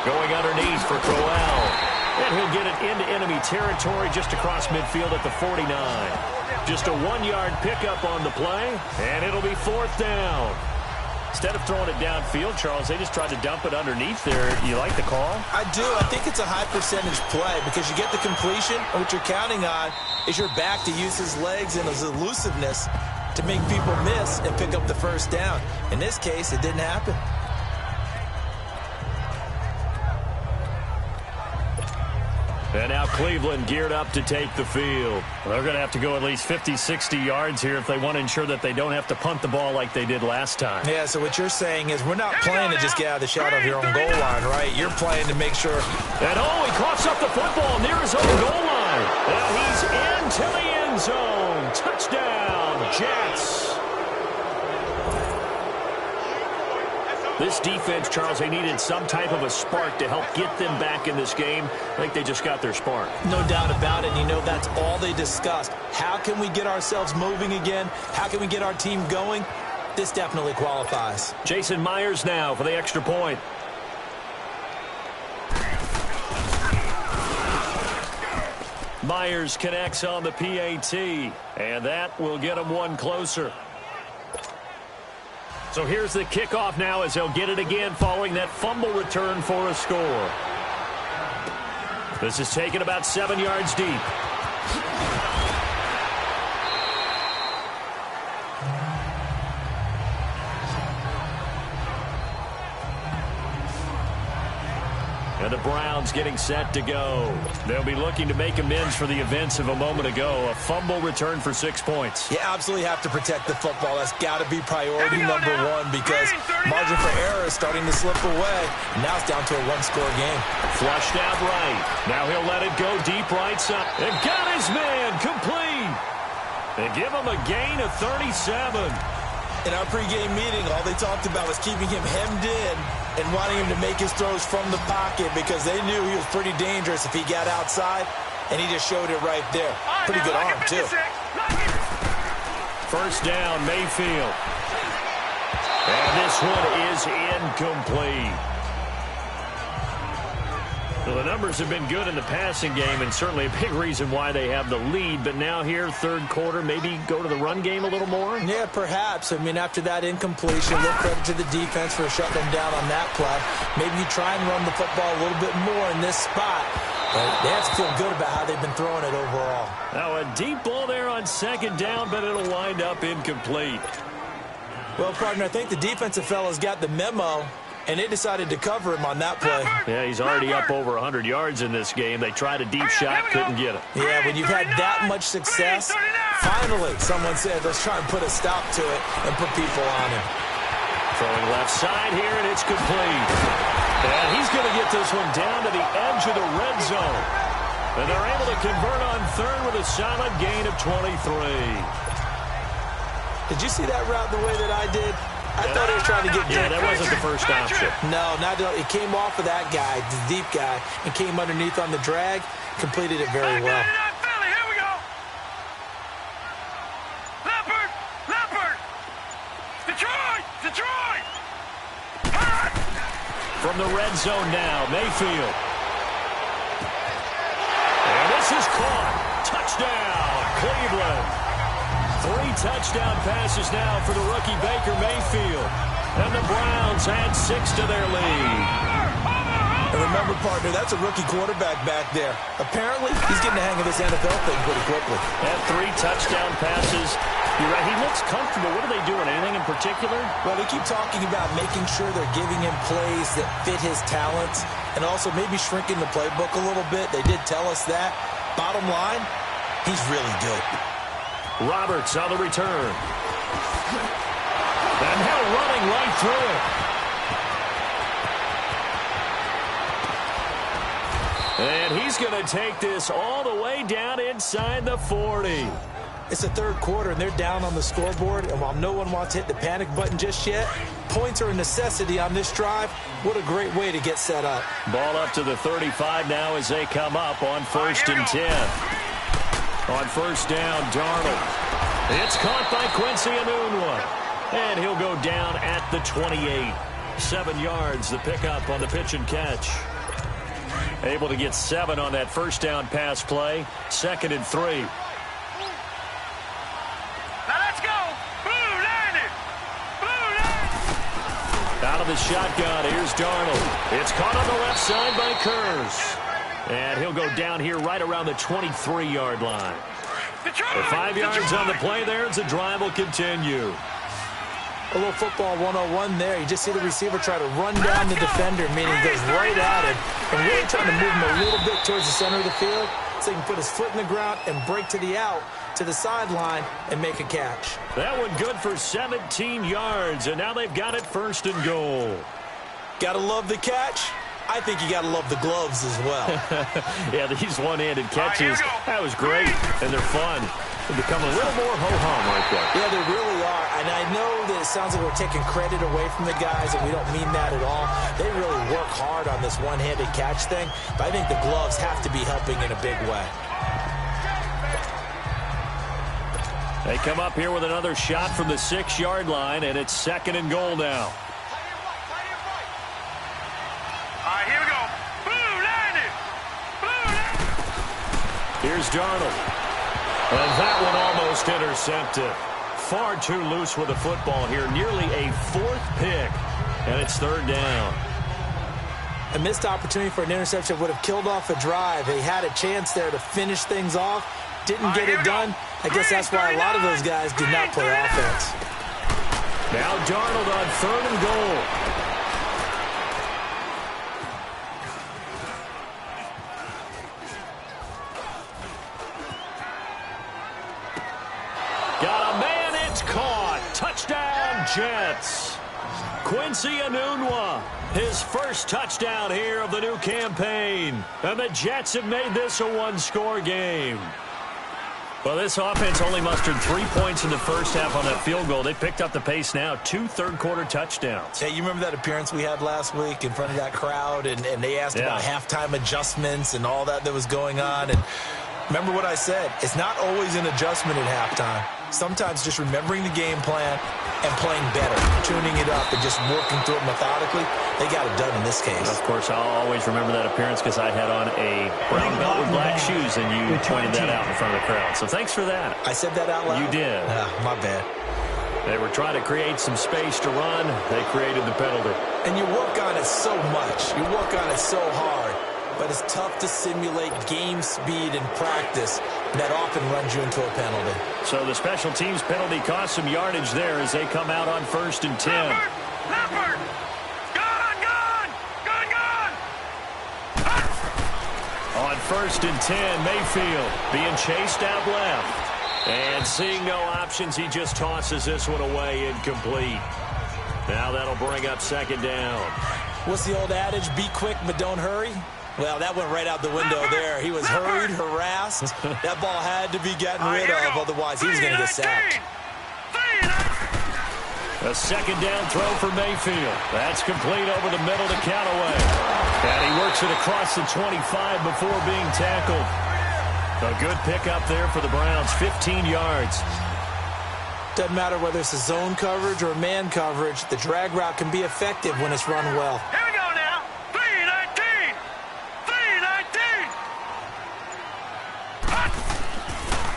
Going underneath for Crowell. And he'll get it into enemy territory just across midfield at the 49. Just a 1-yard pickup on the play, and it'll be fourth down. Instead of throwing it downfield, Charles, they just tried to dump it underneath there. You like the call? I do. I think it's a high percentage play because you get the completion, and what you're counting on is your back to use his legs and his elusiveness to make people miss and pick up the first down. In this case, it didn't happen. And now Cleveland geared up to take the field. They're going to have to go at least 50, 60 yards here if they want to ensure that they don't have to punt the ball like they did last time. Yeah, so what you're saying is we're not playing to just get out of the shadow of your own goal line, right? You're playing to make sure. And he coughs up the football near his own goal line. And he's into the end zone. Touchdown, Jets. This defense, Charles, they needed some type of a spark to help get them back in this game. I think they just got their spark. No doubt about it. And you know, that's all they discussed. How can we get ourselves moving again? How can we get our team going? This definitely qualifies. Jason Myers now for the extra point. Myers connects on the PAT, and that will get him one closer. So here's the kickoff now as they'll get it again following that fumble return for a score. This is taken about 7 yards deep. And the Browns getting set to go. They'll be looking to make amends for the events of a moment ago. A fumble return for 6 points. You absolutely have to protect the football. That's got to be priority number one because margin for error is starting to slip away. Now it's down to a one-score game. Flushed out right. Now he'll let it go deep right side. And got his man complete. And give him a gain of 37. In our pregame meeting, all they talked about was keeping him hemmed in and wanting him to make his throws from the pocket because they knew he was pretty dangerous if he got outside, and he just showed it right there. Pretty good arm, too. First down, Mayfield. And this one is incomplete. Well, the numbers have been good in the passing game and certainly a big reason why they have the lead. But now here, third quarter, maybe go to the run game a little more? Yeah, perhaps. I mean, after that incompletion, look credit to the defense for shutting them down on that play. Maybe you try and run the football a little bit more in this spot. But they have to feel good about how they've been throwing it overall. Now a deep ball there on second down, but it'll wind up incomplete. Well, partner, I think the defensive fellas got the memo, and they decided to cover him on that play. Yeah, he's already up over 100 yards in this game. They tried a deep shot, couldn't get it. Yeah, when you've had that much success, finally someone said, let's try and put a stop to it and put people on him. Throwing left side here, and it's complete. And he's going to get this one down to the edge of the red zone. And they're able to convert on third with a solid gain of 23. Did you see that route the way that I did? I thought he was trying to get deep. Yeah, that wasn't the first option. No, it came off of that guy, the deep guy, and came underneath on the drag, completed it very well. Here we go. Leopard. Detroit. From the red zone now, Mayfield. And this is caught. Touchdown, Cleveland. 3 touchdown passes now for the rookie Baker Mayfield. And the Browns add 6 to their lead. And remember, partner, that's a rookie quarterback back there. Apparently, he's getting the hang of this NFL thing pretty quickly. And 3 touchdown passes. You're right, he looks comfortable. What are they doing? Anything in particular? Well, they keep talking about making sure they're giving him plays that fit his talents and also maybe shrinking the playbook a little bit. They did tell us that. Bottom line, he's really good. Roberts on the return. And Hill running right through it. And he's going to take this all the way down inside the 40. It's the third quarter, and they're down on the scoreboard. And while no one wants to hit the panic button just yet, points are a necessity on this drive. What a great way to get set up. Ball up to the 35 now as they come up on 1st and 10. On first down, Darnold. It's caught by Quincy Enunwa. And he'll go down at the 28. 7 yards, the pickup on the pitch and catch. Able to get 7 on that first down pass play. 2nd and 3. Now let's go. Blue landed. Out of the shotgun, here's Darnold. It's caught on the left side by Kurz. And he'll go down here right around the 23-yard line. The 5 yards on the play there as the drive will continue. A little football 101 there. You just see the receiver try to run down the defender, meaning he goes right at him, and really trying to move him a little bit towards the center of the field so he can put his foot in the ground and break to the out, to the sideline, and make a catch. That one good for 17 yards, and now they've got it 1st and goal. Gotta love the catch. I think you gotta love the gloves as well. Yeah, these one-handed catches, that was great, and they're fun. They become a little more ho-hum like that. Yeah, they really are. And I know that it sounds like we're taking credit away from the guys, and we don't mean that at all. They really work hard on this one-handed catch thing, but I think the gloves have to be helping in a big way. They come up here with another shot from the 6-yard line, and it's 2nd and goal now. All right, here we go. Blue landed. Blue landed. Here's Darnold. And that one almost intercepted. Far too loose with the football here. Nearly a 4th pick. And it's 3rd down. A missed opportunity for an interception would have killed off a drive. They had a chance there to finish things off. Didn't get it done. I guess that's why a lot of those guys did not play offense. Now Darnold on 3rd and goal. Got a man, it's caught. Touchdown, Jets. Quincy Enunwa, his first touchdown here of the new campaign. And the Jets have made this a one-score game. Well, this offense only mustered 3 points in the first half on that field goal. They picked up the pace now, 2 third-quarter touchdowns. Yeah, you remember that appearance we had last week in front of that crowd, and they asked about halftime adjustments and all that was going on. And remember what I said, it's not always an adjustment at halftime. Sometimes just remembering the game plan and playing better, tuning it up and just working through it methodically, they got it done in this case. Of course, I'll always remember that appearance because I had on a brown belt with black shoes, and you pointed that out in front of the crowd. So thanks for that. I said that out loud? You did. My bad. They were trying to create some space to run. They created the penalty. And you work on it so much. You work on it so hard. But it's tough to simulate game speed in practice. That often runs you into a penalty. So the special teams penalty cost some yardage there as they come out on 1st and 10. Leopard! Gone! On 1st and 10, Mayfield being chased out left. And seeing no options, he just tosses this one away incomplete. Now that'll bring up 2nd down. What's the old adage? Be quick, but don't hurry. Well, that went right out the window there. He was hurried, harassed. That ball had to be gotten rid of, otherwise he was going to get sacked. A 2nd down throw for Mayfield. That's complete over the middle to Callaway. And he works it across the 25 before being tackled. A good pickup there for the Browns, 15 yards. Doesn't matter whether it's a zone coverage or man coverage, the drag route can be effective when it's run well. Here we go now. 319. 319.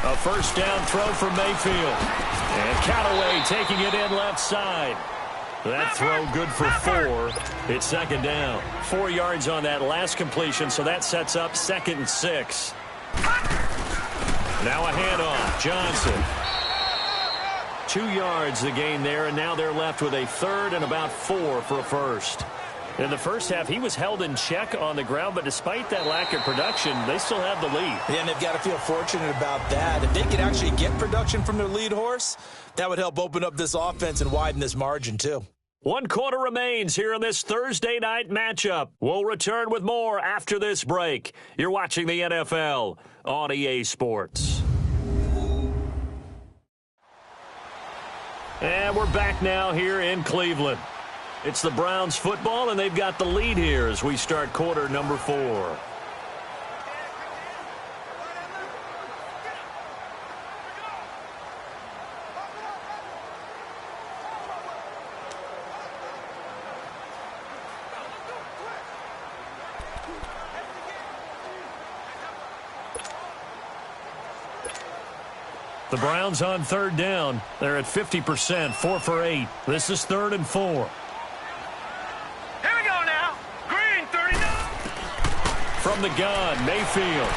A 1st down throw for Mayfield. And Callaway taking it in left side. That throw good for 4. It's 2nd down. 4 yards on that last completion, so that sets up 2nd and 6. Now a handoff. Johnson. 2 yards the gain there, and now they're left with a 3rd and about 4 for a first. In the first half, he was held in check on the ground, but despite that lack of production, they still have the lead. Yeah, and they've got to feel fortunate about that. If they could actually get production from their lead horse, that would help open up this offense and widen this margin, too. 1 quarter remains here in this Thursday night matchup. We'll return with more after this break. You're watching the NFL on EA Sports. And we're back now here in Cleveland. It's the Browns football, and they've got the lead here as we start quarter number 4. The Browns on 3rd down. They're at 50%, 4 for 8. This is 3rd and 4. Here we go now. Green 39. From the gun, Mayfield.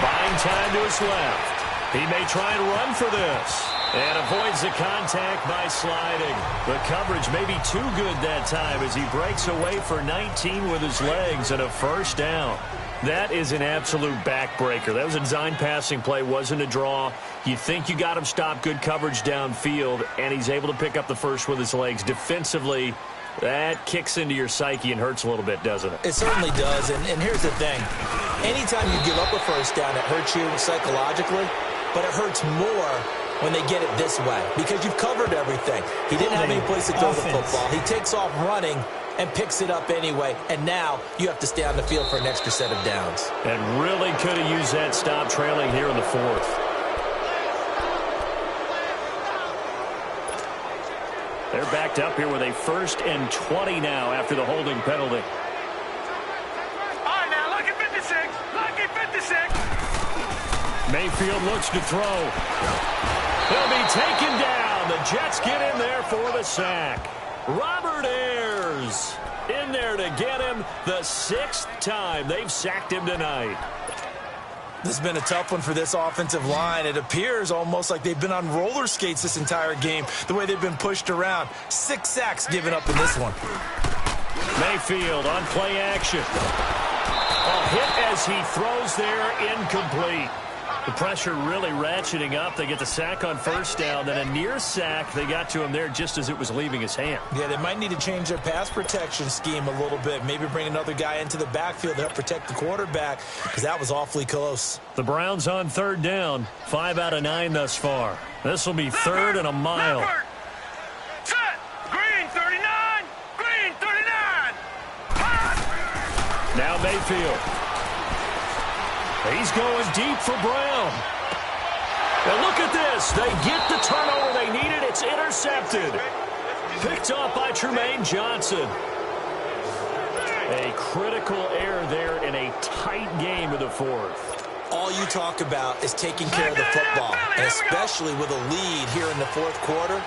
Buying time to his left. He may try and run for this. And avoids the contact by sliding. The coverage may be too good that time as he breaks away for 19 with his legs and a first down. That is an absolute backbreaker. That was a design passing play, wasn't a draw. You think you got him stopped, good coverage downfield, and he's able to pick up the first with his legs. Defensively, that kicks into your psyche and hurts a little bit, doesn't it? It certainly does, and here's the thing. Anytime you give up a first down, it hurts you psychologically, but it hurts more when they get it this way because you've covered everything. He didn't have any place to throw the football. He takes off running and picks it up anyway, and now you have to stay on the field for an extra set of downs. And really could have used that stop trailing here in the fourth. They're backed up here with a 1st and 20 now after the holding penalty. All right, now, lucky 56. Lucky 56. Mayfield looks to throw. He'll be taken down. The Jets get in there for the sack. Robert Ayers in there to get him the 6th time they've sacked him tonight. This has been a tough one for this offensive line. It appears almost like they've been on roller skates this entire game, the way they've been pushed around. 6 sacks given up in this one. Mayfield on play action. A hit as he throws there, incomplete. The pressure really ratcheting up. They get the sack on first down, then a near sack. They got to him there just as it was leaving his hand. Yeah, they might need to change their pass protection scheme a little bit. Maybe bring another guy into the backfield to help protect the quarterback because that was awfully close. The Browns on 3rd down. 5 out of 9 thus far. This will be 3rd and a mile. Set. Green 39. Green 39. Hot. Now Mayfield. He's going deep for Brown. And look at this. They get the turnover they needed. It's intercepted. Picked off by Trumaine Johnson. A critical error there in a tight game of the 4th. All you talk about is taking care of the football, and especially with a lead here in the 4th quarter.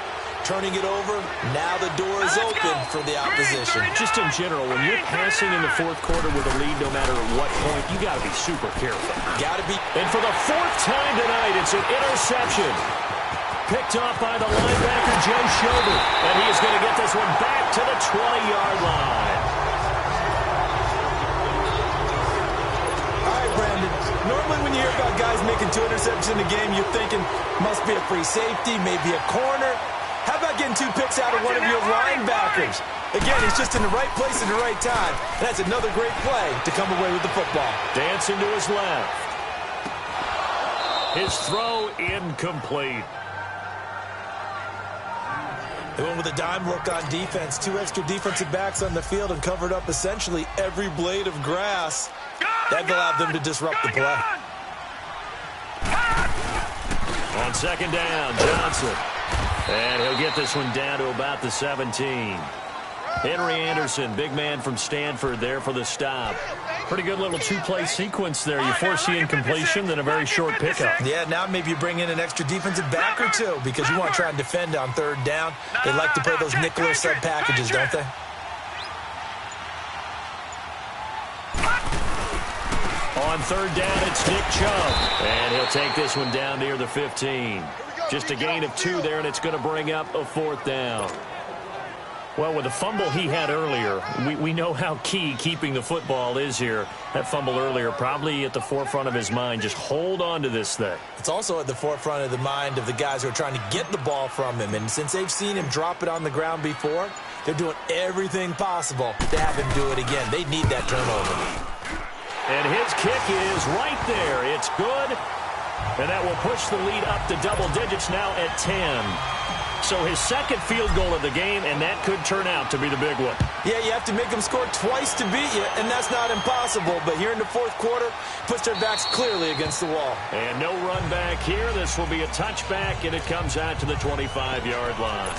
Turning it over, now the door is open for the opposition. Just in general, when you're passing in the 4th quarter with a lead, no matter at what point, you got to be super careful. Got to be. And for the 4th time tonight, it's an interception. Picked off by the linebacker, Joe Schobert. And he is going to get this one back to the 20-yard line. All right, Brandon. Normally when you hear about guys making 2 interceptions in a game, you're thinking must be a free safety, maybe a corner. How about getting 2 picks out of one of your linebackers? Again, he's just in the right place at the right time. And that's another great play to come away with the football. Dancing to his left. His throw incomplete. They went with a dime look on defense. 2 extra defensive backs on the field and covered up essentially every blade of grass. That allowed them to disrupt the play. On 2nd down, Johnson. And he'll get this one down to about the 17. Henry Anderson, big man from Stanford there for the stop. Pretty good little 2-play sequence there. You force the incompletion, then a very short pickup. Yeah, now maybe you bring in an extra defensive back or 2 because you want to try and defend on 3rd down. They like to play those nickel or sub packages, don't they? On 3rd down, it's Nick Chubb. And he'll take this one down near the 15. Just a gain of 2 there, and it's going to bring up a 4th down. Well, with the fumble he had earlier, we know how key keeping the football is here. That fumble earlier probably at the forefront of his mind. Just hold on to this thing. It's also at the forefront of the mind of the guys who are trying to get the ball from him. And since they've seen him drop it on the ground before, they're doing everything possible to have him do it again. They need that turnover. And his kick is right there. It's good. And that will push the lead up to double digits now at 10. So his 2nd field goal of the game, and that could turn out to be the big one. Yeah, you have to make them score twice to beat you, and that's not impossible. But here in the 4th quarter, puts their backs clearly against the wall. And no run back here. This will be a touchback, and it comes out to the 25-yard line.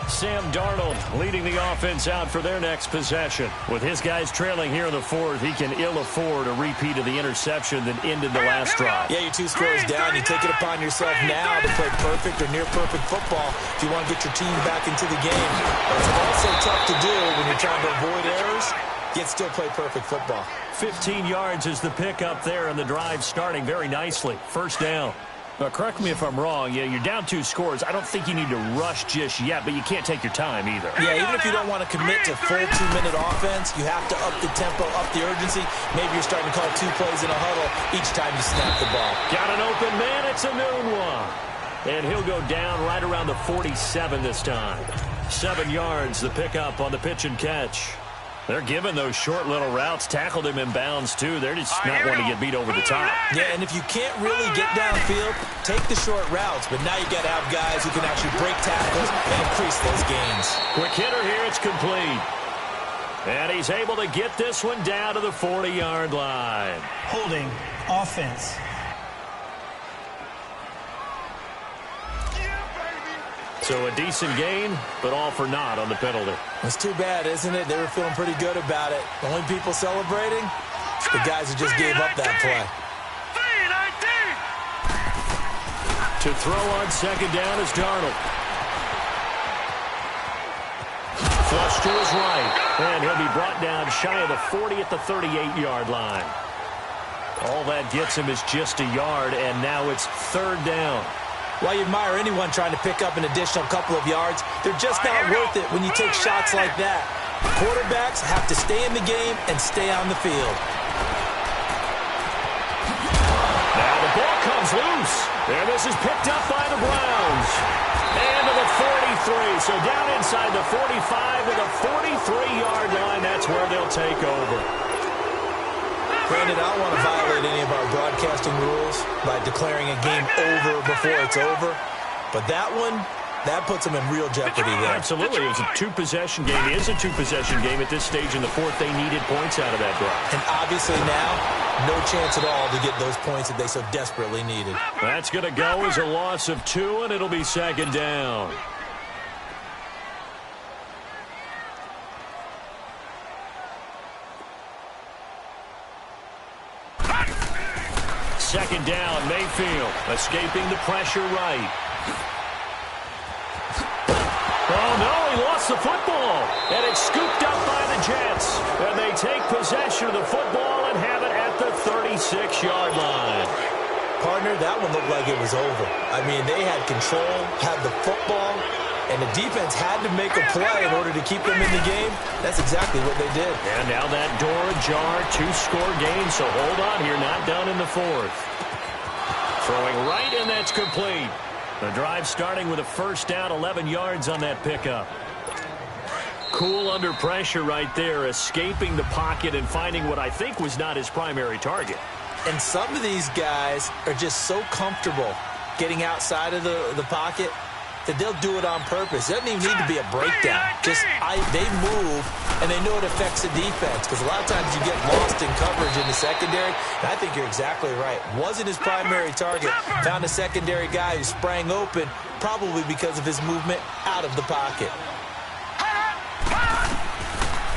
Sam Darnold leading the offense out for their next possession. With his guys trailing here in the 4th, he can ill afford a repeat of the interception that ended the last drive. Yeah, you're 2 scores down. You take it upon yourself now to play perfect or near perfect football if you want to get your team back into the game. But it's also tough to do when you're trying to avoid errors, yet still play perfect football. 15 yards is the pickup there, and the drive starting very nicely. 1st down. Correct me if I'm wrong. Yeah, you're down 2 scores. I don't think you need to rush just yet, but you can't take your time either. Yeah, even if you don't want to commit to full 2-minute offense, you have to up the tempo, up the urgency. Maybe you're starting to call 2 plays in a huddle each time you snap the ball. Got an open man. It's a noon one. And he'll go down right around the 47 this time. 7 yards, the pickup on the pitch and catch. They're giving those short little routes. Tackled him in bounds, too. They're just not wanting to get beat over the top. Yeah, and if you can't really get downfield, take the short routes. But now you got to have guys who can actually break tackles and increase those gains. Quick hitter here. It's complete. And he's able to get this one down to the 40-yard line. Holding offense. So a decent gain, but all for naught on the penalty. It's too bad, isn't it? They were feeling pretty good about it. The only people celebrating, the guys who just gave up that play. To throw on second down is Darnold. Flush to his right, and he'll be brought down shy of the 40 at the 38-yard line. All that gets him is just a yard, and now it's third down. While you admire anyone trying to pick up an additional couple of yards, they're just not worth it when you take shots like that. Quarterbacks have to stay in the game and stay on the field. Now the ball comes loose, and this is picked up by the Browns. And to the 43, so down inside the 45 to the 43-yard line. That's where they'll take over. Granted, I don't want to violate any of our broadcasting rules by declaring a game over before it's over, but that one, that puts them in real jeopardy there. Absolutely. It was a 2-possession game. It is a 2-possession game at this stage in the fourth. They needed points out of that drive. And obviously now, no chance at all to get those points that they so desperately needed. That's going to go as a loss of 2, and it'll be second down. Second down, Mayfield escaping the pressure right. Oh, no, he lost the football. And it's scooped up by the Jets. And they take possession of the football and have it at the 36-yard line. Partner, that one looked like it was over. I mean, they had control, had the football, and the defense had to make a play in order to keep them in the game. That's exactly what they did. And now that door ajar, 2-score game, so hold on here, not done in the fourth. Throwing right, and that's complete. The drive starting with a first down, 11 yards on that pickup. Cool under pressure right there, escaping the pocket and finding what I think was not his primary target. And some of these guys are just so comfortable getting outside of the pocket that they'll do it on purpose. It doesn't even need to be a breakdown. They move, and they know it affects the defense, because a lot of times you get lost in coverage in the secondary, and I think you're exactly right. Wasn't his primary target. Found a secondary guy who sprang open, probably because of his movement out of the pocket.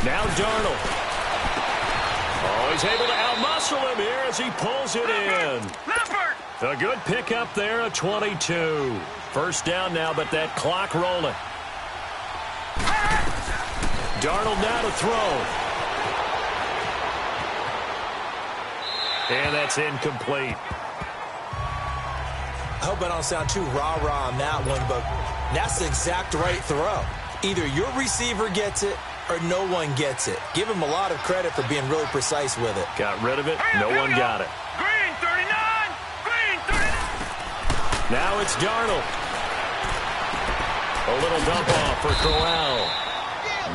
Now Darnold. Oh, he's able to outmuscle him here as he pulls it in. A good pickup there, a 22. First down now, but that clock rolling. Darnold now to throw. And that's incomplete. I hope I don't sound too rah-rah on that one, but that's the exact right throw. Either your receiver gets it or no one gets it. Give him a lot of credit for being really precise with it. Got rid of it. No one got it. Green 39! Green 39! Now it's Darnold. A little dump off for Corral.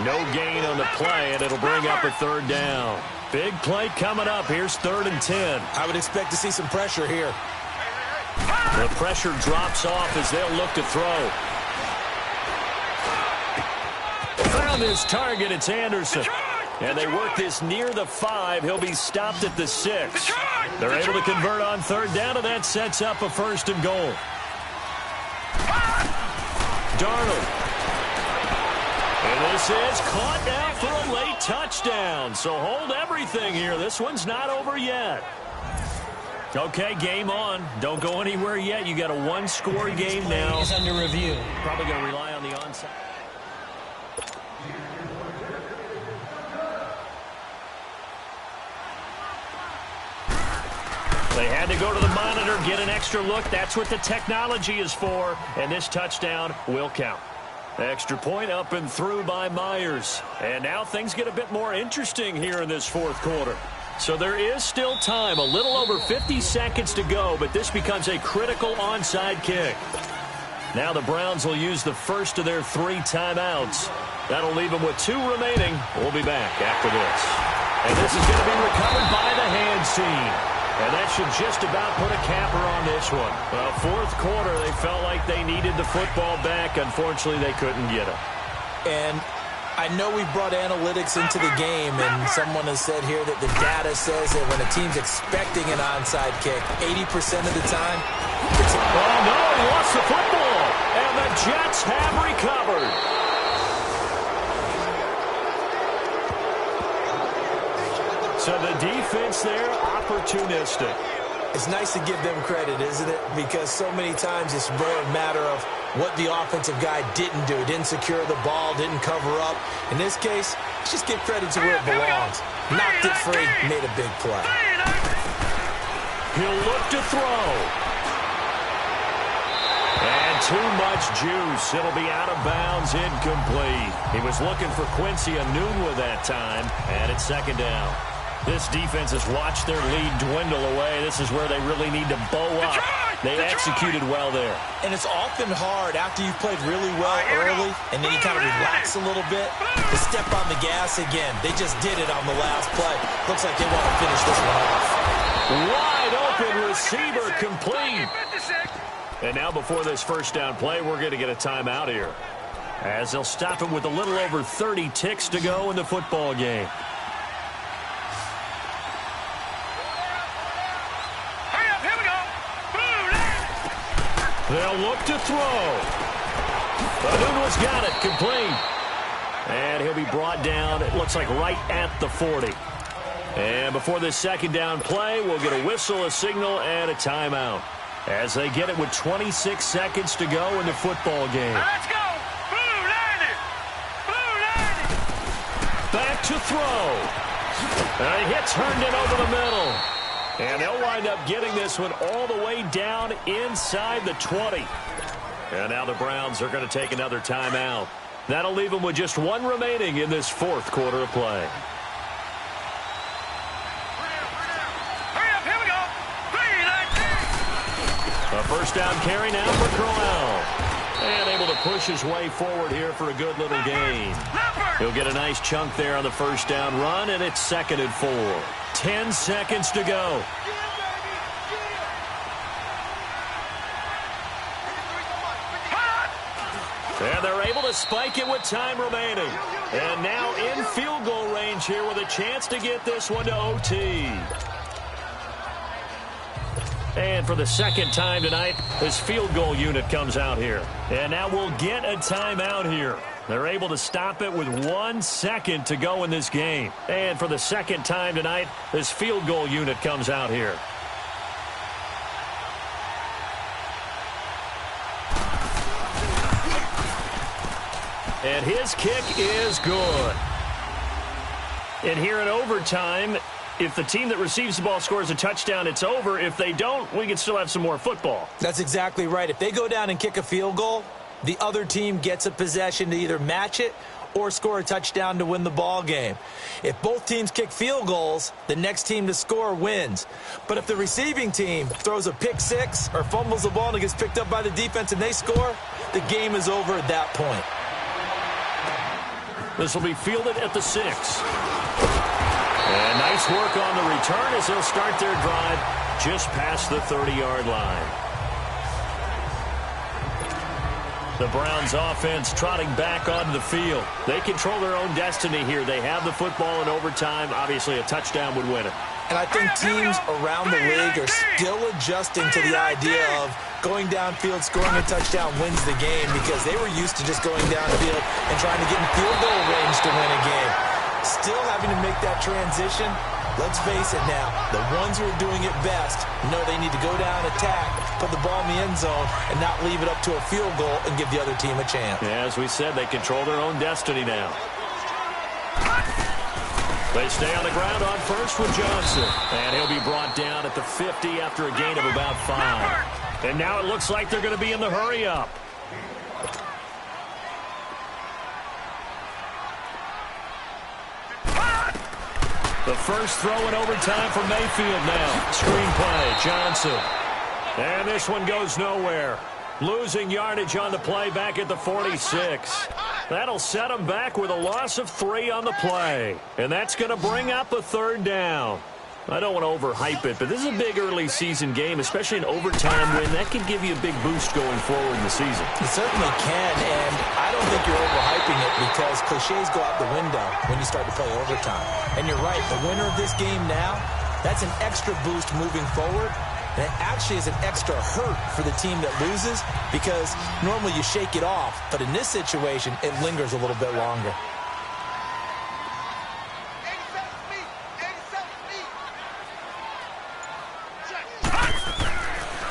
No gain on the play, and it'll bring up a third down. Big play coming up. Here's 3rd and 10. I would expect to see some pressure here. The pressure drops off as they'll look to throw. Found his target. It's Anderson. And they work this near the 5. He'll be stopped at the 6. They're able to convert on 3rd down, and that sets up a 1st and goal. Darnold. And this is caught now for a late touchdown. So hold everything here. This one's not over yet. Okay, game on. Don't go anywhere yet. You got a 1-score game now. Is under review. Probably going to rely on the onside. They had to go to the monitor, get an extra look. That's what the technology is for. And this touchdown will count. Extra point up and through by Myers. And now things get a bit more interesting here in this fourth quarter. So there is still time, a little over 50 seconds to go, but this becomes a critical onside kick. Now the Browns will use the first of their 3 timeouts. That'll leave them with 2 remaining. We'll be back after this. And this is going to be recovered by the hands team. And that should just about put a capper on this one. Well, fourth quarter, they felt like they needed the football back. Unfortunately, they couldn't get it. And I know we brought analytics into the game, and someone has said here that the data says that when a team's expecting an onside kick, 80% of the time, it's... Oh, no, he lost the football. And the Jets have recovered. So the defense there, opportunistic. It's nice to give them credit, isn't it? Because so many times it's more a matter of what the offensive guy didn't do. Didn't secure the ball, didn't cover up. In this case, let's just give credit to where it belongs. Knocked it free, made a big play. He'll look to throw. And too much juice. It'll be out of bounds, incomplete. He was looking for Quincy Enunwa that time, and it's second down. This defense has watched their lead dwindle away. This is where they really need to bow up. They executed well there. And it's often hard after you've played really well early and then you kind of relax a little bit to step on the gas again. They just did it on the last play. Looks like they want to finish this one off. Wide open receiver complete. And now before this first down play, we're going to get a timeout here, as they'll stop it with a little over 30 ticks to go in the football game. They'll look to throw. Enunwa's got it, complete. And he'll be brought down, it looks like right at the 40. And before this second down play, we'll get a whistle, a signal, and a timeout, as they get it with 26 seconds to go in the football game. Let's go! Blue 90! Blue 90! Back to throw. And he hits Herndon over the middle. And they'll wind up getting this one all the way down inside the 20. And now the Browns are going to take another timeout. That'll leave them with just 1 remaining in this fourth quarter of play. Hurry up, here we go! 3, 19! A first down carry now for Crowell. And able to push his way forward here for a good little gain. He'll get a nice chunk there on the first down run, and it's 2nd and 4. 10 seconds to go. And they're able to spike it with time remaining. And now in field goal range here with a chance to get this one to OT. And for the second time tonight, this field goal unit comes out here. And now we'll get a timeout here. They're able to stop it with 1 second to go in this game. And for the second time tonight, this field goal unit comes out here. And his kick is good. And here in overtime, if the team that receives the ball scores a touchdown, it's over. If they don't, we can still have some more football. That's exactly right. If they go down and kick a field goal, the other team gets a possession to either match it or score a touchdown to win the ball game. If both teams kick field goals, the next team to score wins. But if the receiving team throws a pick six or fumbles the ball and it gets picked up by the defense and they score, the game is over at that point. This will be fielded at the 6. And nice work on the return as they'll start their drive just past the 30-yard line. The Browns offense trotting back onto the field. They control their own destiny here. They have the football in overtime. Obviously, a touchdown would win it. And I think teams around the league are still adjusting to the idea of going downfield, scoring a touchdown wins the game, because they were used to just going downfield and trying to get in field goal range to win a game. Still having to make that transition. Let's face it now, the ones who are doing it best know they need to go down, attack, put the ball in the end zone, and not leave it up to a field goal and give the other team a chance. Yeah, as we said, they control their own destiny now. They stay on the ground on first with Johnson. And he'll be brought down at the 50 after a gain of about 5. And now it looks like they're going to be in the hurry-up. The first throw in overtime for Mayfield now. Screenplay, Johnson. And this one goes nowhere. Losing yardage on the play back at the 46. That'll set them back with a loss of 3 on the play. And that's going to bring up a third down. I don't want to overhype it, but this is a big early season game, especially an overtime win. That could give you a big boost going forward in the season. It certainly can, and I don't think you're overhyping it because cliches go out the window when you start to play overtime. And you're right, the winner of this game now, that's an extra boost moving forward. And it actually is an extra hurt for the team that loses because normally you shake it off. But in this situation, it lingers a little bit longer.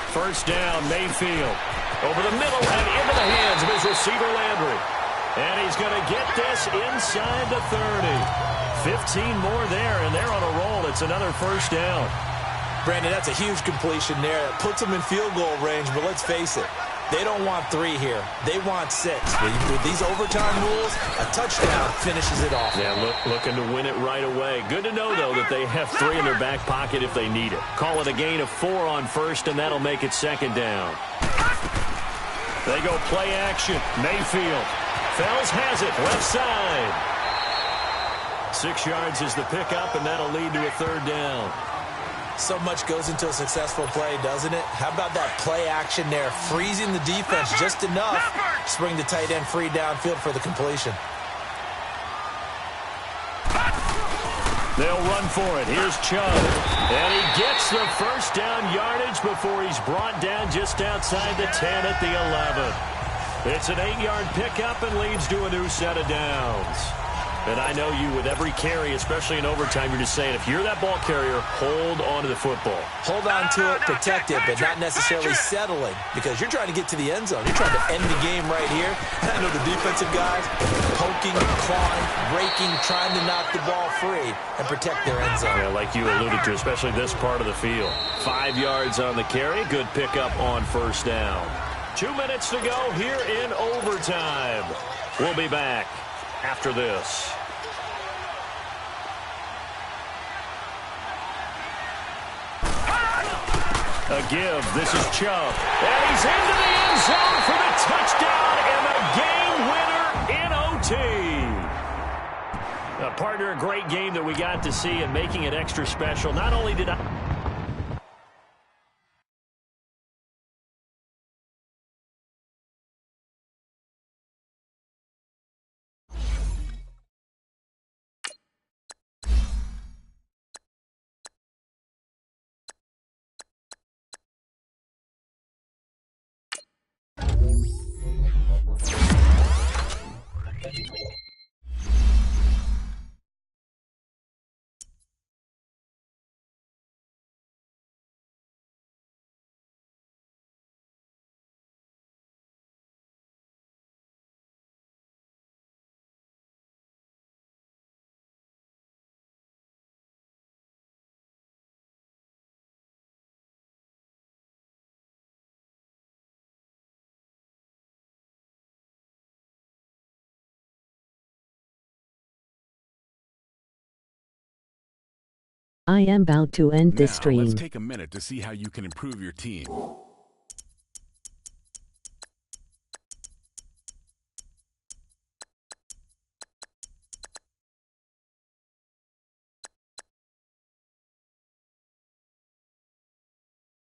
First down, Mayfield. Over the middle and into the hands of his receiver, Landry. And he's going to get this inside the 30. 15 more there, and they're on a roll. It's another first down. Brandon, that's a huge completion there. It puts them in field goal range, but let's face it, they don't want 3 here. They want 6. With these overtime rules, a touchdown finishes it off. Yeah, looking to win it right away. Good to know, though, that they have 3 in their back pocket if they need it. Call it a gain of 4 on first, and that'll make it second down. They go play action. Mayfield. Fells has it, left side. 6 yards is the pickup, and that'll lead to a third down. So much goes into a successful play, doesn't it? How about that play action there? Freezing the defense just enough to bring the tight end free downfield for the completion. They'll run for it. Here's Chubb. And he gets the first down yardage before he's brought down just outside the 10 at the 11. It's an 8-yard pickup and leads to a new set of downs. And I know you, with every carry, especially in overtime, you're just saying, if you're that ball carrier, hold on to the football. Hold on to it, protect it, but not necessarily settling because you're trying to get to the end zone. You're trying to end the game right here. I know the defensive guys poking, clawing, raking, trying to knock the ball free and protect their end zone. Yeah, like you alluded to, especially this part of the field. 5 yards on the carry. Good pickup on first down. 2 minutes to go here in overtime. We'll be back after this. A give. This is Chubb. And he's into the end zone for the touchdown and the game winner in OT. Partner, a great game that we got to see and making it extra special. Not only did I... I am about to end this Now, let's stream. take a minute to see how you can improve your team.